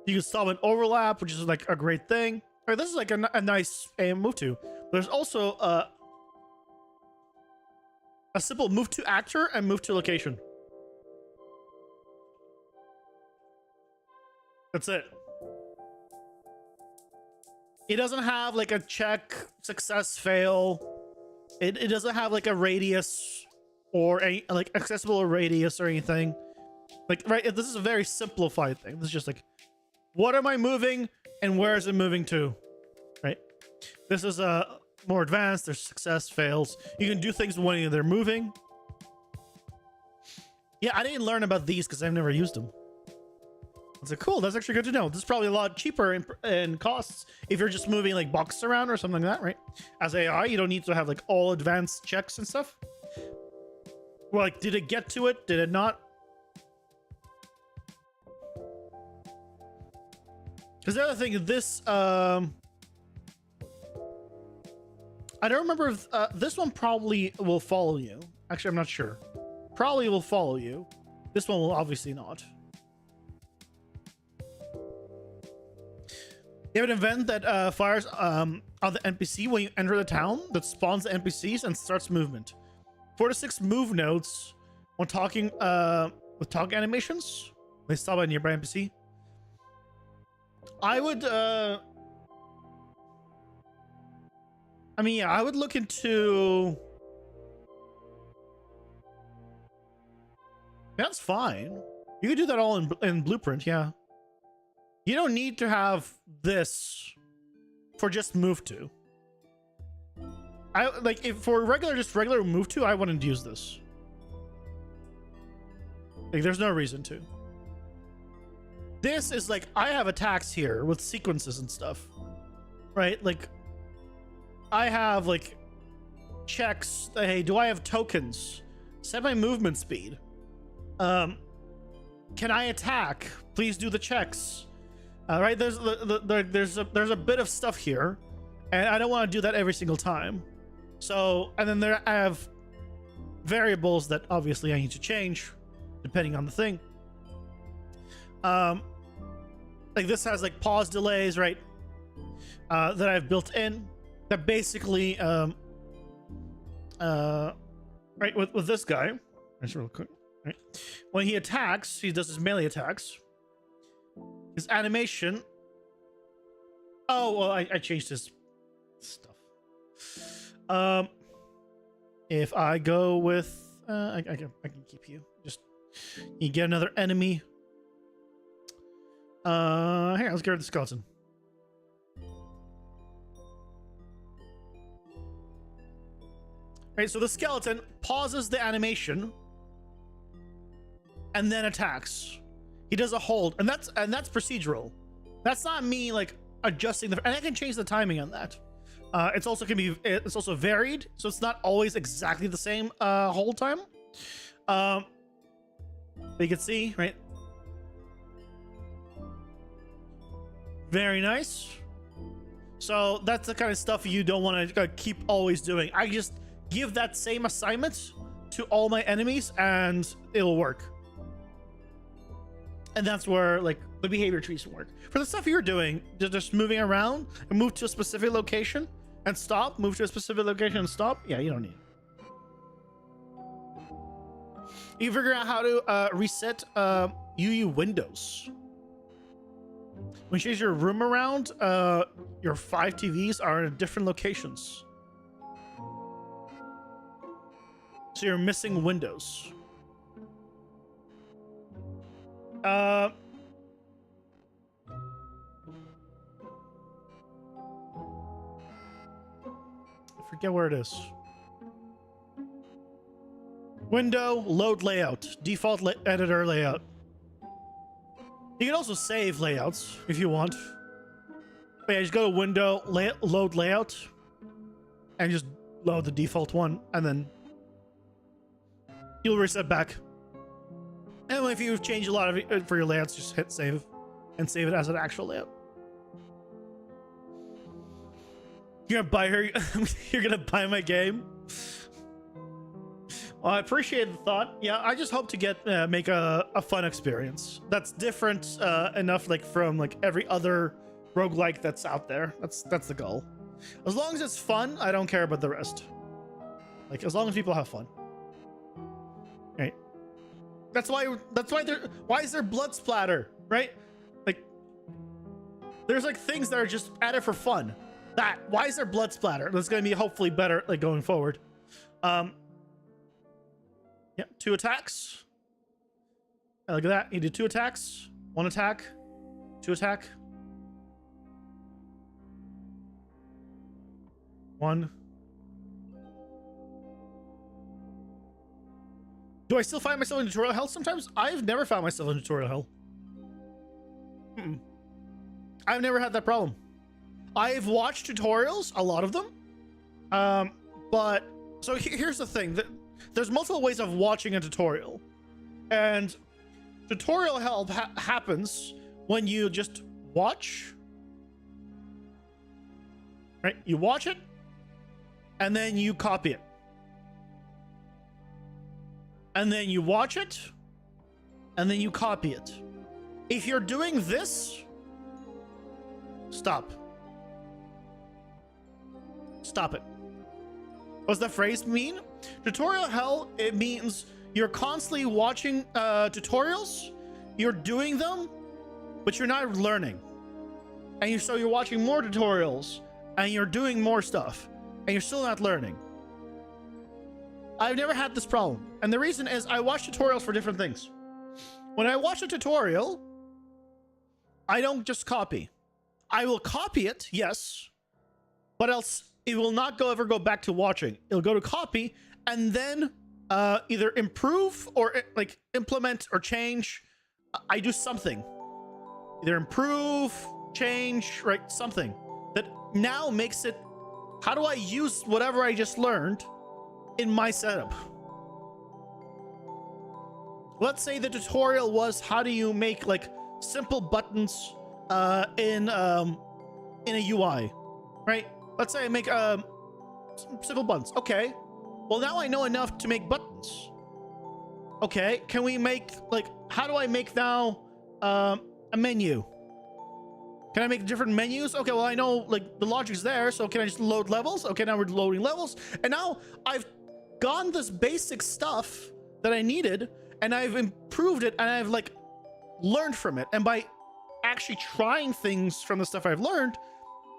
You can stop an overlap, which is like a great thing. All right, this is like a nice AI move to. There's also a simple move to actor and move to location. That's it. It doesn't have like a check, success, fail. It doesn't have like a radius or a like accessible radius or anything. Like, right, this is a very simplified thing. This is just like, what am I moving and where is it moving to? Right? This is more advanced. There's success, fails. You can do things when they're moving. Yeah, I didn't learn about these because I've never used them. It's like, cool, that's actually good to know. This is probably a lot cheaper in costs if you're just moving like boxes around or something like that, right? As AI, you don't need to have like all advanced checks and stuff. Well, like, did it get to it? Did it not? Because the other thing, this, I don't remember if this one probably will follow you. Actually, I'm not sure. Probably will follow you. This one will obviously not. You have an event that fires on the NPC when you enter the town that spawns the NPCs and starts movement. 4 to 6 move nodes when talking with talk animations. They stop by a nearby NPC. I would I mean, yeah, I would look into. That's fine. You could do that all in Blueprint, yeah. You don't need to have this for just move to. I like if for just regular move to, I wouldn't use this. Like, there's no reason to. This is like, I have attacks here with sequences and stuff, right? Like, I have like checks. Hey, do I have tokens? Set my movement speed. Can I attack? Please do the checks. Right, there's a bit of stuff here, and I don't want to do that every single time. So, and then I have variables that obviously I need to change depending on the thing. like this has like pause delays, right? That I've built in that basically right, with this guy, just real quick, right? When he attacks, he does his melee attacks. His animation. Oh well, I changed his stuff. If I go with, I can keep you. Just you get another enemy. Here, let's get rid of the skeleton. Right, so the skeleton pauses the animation and then attacks. He does a hold, and that's procedural. That's not me like adjusting the, and I can change the timing on that. It's also varied, so it's not always exactly the same hold time. But you can see, right? Very nice. So that's the kind of stuff you don't want to keep always doing. I just give that same assignment to all my enemies and it'll work. And that's where like the behavior trees can work. For the stuff you're doing, just moving around and move to a specific location and stop, move to a specific location and stop. Yeah, you don't need it. You figure out how to reset UU windows. When you change your room around, your 5 TVs are in different locations. So you're missing windows. I forget where it is. Window, load layout, default editor layout. You can also save layouts if you want. But yeah, just go to window, load layout, and just load the default one, and then you'll reset back. And if you've changed a lot of it for your layouts, just hit save and save it as an actual layout. You're gonna buy her. You're gonna buy my game. Well, I appreciate the thought. Yeah, I just hope to get make a fun experience that's different enough, like from like every other roguelike that's out there. That's the goal. As long as it's fun, I don't care about the rest. Like as long as people have fun. Right. That's why why is there blood splatter, right? Like there's like things that are just added for fun. Why is there blood splatter? That's going to be hopefully better like going forward. Yep, 2 attacks. Look at that. He did 2 attacks. 1 attack. 2 attack. 1. Do I still find myself in tutorial hell sometimes? I've never found myself in tutorial hell. I've never had that problem. I've watched tutorials, a lot of them. But so here's the thing. There's multiple ways of watching a tutorial. And tutorial help happens when you just watch. Right? You watch it and then you copy it. And then you watch it and then you copy it. If you're doing this, stop. Stop it. What's that phrase mean? Tutorial hell, it means you're constantly watching tutorials, you're doing them, but you're not learning. And so you're watching more tutorials and you're doing more stuff and you're still not learning. I've never had this problem. And the reason is I watch tutorials for different things. When I watch a tutorial, I don't just copy. I will copy it, yes, but else it will not ever go back to watching. It'll go to copy and then either improve or like implement or change. I do something. Either improve, change, right? Something that now makes it, how do I use whatever I just learned in my setup? Let's say the tutorial was how do you make like simple buttons in a UI, right? Let's say I make simple buttons. Okay. Well, now I know enough to make buttons. Okay. Can we make like, how do I make now a menu? Can I make different menus? Okay, well, I know like the logic's there, so can I just load levels? Okay, now we're loading levels. And now I've gotten this basic stuff that I needed, and I've improved it, and I've like learned from it. And by actually trying things from the stuff I've learned,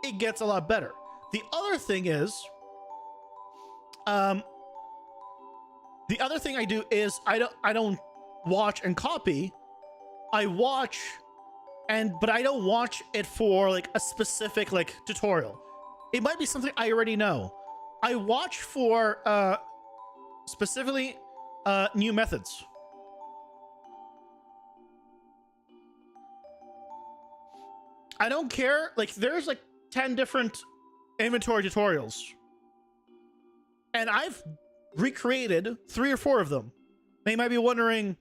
it gets a lot better. The other thing is, the other thing I do is I don't watch and copy. I watch but I don't watch it for like a specific like tutorial. It might be something I already know. I watch for specifically new methods. I don't care, like there's like 10 different inventory tutorials, and I've recreated 3 or 4 of them. They might be wondering,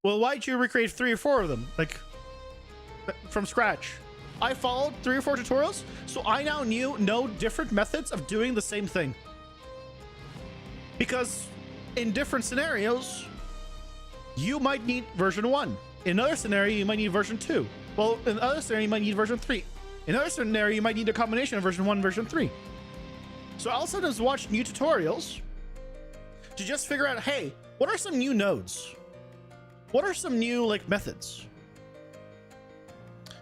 well, why'd you recreate 3 or 4 of them like from scratch? I followed 3 or 4 tutorials, so I now know different methods of doing the same thing, because in different scenarios you might need version 1. In another scenario you might need version 2. Well, in another scenario you might need version 3. In another scenario you might need a combination of version 1 and version 3. So I'll sometimes watch new tutorials to just figure out, hey, what are some new nodes? What are some new like methods?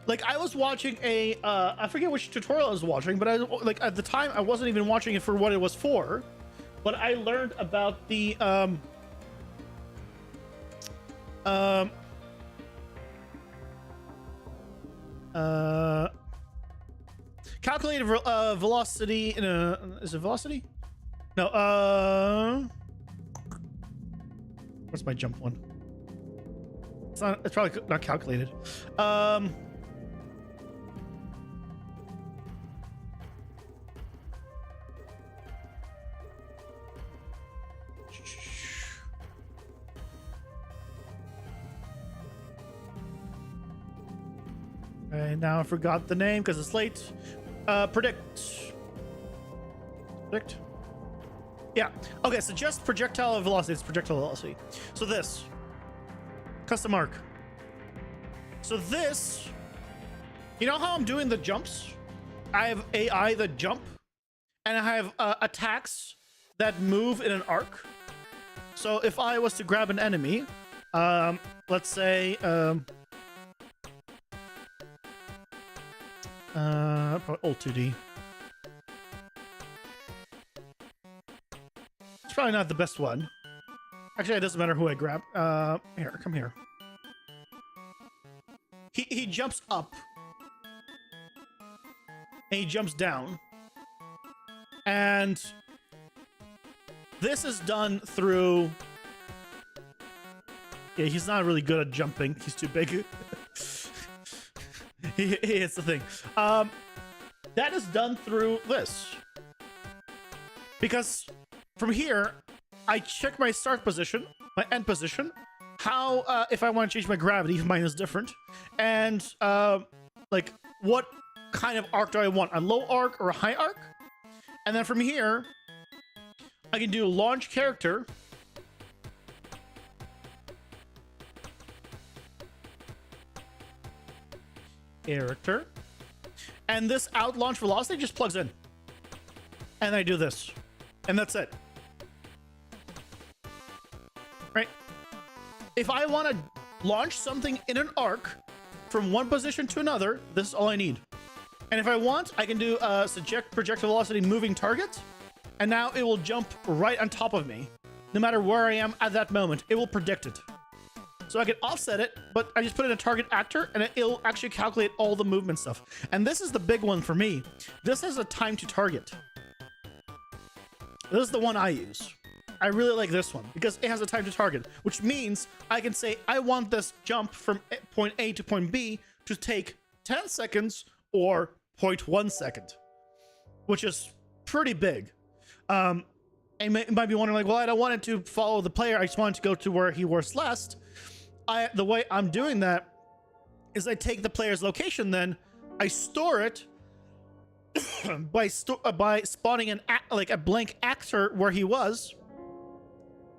Like I was watching a I forget which tutorial I was watching, but I like at the time I wasn't even watching it for what it was for, but I learned about the calculated velocity in a, is it velocity? No, what's my jump one? It's probably not calculated. Okay, now I forgot the name because it's late. Predict. Yeah. Okay, so just projectile velocity. It's projectile velocity. So this. Custom arc. So this. You know how I'm doing the jumps? I have AI that jump, and I have attacks that move in an arc. So if I was to grab an enemy, let's say, Alt 2D. It's probably not the best one. Actually, it doesn't matter who I grab. Here, come here. He jumps up. And he jumps down. And this is done through... Yeah, he's not really good at jumping. He's too big. It's the thing. That is done through this. Because from here, I check my start position, my end position, how, if I want to change my gravity, mine is different, and, like, what kind of arc do I want? A low arc or a high arc? And then from here, I can do launch character. And this out launch velocity just plugs in. And I do this. And that's it. Right? If I want to launch something in an arc from one position to another, this is all I need. And if I want, I can do subject projectile velocity moving target. And now it will jump right on top of me. No matter where I am at that moment, it will predict it. So I can offset it, but I just put in a target actor and it'll actually calculate all the movement stuff. And this is the big one for me. This has a time to target. This is the one I use. I really like this one because it has a time to target, which means I can say, I want this jump from point A to point B to take 10 seconds or 0.1 second, which is pretty big. And you might be wondering like, well, I don't want it to follow the player. I just want it to go to where he was last. The way I'm doing that is I take the player's location, then I store it by spawning a blank actor where he was,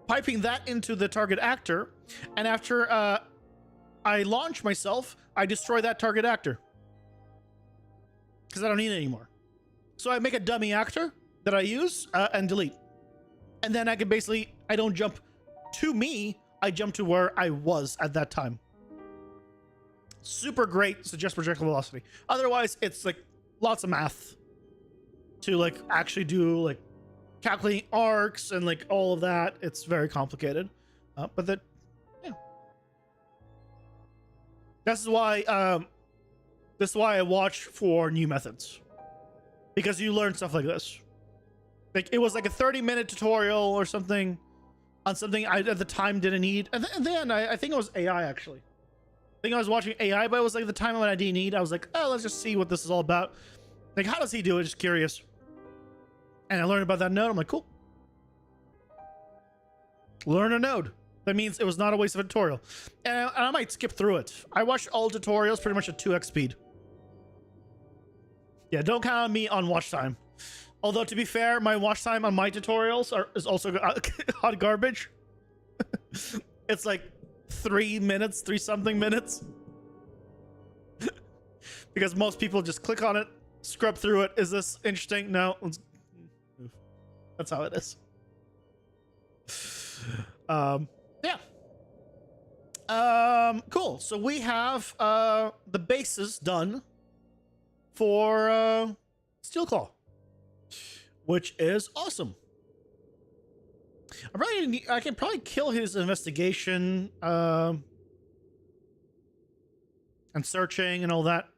piping that into the target actor, and after I launch myself, I destroy that target actor. because I don't need it anymore. So I make a dummy actor that I use and delete. And then I can basically, I don't jump to me, I jump to where I was at that time. Super great, suggest projectile velocity. Otherwise, it's like lots of math to like actually do like calculating arcs and like all of that. It's very complicated. But that, yeah. This is why I watch for new methods. Because you learn stuff like this. Like it was like a 30-minute tutorial or something on something I at the time didn't need. And then I think it was AI actually. I think I was watching AI, but it was like the time when I didn't need. I was like, oh, let's just see what this is all about. Like, how does he do it? Just curious. And I learned about that node. I'm like, cool. Learn a node. That means it was not a waste of a tutorial. And I might skip through it. I watched all tutorials pretty much at 2x speed. Yeah, don't count on me on watch time. Although, to be fair, my watch time on my tutorials is also hot garbage. It's like 3 minutes, 3-something minutes. Because most people just click on it, scrub through it. Is this interesting? No. That's how it is. Yeah. Cool. So we have the bases done for Steel Claw, which is awesome. I can probably kill his investigation and searching and all that.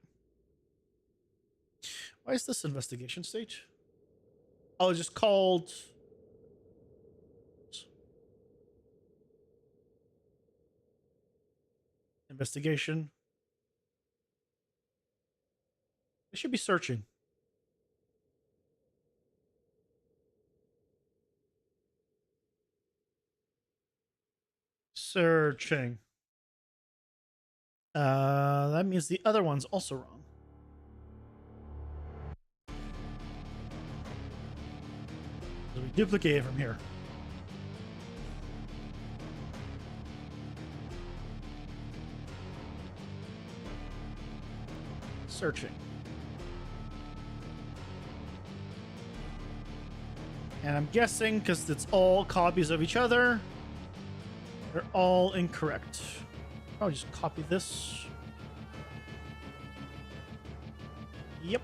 Why is this investigation stage? Oh, it's just called investigation. It should be searching. Searching. That means the other one's also wrong. So we duplicate it from here. Searching. And I'm guessing because it's all copies of each other, they're all incorrect. I'll just copy this. Yep.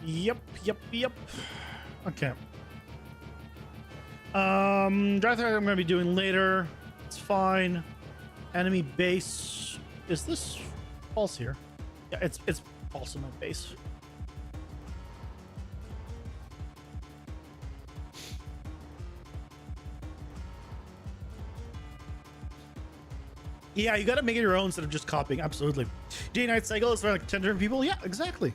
Yep. Okay. Drive through I'm gonna be doing later. It's fine. Enemy base. Is this false here? Yeah, it's false in my base. Yeah, you gotta make it your own instead of just copying. Absolutely. Day-night cycle is for like 10 different people. Yeah, exactly.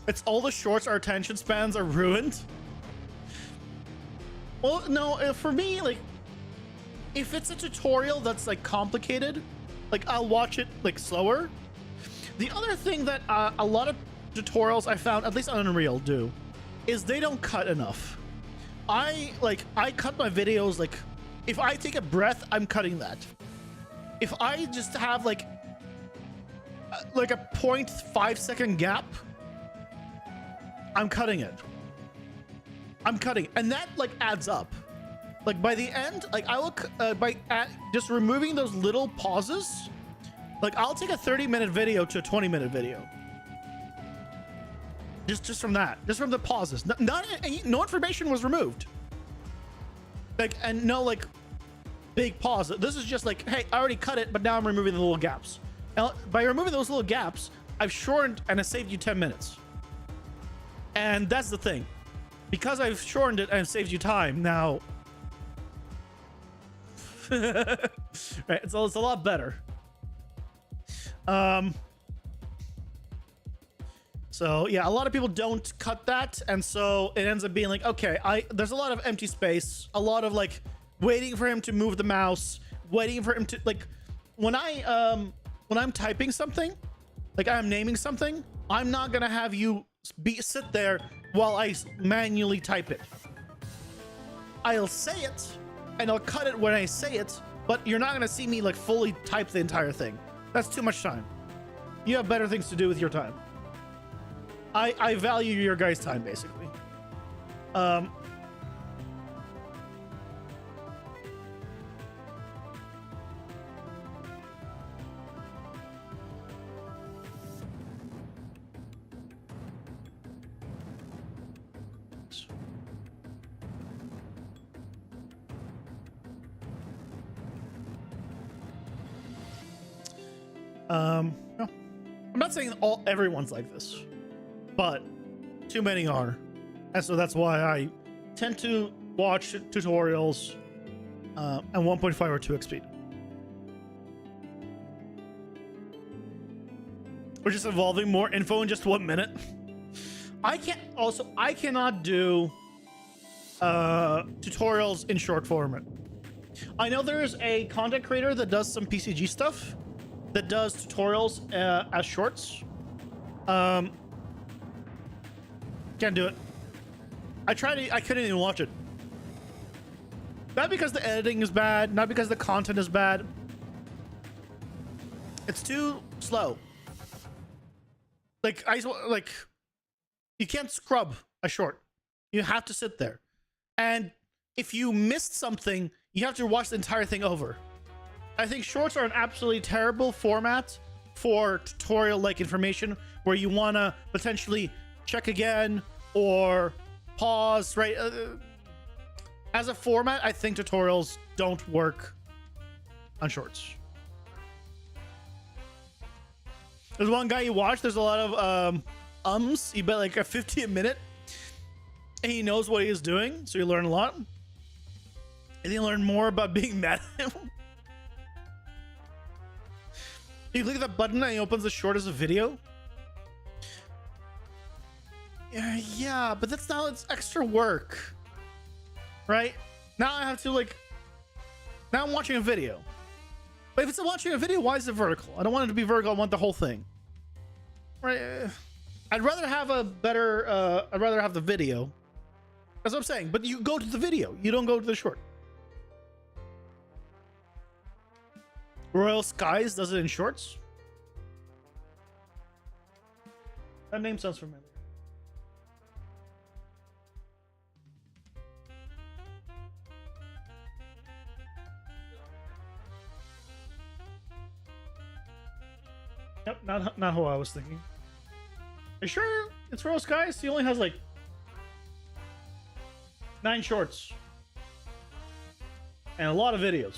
It's all the shorts, our attention spans are ruined. Well, no, for me, like, if it's a tutorial that's like complicated, like I'll watch it like slower. The other thing that a lot of tutorials I found, at least on Unreal, do, is they don't cut enough. I cut my videos like, if I take a breath, I'm cutting that. If I just have like a 0.5 second gap, I'm cutting it. And that like adds up. Like by the end, like I will just removing those little pauses, like I'll take a 30-minute video to a 20-minute video. Just from that, just from the pauses. No information was removed. Like, and no like big pause. This is just like, hey, I already cut it, but now I'm removing the little gaps. Now, by removing those little gaps, I've shortened and I saved you 10 minutes. And that's the thing. Because I've shortened it and saved you time, now... right, it's a lot better. So yeah, a lot of people don't cut that, and so it ends up being like, okay, there's a lot of empty space, a lot of like waiting for him to move the mouse, waiting for him to like, when I'm typing something, like I'm naming something, I'm not gonna have you sit there while I manually type it. I'll say it and I'll cut it when I say it, but you're not gonna see me like fully type the entire thing. That's too much time. You have better things to do with your time. I value your guys' time, basically. No. I'm not saying everyone's like this, but too many are. And so that's why I tend to watch tutorials at 1.5 or 2x speed. We're just evolving more info in just 1 minute. I cannot do tutorials in short format. I know there is a content creator that does some PCG stuff, that does tutorials as shorts. Can't do it. I couldn't even watch it. Not because the editing is bad, not because the content is bad. It's too slow. Like you can't scrub a short. You have to sit there. And if you missed something, you have to watch the entire thing over. I think shorts are an absolutely terrible format for tutorial-like information where you want to potentially check again or pause, right? As a format, I think tutorials don't work on shorts. There's one guy you watch, there's a lot of you bet like a 50 a minute, and he knows what he is doing, so you learn a lot. And you learn more about being mad at him. You click that button and he opens the short as a video. Yeah, but that's now it's extra work, right? Now I have to now I'm watching a video. But if it's watching a video, why is it vertical? I don't want it to be vertical. I want the whole thing, right? I'd rather have a better. I'd rather have the video. That's what I'm saying. But you go to the video. You don't go to the short. Royal Skies does it in shorts. That name sounds familiar. Yep, not who I was thinking. Are you sure it's Royal Skies? He only has like 9 shorts and a lot of videos.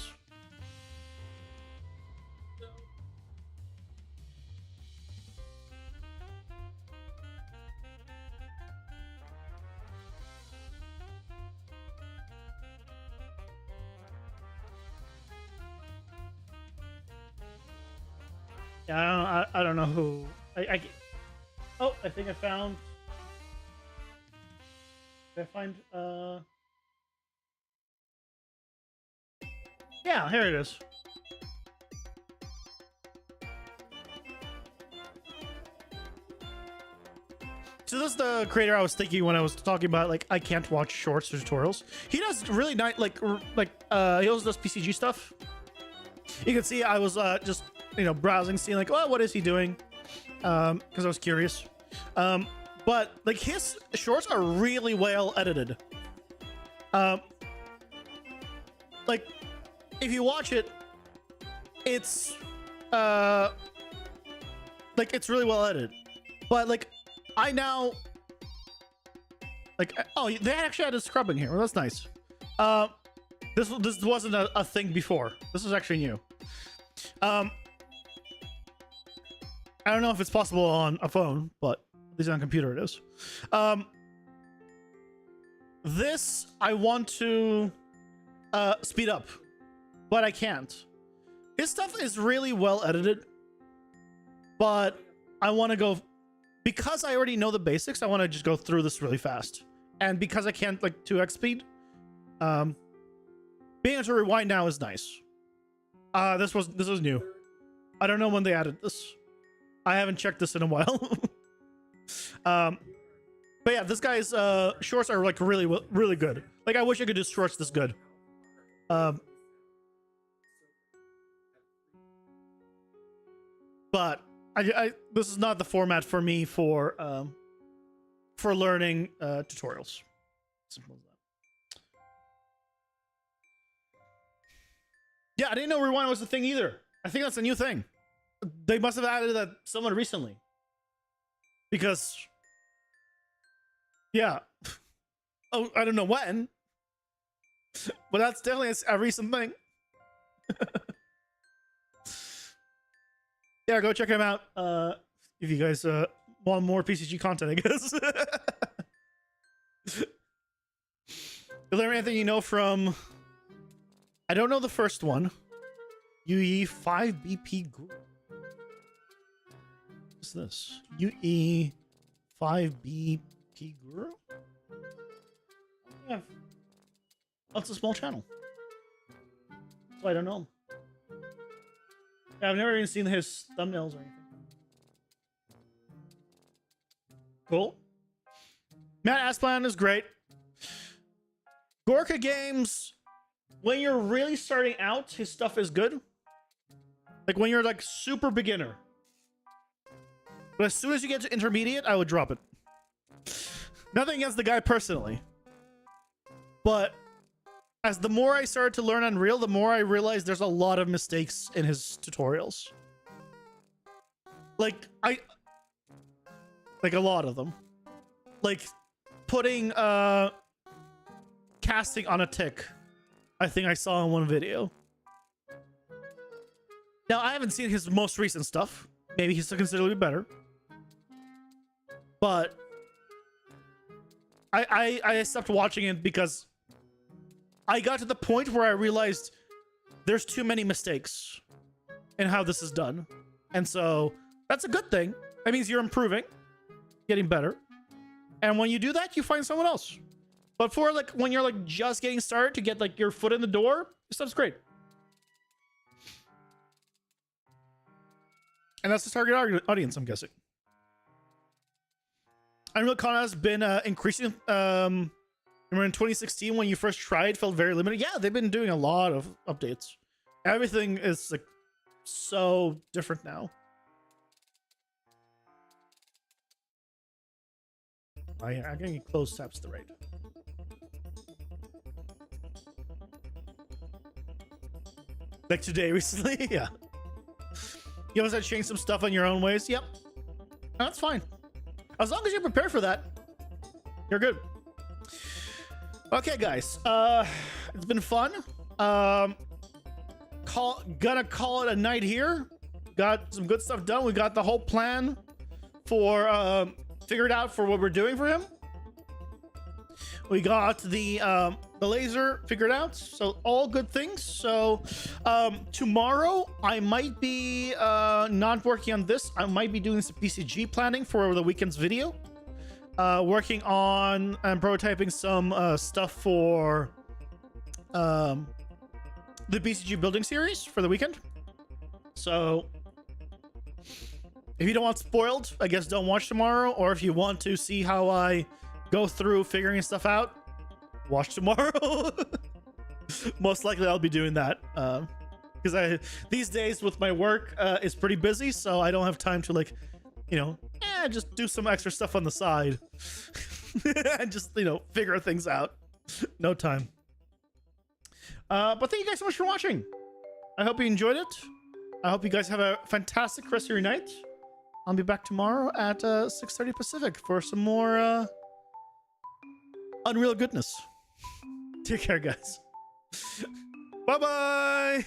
Yeah, I don't know who. Oh, I think I found. Did I find? Yeah, here it is. So this is the creator I was thinking when I was talking about like I can't watch shorts or tutorials. He does really nice, he also does PCG stuff. You can see I was just browsing, seeing like, oh, what is he doing? Because I was curious. But like his shorts are really well edited. Like if you watch it, it's it's really well edited. But like I now oh, they actually had a scrubbing here. Well, that's nice. This wasn't a thing before. This is actually new. I don't know if it's possible on a phone, but at least on a computer it is. This I want to speed up, but I can't. His stuff is really well edited, but I want to go because I already know the basics. I want to just go through this really fast, and because I can't 2x speed, being able to rewind now is nice. This was new. I don't know when they added this. I haven't checked this in a while. But yeah, this guy's shorts are really good. Like I wish I could do shorts this good. but this is not the format for me for learning tutorials. Simple as that. Yeah, I didn't know rewind was a thing either. I think that's a new thing. They must have added that somewhat recently. Because, yeah. Oh, I don't know when. But that's definitely a recent thing. Yeah, go check him out. If you guys want more PCG content, I guess. You learn anything you know from... I don't know the first one. UE 5BP group. What's this? UE 5BP group? Yeah. Oh, it's a small channel. So I don't know. Yeah, I've never even seen his thumbnails or anything. Cool. Matt Asplan is great. Gorka Games, when you're really starting out, his stuff is good. Like when you're like super beginner. But as soon as you get to intermediate, I would drop it. Nothing against the guy personally. But as the more I started to learn Unreal, the more I realized there's a lot of mistakes in his tutorials. Like a lot of them. Like putting casting on a tick. I think I saw in one video. Now I haven't seen his most recent stuff. Maybe he's considerably better. But I stopped watching it because I got to the point where I realized there's too many mistakes in how this is done. And so that's a good thing. That means you're improving, getting better. And when you do that, you find someone else. But for like when you're like just getting started to get like your foot in the door, this stuff's great. And that's the target audience, I'm guessing. Unreal Con has been increasing. Remember in 2016 when you first tried, it felt very limited. Yeah, they've been doing a lot of updates. Everything is like so different now. I'm getting close taps to the right. Like today, recently? Yeah. You always had to change some stuff on your own ways? Yep. No, that's fine. As long as you're prepared for that, you're good. Okay, guys. It's been fun. Gonna call it a night here. Got some good stuff done. We got the whole plan for figured out for what we're doing for him. We got the laser figured out, so all good things. So tomorrow I might be not working on this. I might be doing some PCG planning for the weekend's video. Working on and prototyping some stuff for the PCG building series for the weekend. So if you don't want spoiled, I guess don't watch tomorrow. Or if you want to see how I go through figuring stuff out, watch tomorrow. Most likely I'll be doing that because these days with my work is pretty busy, so I don't have time to like, you know, just do some extra stuff on the side and just, you know, figure things out. No time. But thank you guys so much for watching. I hope you enjoyed it. I hope you guys have a fantastic rest of your night. I'll be back tomorrow at 6:30 Pacific for some more Unreal goodness. Take care, guys. Bye-bye.